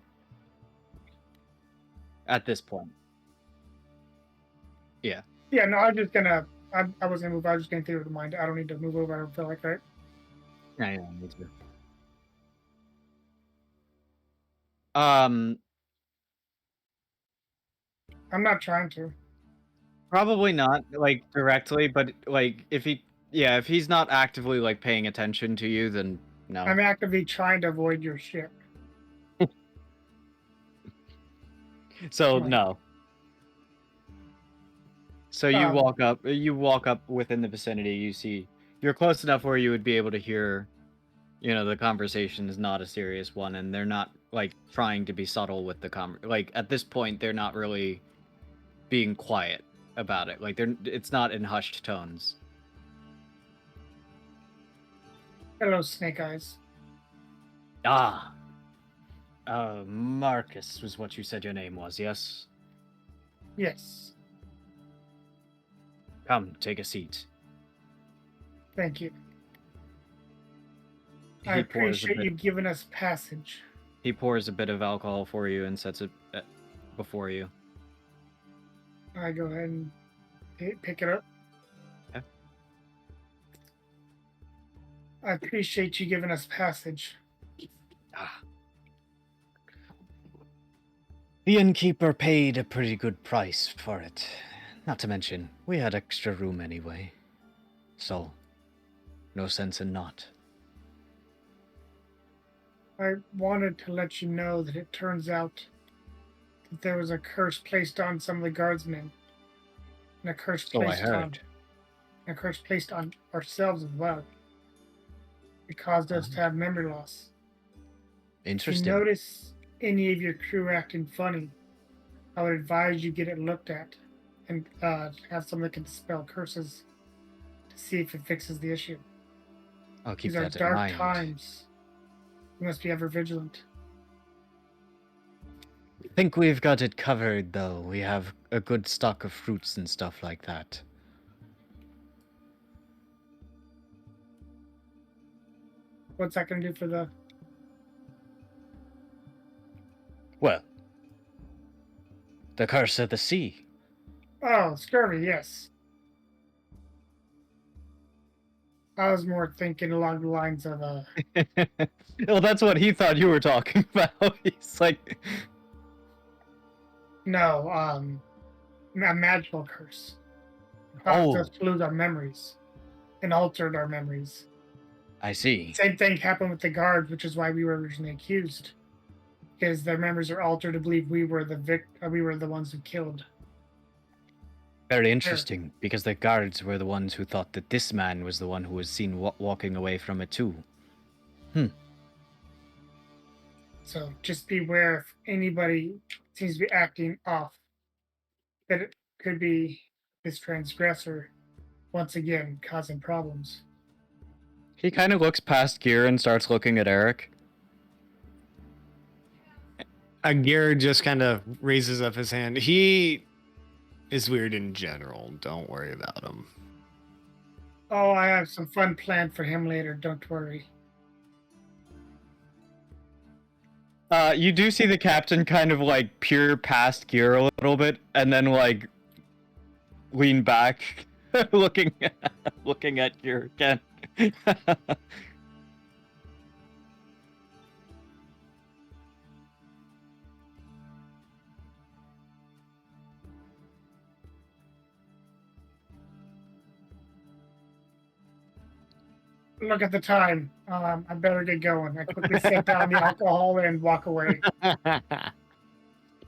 At this point. Yeah. Yeah, no, I'm just gonna. I was gonna move. I was just gonna clear the mind. I don't need to move over. I don't feel like, right? Yeah, me too. Um, I'm not trying to. probably not like directly, but like if he's not actively like paying attention to you, then No. I'm actively trying to avoid your ship. So Right. no. So you walk up. You walk up within the vicinity. You see you're close enough where you would be able to hear. The conversation is not a serious one, and they're not like trying to be subtle with the like at this point they're not really being quiet about it. Like it's not in hushed tones. Hello, Snake Eyes. Ah. Marcus was what you said your name was, yes? Yes. Come, take a seat. Thank you. He I pours a appreciate bit. you giving us passage. He pours a bit of alcohol for you and sets it before you. I go ahead and pick it up. Okay. I appreciate you giving us passage. Ah. The innkeeper paid a pretty good price for it. Not to mention, we had extra room anyway. So, no sense in not. I wanted to let you know that it turns out that there was a curse placed on some of the guardsmen. And a curse So I placed heard. a curse placed on ourselves as well. It caused us to have memory loss. Interesting. If you notice any of your crew acting funny, I would advise you get it looked at and have someone that can dispel curses to see if it fixes the issue. I'll keep These are that in dark mind. times. You must be ever vigilant. I think we've got it covered, though. We have a good stock of fruits and stuff like that. What's that going to do for the... Well, the curse of the sea. Oh, scurvy, yes. I was more thinking along the lines of Well, that's what he thought you were talking about. He's like, no, a magical curse. It caused us to lose our memories and altered our memories. I see. Same thing happened with the guards, which is why we were originally accused, because their memories are altered to believe we were the ones who killed. Very interesting, because the guards were the ones who thought that this man was the one who was seen walking away from it too. So just beware if anybody seems to be acting off, that it could be this transgressor once again causing problems. He kind of looks past Gear and starts looking at Eric. Garrett just kind of raises up his hand. He is weird in general. Don't worry about him. Oh, I have some fun planned for him later. Don't worry. You do see the captain kind of like peer past Gear a little bit, and then like lean back, looking at Gear again. Look at the time. I better get going. I quickly set down the alcohol and walk away.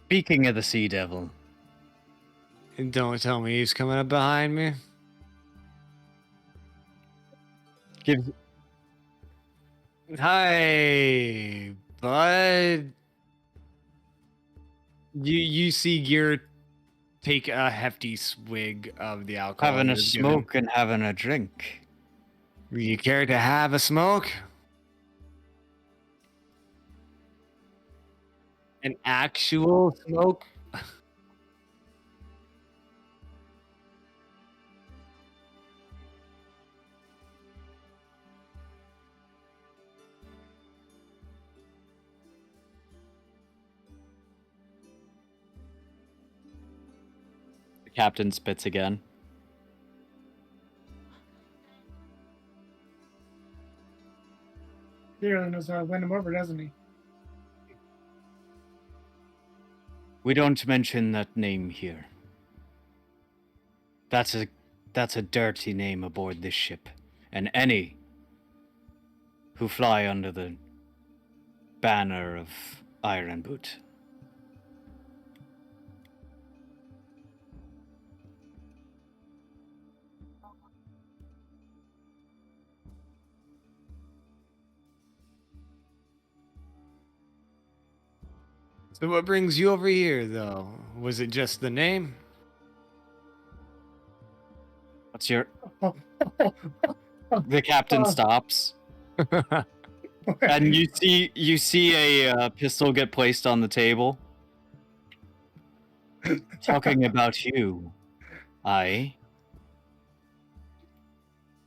Speaking of the Sea Devil, And don't tell me he's coming up behind me. gives Hi, bud. You see Gear take a hefty swig of the alcohol. having he a was given. smoke and having a drink. You care to have a smoke? An actual smoke? The captain spits again. He really knows how to win him over, doesn't he? We don't mention that name here. That's a dirty name aboard this ship, and any who fly under the banner of Ironboot. So what brings you over here, though? Was it just the name? What's your... The captain stops, and you see a pistol get placed on the table. Talking about you, I...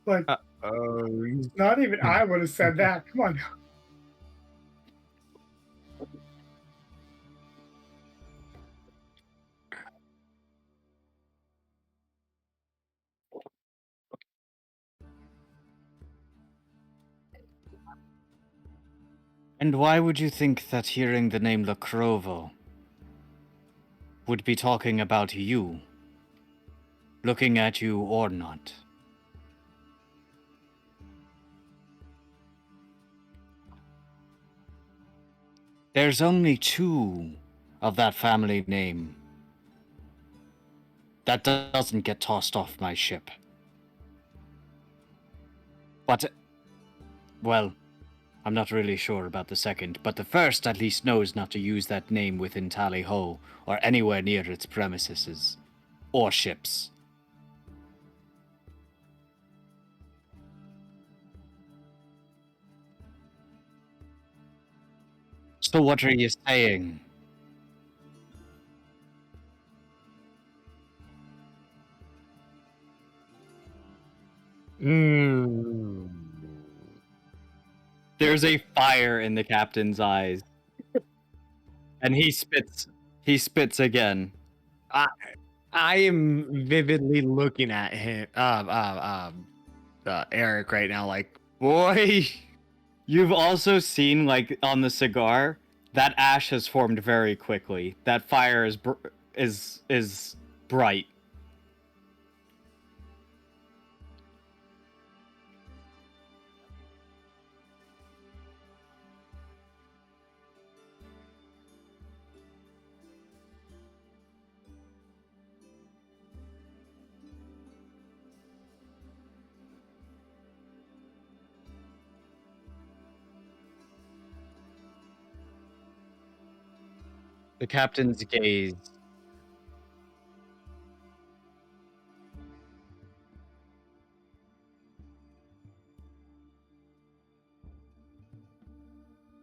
Like, Oh, not even I would have said that. Come on. And why would you think that hearing the name Lacrovo would be talking about you? Looking at you or not? There's only two of that family name. That doesn't get tossed off my ship. But, well, I'm not really sure about the second, but the first at least knows not to use that name within Tali'ho or anywhere near its premises or ships. So what are you saying? There's a fire in the captain's eyes. And he spits. He spits again. I am vividly looking at him, Eric right now, like, boy. You've also seen, like, on the cigar, that ash has formed very quickly. That fire is bright. The captain's gaze.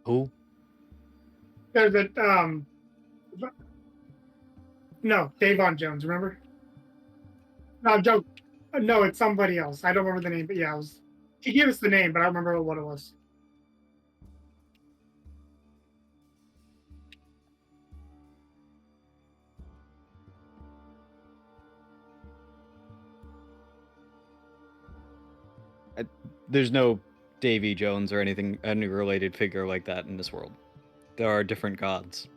Who? There's a no, Davon Jones, remember? No, joke. No, it's somebody else. I don't remember the name, but yeah, it was. He gave us the name, but I don't remember what it was. There's no Davy Jones or anything, any related figure like that in this world. There are different gods.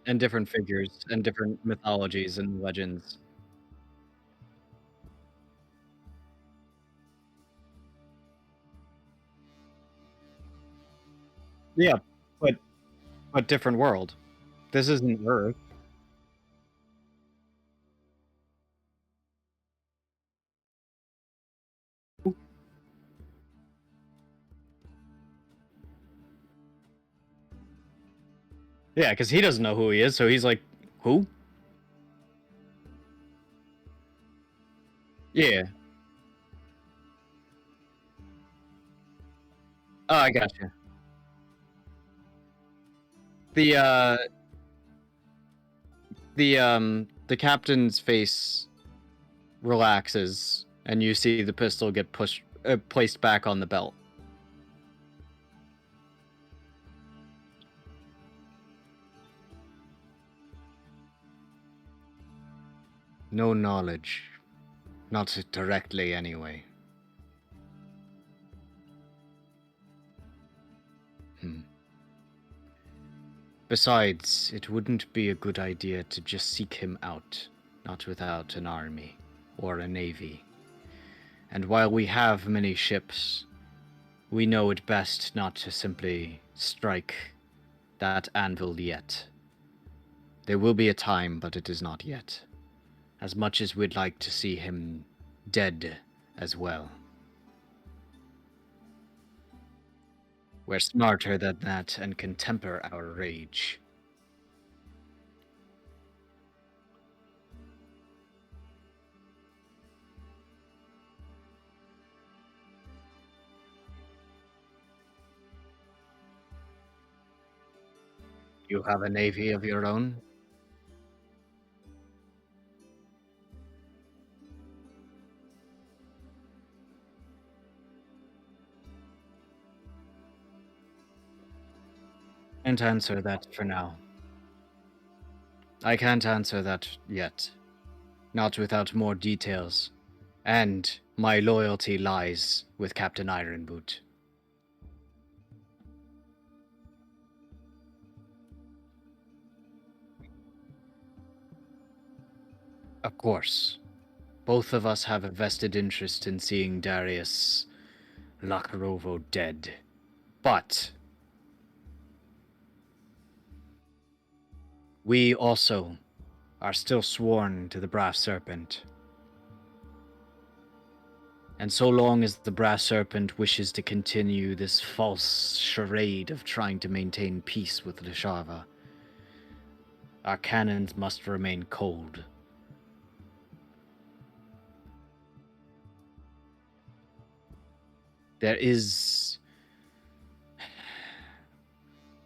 And different figures, and different mythologies and legends. Yeah, but different world. This isn't Earth. Yeah, because he doesn't know who he is, so he's like, who? Yeah. Oh, I gotcha. The captain's face relaxes, and you see the pistol get placed back on the belt. No knowledge. Not directly, anyway. Besides, it wouldn't be a good idea to just seek him out, not without an army or a navy. And while we have many ships, we know it best not to simply strike that anvil yet. There will be a time, but it is not yet. As much as we'd like to see him dead as well. We're smarter than that and can temper our rage. You have a navy of your own? Can't answer that for now. I can't answer that yet. Not without more details. And my loyalty lies with Captain Ironboot. Of course. Both of us have a vested interest in seeing Darius Lakarovo dead. But we also are still sworn to the Brass Serpent. And so long as the Brass Serpent wishes to continue this false charade of trying to maintain peace with Lishava, our cannons must remain cold. There is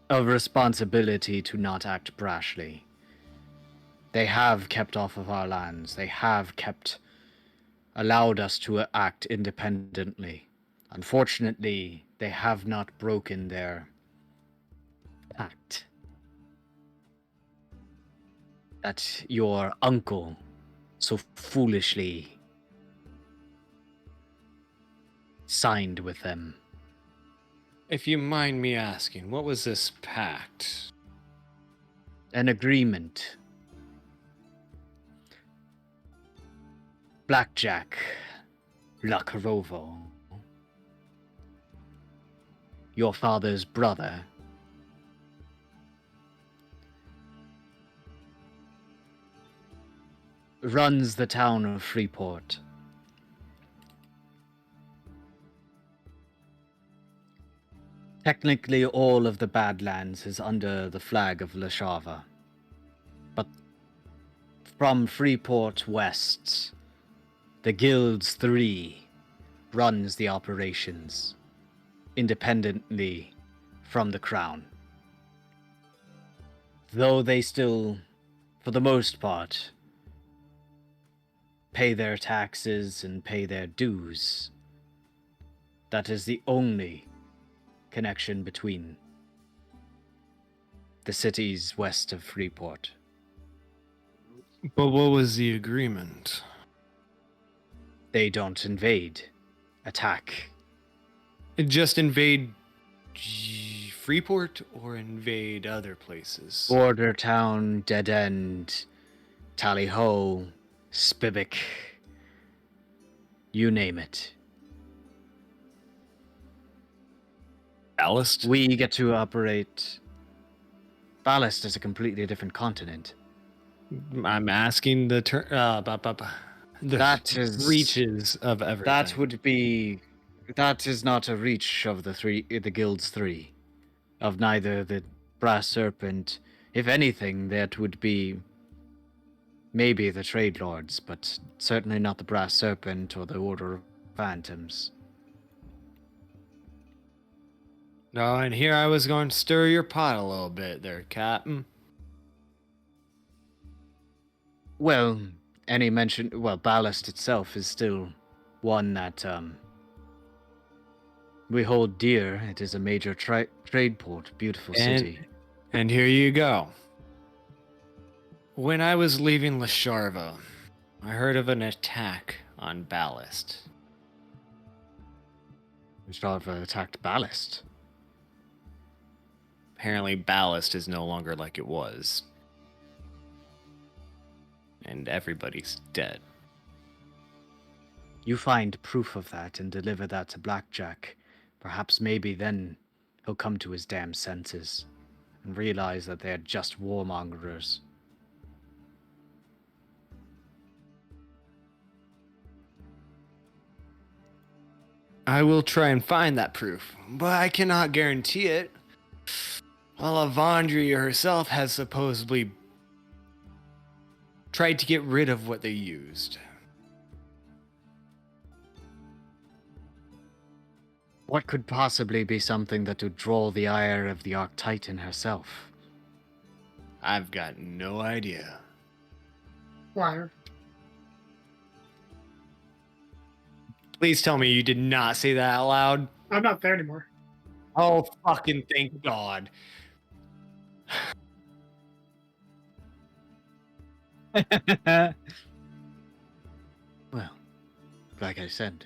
a responsibility to not act brashly. They have kept off of our lands. They have allowed us to act independently. Unfortunately, they have not broken their pact that your uncle so foolishly signed with them. If you mind me asking, what was this pact? An agreement. Blackjack Lakarovo, your father's brother, runs the town of Freeport. Technically, all of the Badlands is under the flag of Lishava. But from Freeport west, the Guild's 3 runs the operations, independently from the Crown. Though they still, for the most part, pay their taxes and pay their dues. That is the only connection between the cities west of Freeport. But what was the agreement? They don't invade, attack. Just invade Freeport or invade other places? Border town, dead end, Tali'ho, Spivak, you name it. Ballast? We get to operate. Ballast is a completely different continent. I'm asking the the That is reaches of everything. That is not a reach of the Guild's 3, of neither the Brass Serpent. If anything, that would be maybe the Trade Lords, but certainly not the Brass Serpent or the Order of Phantoms. No, and here I was going to stir your pot a little bit there, Captain. Well, Ballast itself is still one that we hold dear. It is a major trade port, beautiful city. And here you go. When I was leaving Lasharva, I heard of an attack on Ballast. Lishava attacked Ballast. Apparently Ballast is no longer like it was. And everybody's dead. You find proof of that and deliver that to Blackjack. Perhaps maybe then he'll come to his damn senses and realize that they're just warmongers. I will try and find that proof, but I cannot guarantee it. While Avandria herself has supposedly tried to get rid of what they used. What could possibly be something that would draw the ire of the Arctitan herself? I've got no idea. Liar. Please tell me you did not say that out loud. I'm not there anymore. Oh, fucking thank God. Well, like I said.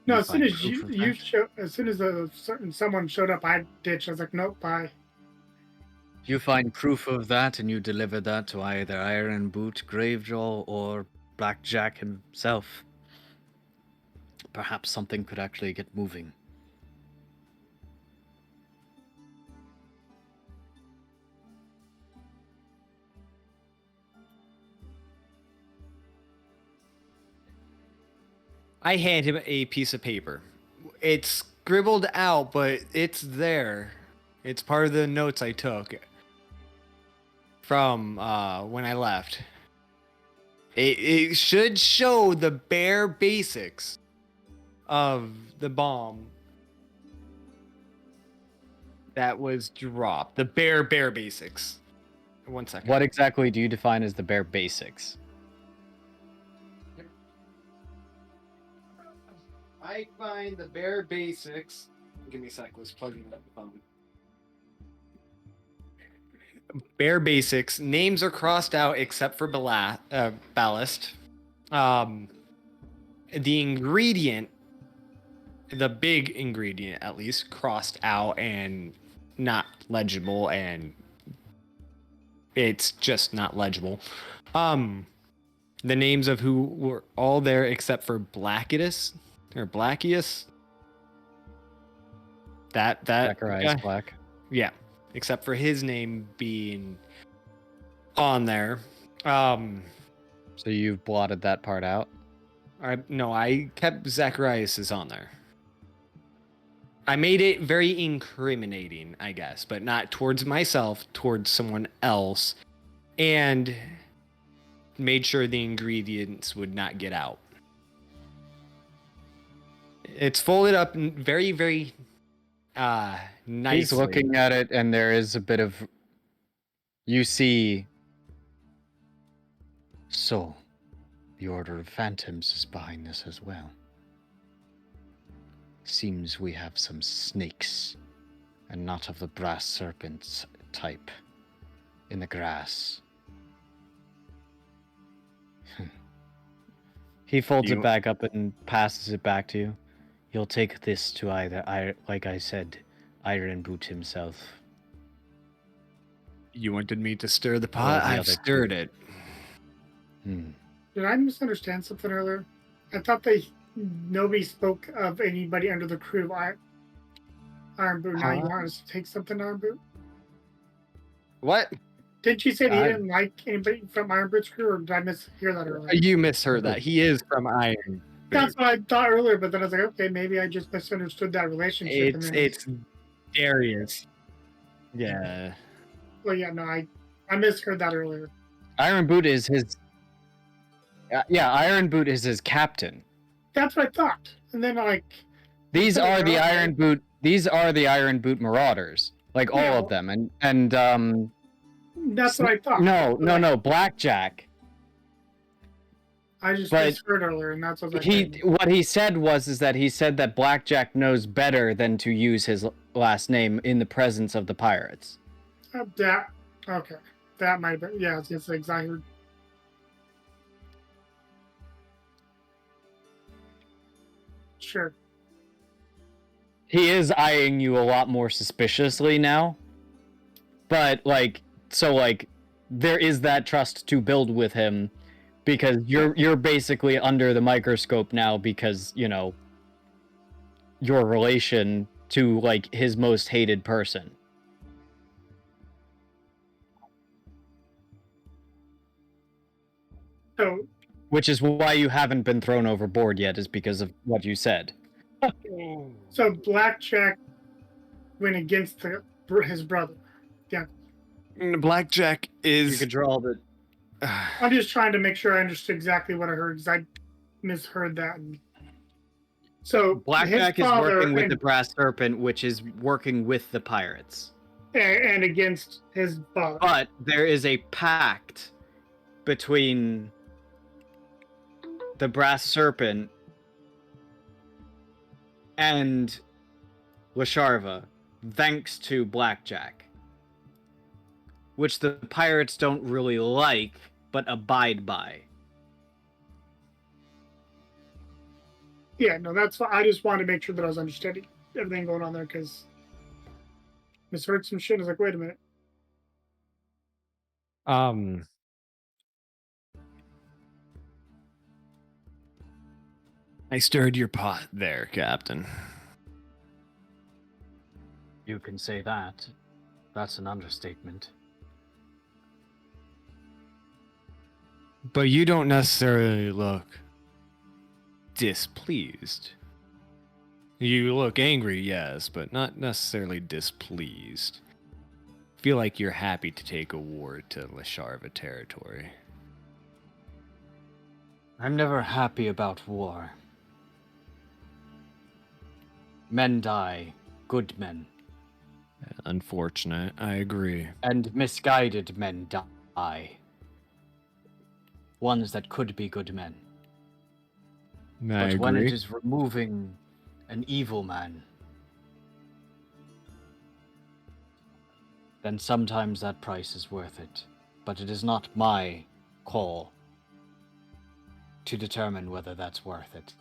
No, you as soon find as proof you of you that? show, as soon as a certain someone showed up, I ditched. I was like, nope, bye. You find proof of that and you deliver that to either Ironboot, Gravejaw, or Blackjack himself. Perhaps something could actually get moving. I hand him a piece of paper. It's scribbled out, but it's there. It's part of the notes I took from when I left. It should show the bare basics of the bomb that was dropped. The bare basics. 1 second. What exactly do you define as the bare basics? I find the bare basics. Give me a sec. Let's plug in the phone. Bare basics. Names are crossed out except for ballast. The ingredient, the big ingredient at least, crossed out and not legible, and it's just not legible. The names of who were all there except for Blackius. Or Blackius. That Zacharias guy. Black. Yeah, except for his name being on there. So you've blotted that part out? I kept Zacharias's on there. I made it very incriminating, I guess, but not towards myself, towards someone else, and made sure the ingredients would not get out. It's folded up very, very nicely. He's looking at it, and there is a bit of... You see... So, the Order of Phantoms is behind this as well. Seems we have some snakes, and not of the brass serpents type, in the grass. He folds it back up and passes it back to you. You'll take this to either, like I said, Ironboot himself. You wanted me to stir the pot? I've stirred it. Did I misunderstand something earlier? I thought nobody spoke of anybody under the crew of Ironboot. Now you want us to take something to Ironboot? What? Didn't you say that he didn't like anybody from Ironboot's crew, or did I mishear that earlier? You misheard that. He is from Iron. That's what I thought earlier, but then I was like, okay, maybe I just misunderstood that relationship. It's Darius. Yeah. Well, yeah, no, I misheard that earlier. Ironboot is his... Ironboot is his captain. That's what I thought. And then, These are the Ironboot... These are the Ironboot Marauders. Like, all of them. And that's what I thought. No, Blackjack. I just misheard earlier, and that's what What he said is that he said that Blackjack knows better than to use his last name in the presence of the pirates. Okay. That might be, yeah, it's exactly. Sure. He is eyeing you a lot more suspiciously now. But, there is that trust to build with him. because you're basically under the microscope now because, you know, your relation to like his most hated person. So, Which is why you haven't been thrown overboard yet, is because of what you said. so Blackjack went against his brother. Yeah, Blackjack You is. could draw the I'm just trying to make sure I understood exactly what I heard because I misheard that. So Blackjack his is father working with the Brass Serpent, which is working with the pirates. and against his father. But there is a pact between the Brass Serpent and Lasharva, thanks to Blackjack, which the pirates don't really like, but abide by. Yeah, no, that's fine. I just wanted to make sure that I was understanding everything going on there because misheard some shit. I was like, wait a minute. I stirred your pot there, Captain. You can say that. That's an understatement. But you don't necessarily look displeased. You look angry, yes, but not necessarily displeased. Feel like you're happy to take a war to Lasharva territory. I'm never happy about war. Men die, good men. Unfortunate, I agree. And misguided men die. Ones that could be good men. I But when agree. it is removing an evil man, then sometimes that price is worth it. But it is not my call to determine whether that's worth it.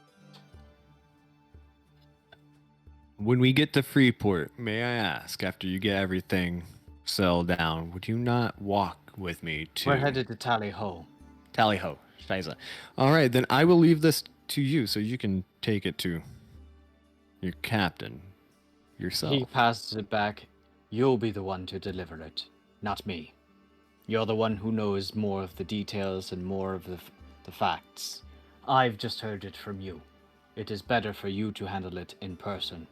When we get to Freeport, may I ask, after you get everything settled down, would you not walk with me to We're headed to Tali'ho. Talli'ho? Scheiße. All right, then I will leave this to you so you can take it to your captain yourself. He passes it back. You'll be the one to deliver it, not me. You're the one who knows more of the details and more of the facts. I've just heard it from you. It is better for you to handle it in person.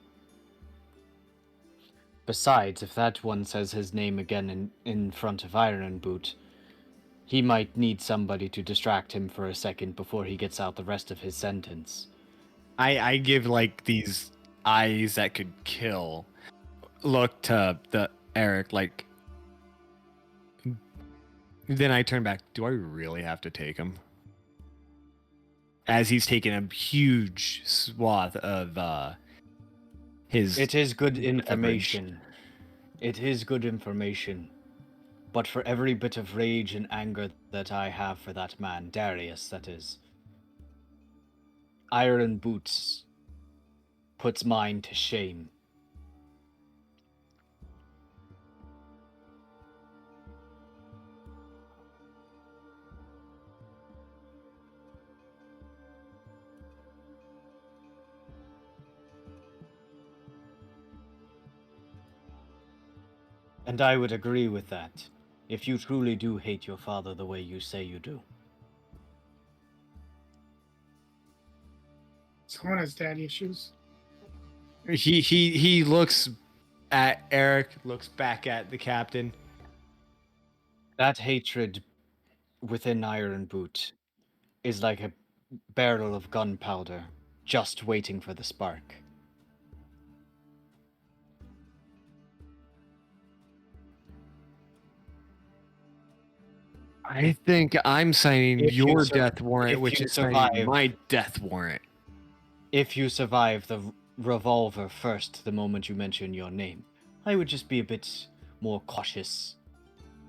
Besides, if that one says his name again in front of Ironboot, he might need somebody to distract him for a second before he gets out the rest of his sentence. I give like these eyes that could kill look to the Eric like. Then I turn back. Do I really have to take him? As he's taking a huge swath of his. It is good information. It is good information. But for every bit of rage and anger that I have for that man, Darius, that is, Iron Boots puts mine to shame. And I would agree with that, if you truly do hate your father the way you say you do. Someone has daddy issues. He looks at Eric, looks back at the captain. That hatred within Iron Boot is like a barrel of gunpowder, just waiting for the spark. I think I'm signing If you your sur- death warrant, if which you is signing survive- my death warrant. If you survive the revolver first the moment you mention your name, I would just be a bit more cautious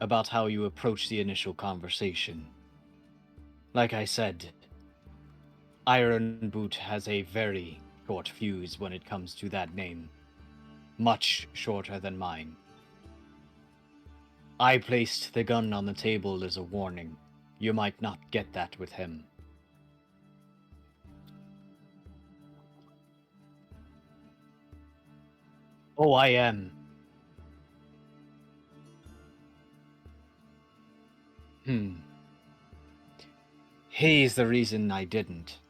about how you approach the initial conversation. Like I said, Iron Boot has a very short fuse when it comes to that name. Much shorter than mine. I placed the gun on the table as a warning. You might not get that with him. Oh, I am. He's the reason I didn't.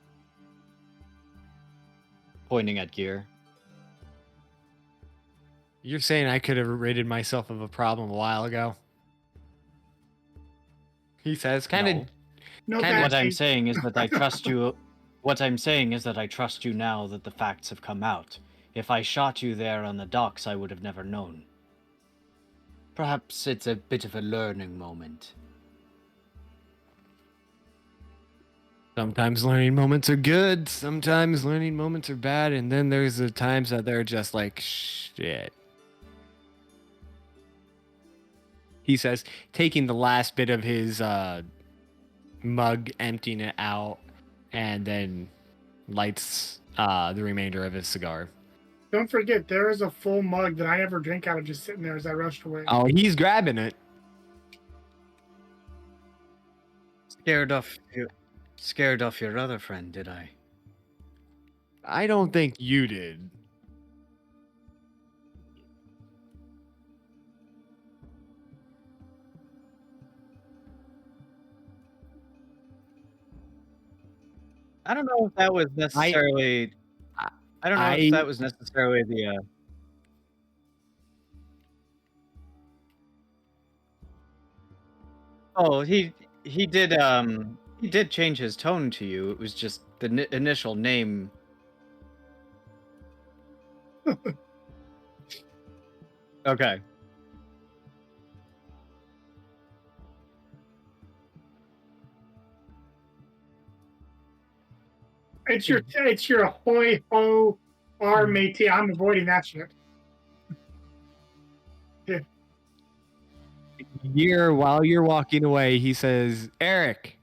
Pointing at Gear. You're saying I could have ridded myself of a problem a while ago? He says, kind of. No. No, Kinda What that I'm ain't- saying is that I trust you. What I'm saying is that I trust you now that the facts have come out. If I shot you there on the docks, I would have never known. Perhaps it's a bit of a learning moment. Sometimes learning moments are good, sometimes learning moments are bad, and then there's the times that they're just like, shit. He says, taking the last bit of his mug, emptying it out, and then lights the remainder of his cigar. Don't forget, there is a full mug that I never drink out of just sitting there as I rushed away. Oh, he's grabbing it. Scared off your other friend, did I? I don't think you did. I don't know if that was necessarily. I don't know if that was necessarily the. Oh, he did change his tone to you. It was just the initial name. Okay. It's your hoi ho R matey. I'm avoiding that shit. While you're walking away, he says, Eric,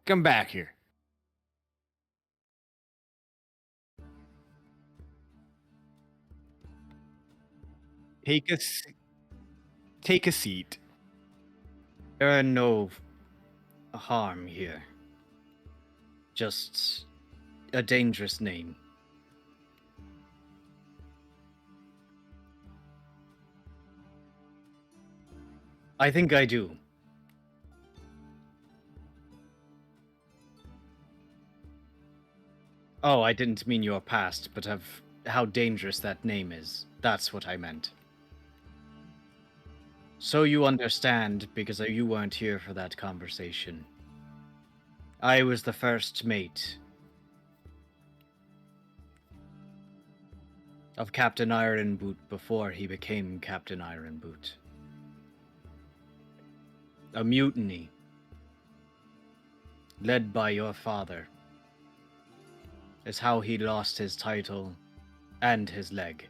come back here. Take a seat. There are no harm here. Just a dangerous name. I think I do. Oh, I didn't mean your past, but of how dangerous that name is. That's what I meant. So you understand, because you weren't here for that conversation. I was the first mate of Captain Ironboot before he became Captain Ironboot. A mutiny led by your father is how he lost his title and his leg.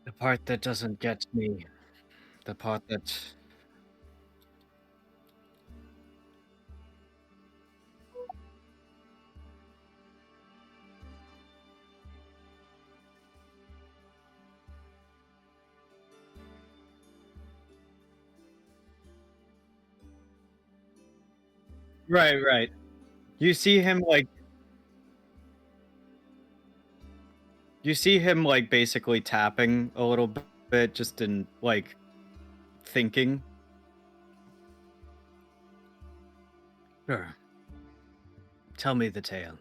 The part that doesn't get me, the part that... Right. You see him basically tapping a little bit, just in thinking. Sure. Tell me the tale,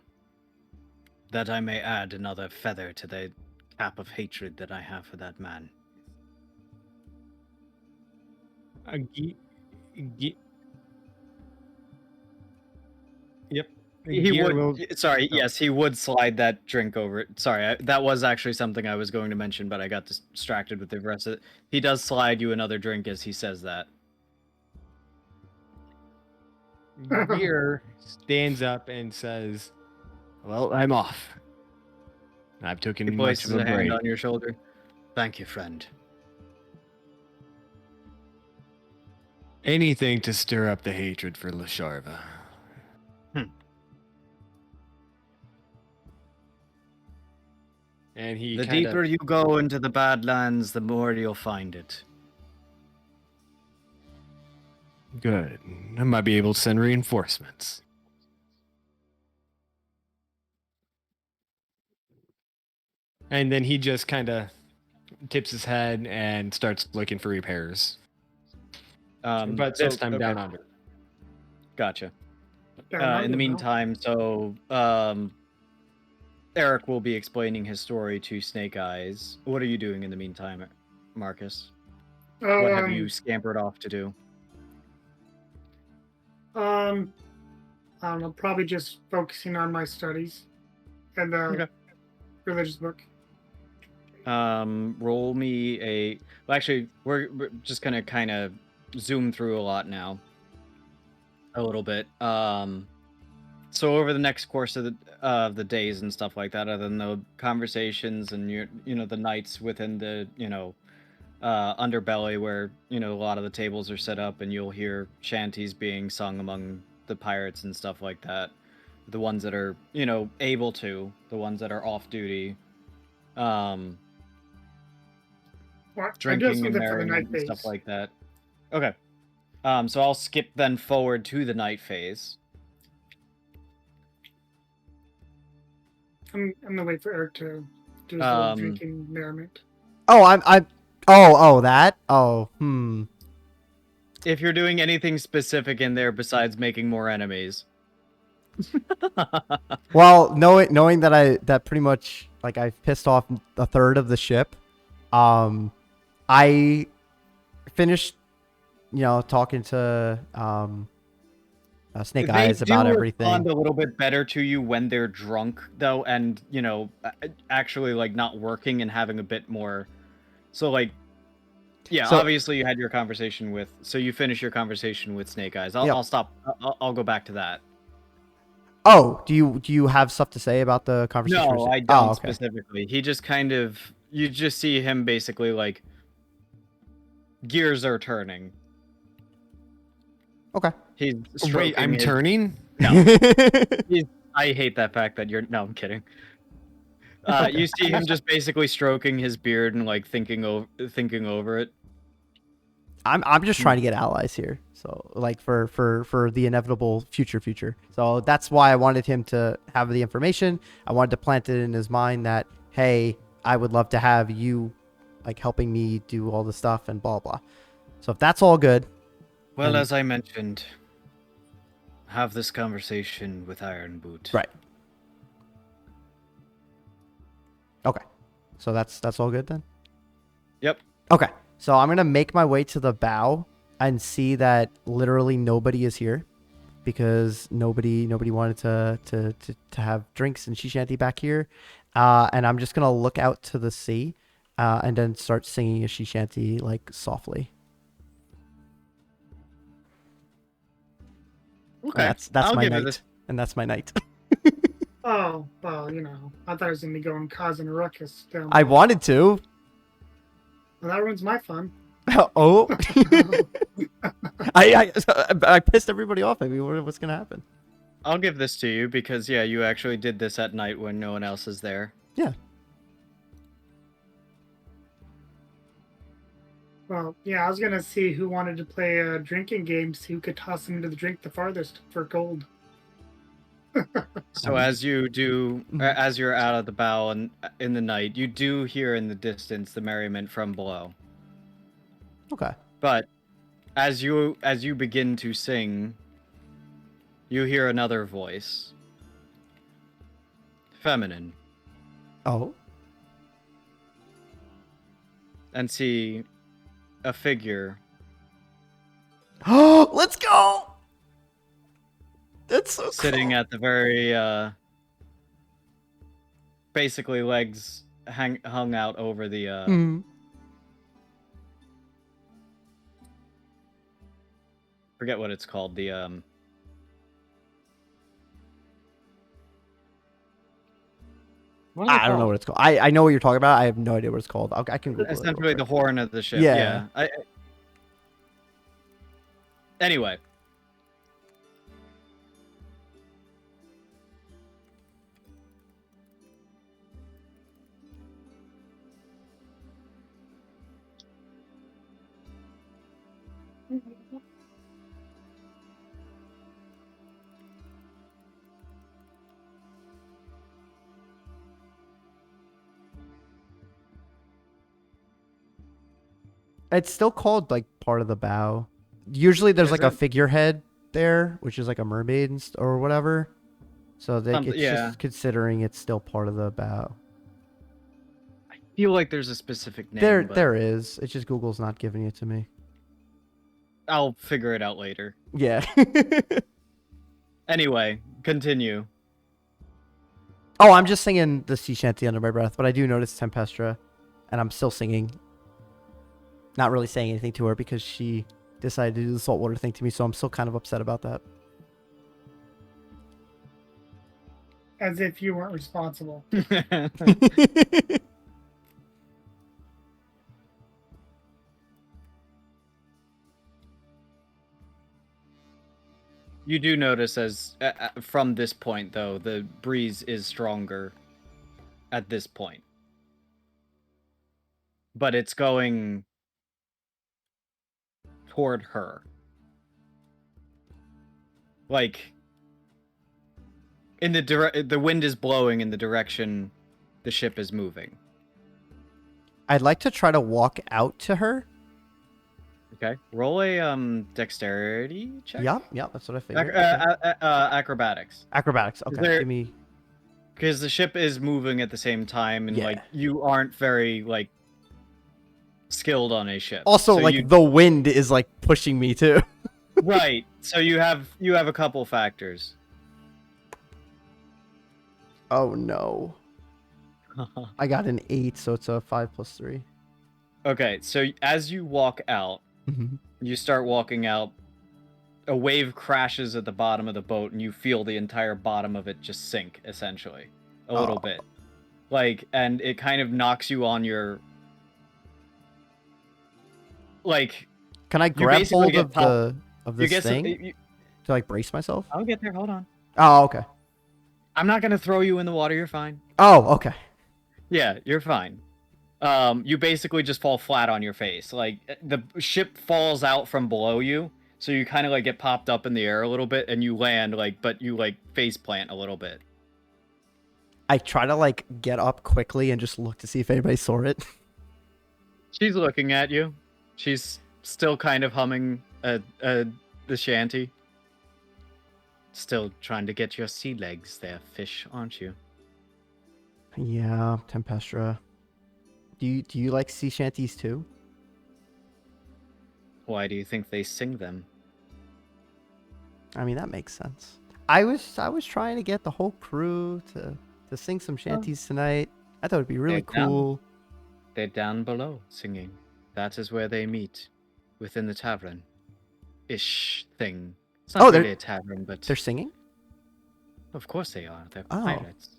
that I may add another feather to the cap of hatred that I have for that man. Yep. He would. Sorry. Oh. Yes, he would slide that drink over it. Sorry, that was actually something I was going to mention, but I got distracted with the rest of it. He does slide you another drink as he says that. Gear stands up and says, well, I'm off. I've taken He much places of a a hand break. on your shoulder. Thank you, friend. Anything to stir up the hatred for Lasharva. And he The kinda, deeper you go into the Badlands, the more you'll find it. Good. I might be able to send reinforcements. And then he just kind of tips his head and starts looking for repairs. But this time down under. Gotcha. Down In under, the no? meantime, so Eric will be explaining his story to Snake Eyes. What are you doing in the meantime, Marcus? What have you scampered off to do? I don't know. Probably just focusing on my studies and the Okay. religious book. Roll me a. Well, actually, we're just gonna kind of zoom through a lot now. A little bit. So over the next course of the days and stuff like that, other than the conversations and the nights within the underbelly where a lot of the tables are set up and you'll hear shanties being sung among the pirates and stuff like that, the ones that are able to, the ones that are off duty, Well, I do drinking and something for the merriment night and stuff phase. like that. Okay. So I'll skip then forward to the night phase. I'm gonna wait for Eric to do his little drinking merriment. Oh, that. If you're doing anything specific in there besides making more enemies. Well, knowing that pretty much like I've pissed off a third of the ship, I finished, talking to Snake Eyes about everything. They do respond a little bit better to you when they're drunk, though, and actually like not working and having a bit more. So like, yeah, So- obviously you had your conversation with. So you finish your conversation with Snake Eyes. I'll stop. I'll go back to that. Oh, do you have stuff to say about the conversation? No, I don't specifically. He just kind of, you just see him basically like, gears are turning. Okay. He's Wait, I'm turning? No. I hate that fact that you're. No, I'm kidding. You see him just basically stroking his beard and like thinking over it. I'm just trying to get allies here. So like for the inevitable future. So that's why I wanted him to have the information. I wanted to plant it in his mind that, hey, I would love to have you like helping me do all the stuff and blah blah. So if that's all good. Well, then... as I mentioned, have this conversation with Ironboot. Right. Okay. So that's all good then? Yep. Okay. So I'm going to make my way to the bow and see that literally nobody is here because nobody wanted to have drinks and she shanty back here. And I'm just going to look out to the sea and then start singing a she shanty like softly. Okay. That's my night. And that's my night. Oh, well, I thought I was gonna be going causing a ruckus down I there. wanted to. Well, that ruins my fun. Oh. I pissed everybody off. I mean, what's going to happen? I'll give this to you because, yeah, you actually did this at night when no one else is there. Yeah. Well, yeah, I was gonna see who wanted to play a drinking game, see who could toss into the drink the farthest for gold. So as you do, as you're out of the bow and in the night, you do hear in the distance the merriment from below. Okay. But as you begin to sing, you hear another voice. Feminine. Oh. And see a figure. Oh, let's go. That's so sitting cool. at the very basically legs hung out over the forget what it's called, the I don't know what it's called. I know what you're talking about. I have no idea what it's called. I can Google it. Essentially the horn of the ship. Yeah. Anyway. It's still called like part of the bow. Usually there's Is like a it? figurehead there, which is like a mermaid or whatever. So it's Yeah. just considering it's still part of the bow. I feel like there's a specific name. There but there is. It's just Google's not giving it to me. I'll figure it out later. Yeah. Anyway, continue. Oh, I'm just singing the sea shanty under my breath, but I do notice Tempestra, and I'm still singing. Not really saying anything to her because she decided to do the saltwater thing to me, so I'm still kind of upset about that. As if you weren't responsible. You do notice as from this point though, the breeze is stronger at this point. But it's going toward her. Like in the wind is blowing in the direction the ship is moving. I'd like to try to walk out to her. Okay. Roll a dexterity check. Yep, that's what I figured. Acrobatics. Acrobatics. Okay, give me. Because the ship is moving at the same time, and Yeah. like you aren't very like skilled on a ship. Also, So like the wind is like pushing me too. right. So you have a couple factors. Oh no. I got an 8, so it's a 5 + 3. Okay, so as you walk out, you start walking out. A wave crashes at the bottom of the boat, and you feel the entire bottom of it just sink, essentially, a little bit. Like, and it kind of knocks you on your. Like. Can I grab hold of this some, thing to like brace myself? I'll get there. Hold on. Oh, okay. I'm not gonna throw you in the water. You're fine. Oh, okay. Yeah, you're fine. You basically just fall flat on your face. Like the ship falls out from below you, so you kind of like get popped up in the air a little bit, and you land but you like face plant a little bit. I try to like get up quickly and just look to see if anybody saw it. She's looking at you. She's still kind of humming the shanty. Still trying to get your sea legs there, fish, aren't you? Yeah, Tempestra. Do you like sea shanties too? Why do you think they sing them? I mean, that makes sense. I was trying to get the whole crew to sing some shanties tonight. I thought it'd be really cool. They're down below singing. That is where they meet, within the tavern. Ish thing. It's not really a tavern, but they're singing. Of course they are. They're pirates.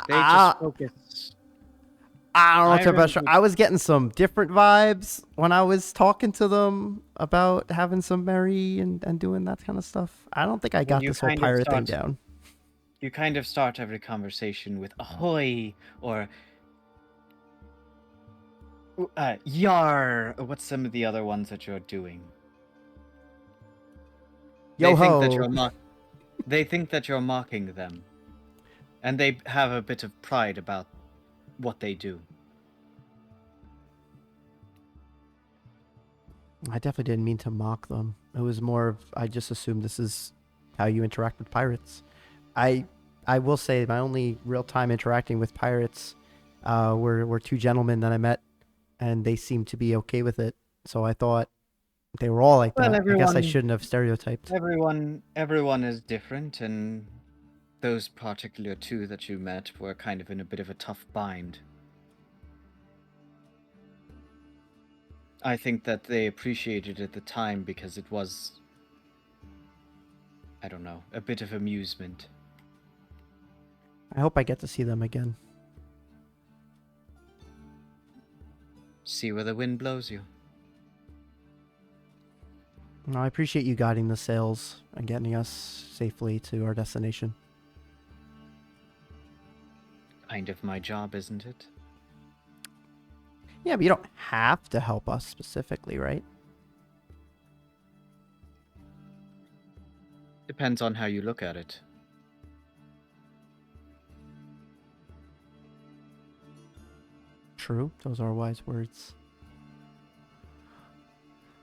They I just focus. don't know, Tempestra. I was getting some different vibes when I was talking to them about having some merry and doing that kind of stuff. I don't think I got this whole pirate thing down. You kind of start every conversation with ahoy or yar. What's some of the other ones that you're doing? Yo ho. They think that you're mocking them. And they have a bit of pride about what they do. I definitely didn't mean to mock them. It was more of, I just assumed this is how you interact with pirates. I will say my only real time interacting with pirates were two gentlemen that I met, and they seemed to be okay with it. So I thought they were all like that. I guess I shouldn't have stereotyped. Everyone is different, and those particular two that you met were kind of in a bit of a tough bind. I think that they appreciated it at the time because it was, I don't know, a bit of amusement. I hope I get to see them again. See where the wind blows you. No, I appreciate you guiding the sails and getting us safely to our destination. Kind of my job, isn't it? Yeah, but you don't have to help us specifically, right? Depends on how you look at it. True. Those are wise words.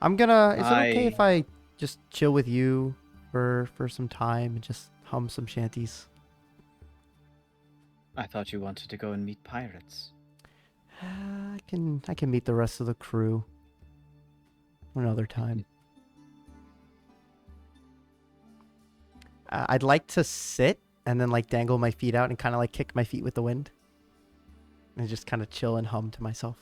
I'm gonna... Is it okay if I just chill with you for some time and just hum some shanties? I thought you wanted to go and meet pirates. I can meet the rest of the crew another time. I'd like to sit and then like dangle my feet out and kind of like kick my feet with the wind. And just kind of chill and hum to myself.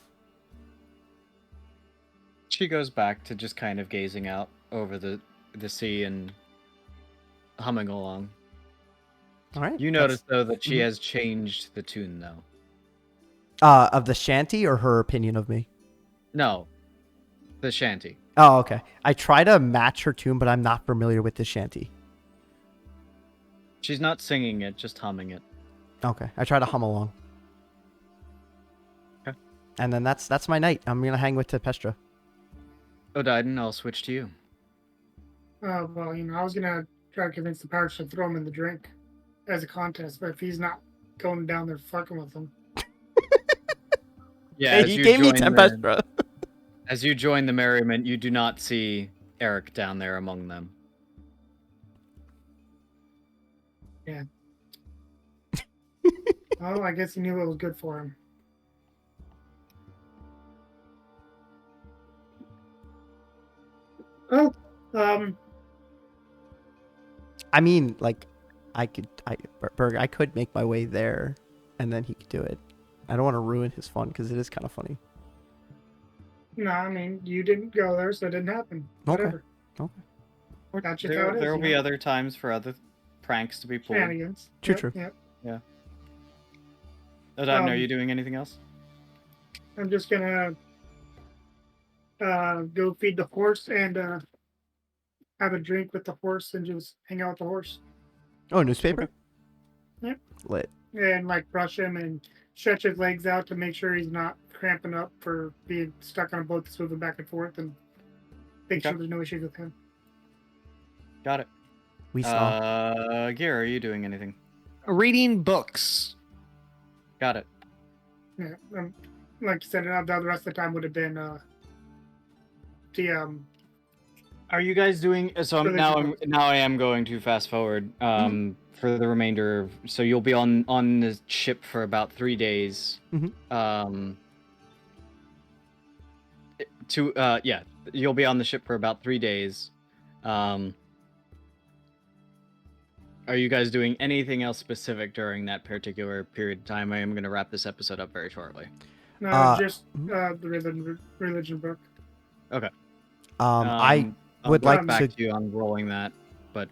She goes back to just kind of gazing out over the sea and humming along. All right. You notice, though, that she has changed the tune, though. Of the shanty or her opinion of me? No, the shanty. Oh, okay. I try to match her tune, but I'm not familiar with the shanty. She's not singing it, just humming it. Okay. I try to hum along. Okay. And then that's my night. I'm gonna hang with Tepestra. Odiden, I'll switch to you. Well, I was gonna try to convince the pirates to throw him in the drink as a contest, but if he's not going down there fucking with them. Yeah, Hey, he gave me Tempestra. As you join the merriment, you do not see Eric down there among them. Yeah. Well, I guess he knew it was good for him. Oh, I mean, like, I could make my way there, and then he could do it. I don't want to ruin his fun because it is kind of funny. no, I mean, you didn't go there, so it didn't happen. Whatever. Okay. That's just how it is. There will be other times for other pranks to be pulled. Shenanigans. True. Yep. Yeah. Odiden, are you doing anything else? I'm just gonna go feed the horse and have a drink with the horse and just hang out with the horse. Oh, newspaper? Okay. Yep. Lit. And like brush him and stretch his legs out to make sure he's not cramping up for being stuck on a boat that's moving back and forth, and make sure there's no issues with him. Got it. We saw. Gear, are you doing anything? Reading books. Got it. Yeah. Like you said, the rest of the time would have been Are you guys doing? So now I am going to fast forward for the remainder. So you'll be on the ship for about 3 days. You'll be on the ship for about 3 days. Are you guys doing anything else specific during that particular period of time? I am going to wrap this episode up very shortly. No, just the religion book. Okay. I would I'll like get back to to you on rolling that, but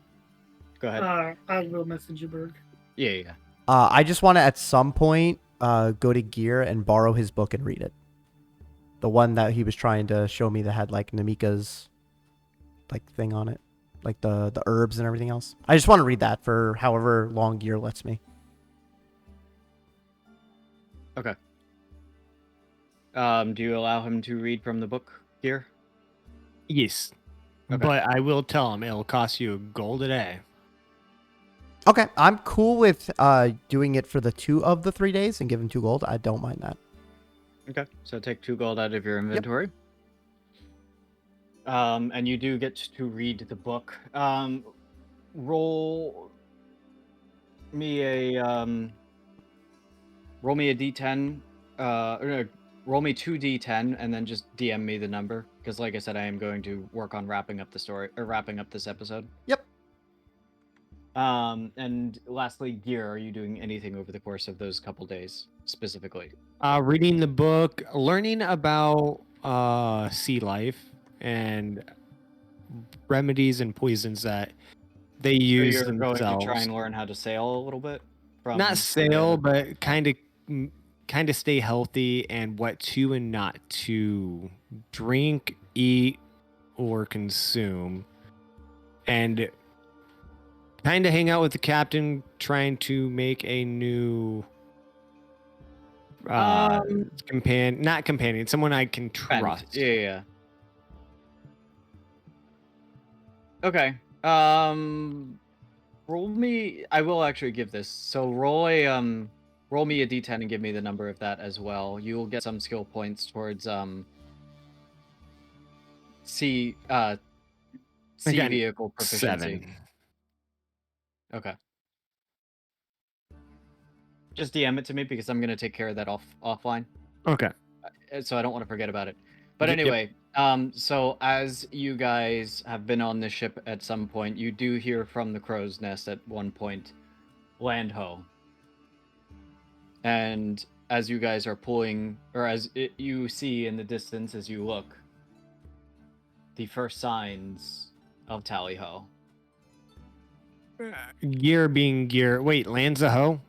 go ahead. I will message you, Berg. Yeah. I just want to at some point go to Gear and borrow his book and read it. The one that he was trying to show me that had like Namika's like thing on it, like the herbs and everything else. I just want to read that for however long Gear lets me. Okay. Do you allow him to read from the book here? Yes. Okay. But I will tell him it'll cost you gold a day. Okay, I'm cool with doing it for the 2 of the 3 days and give him 2 gold. I don't mind that. Okay, so take 2 gold out of your inventory. Yep. And you do get to read the book. Roll me a d10. Roll me 2 d10 and then just DM me the number, because like I said, I am going to work on wrapping up the story or wrapping up this episode. Yep. And lastly, Gear, are you doing anything over the course of those couple days specifically? Reading the book, learning about sea life and remedies and poisons that they use so you're themselves. going to try and learn how to sail a little bit? Not sail, but kind of stay healthy and what to and not to drink, eat, or consume, and kind of hang out with the captain, trying to make a new not companion, someone I can Friend. trust. Yeah. Okay. Roll me. I will actually give this. So roll me a d10 and give me the number of that as well. You will get some skill points towards sea Again, vehicle proficiency. 7. Okay. Just DM it to me because I'm gonna take care of that offline. Okay. So I don't want to forget about it. But Yep. anyway, so as you guys have been on this ship at some point, you do hear from the crow's nest at one point, Landho. And as you guys are pulling, or you see in the distance as you look, the first signs of Talli'ho. Gear being gear. Wait, lands a hoe?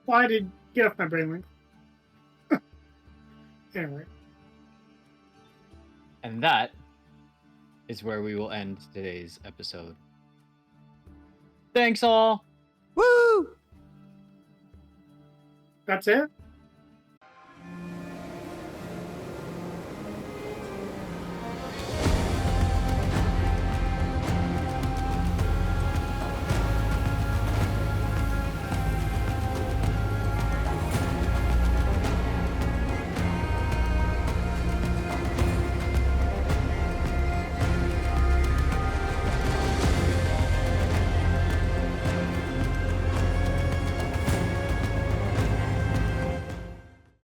Why did get off my brain link? Anyway. And that is where we will end today's episode. Thanks all! Woo! That's it?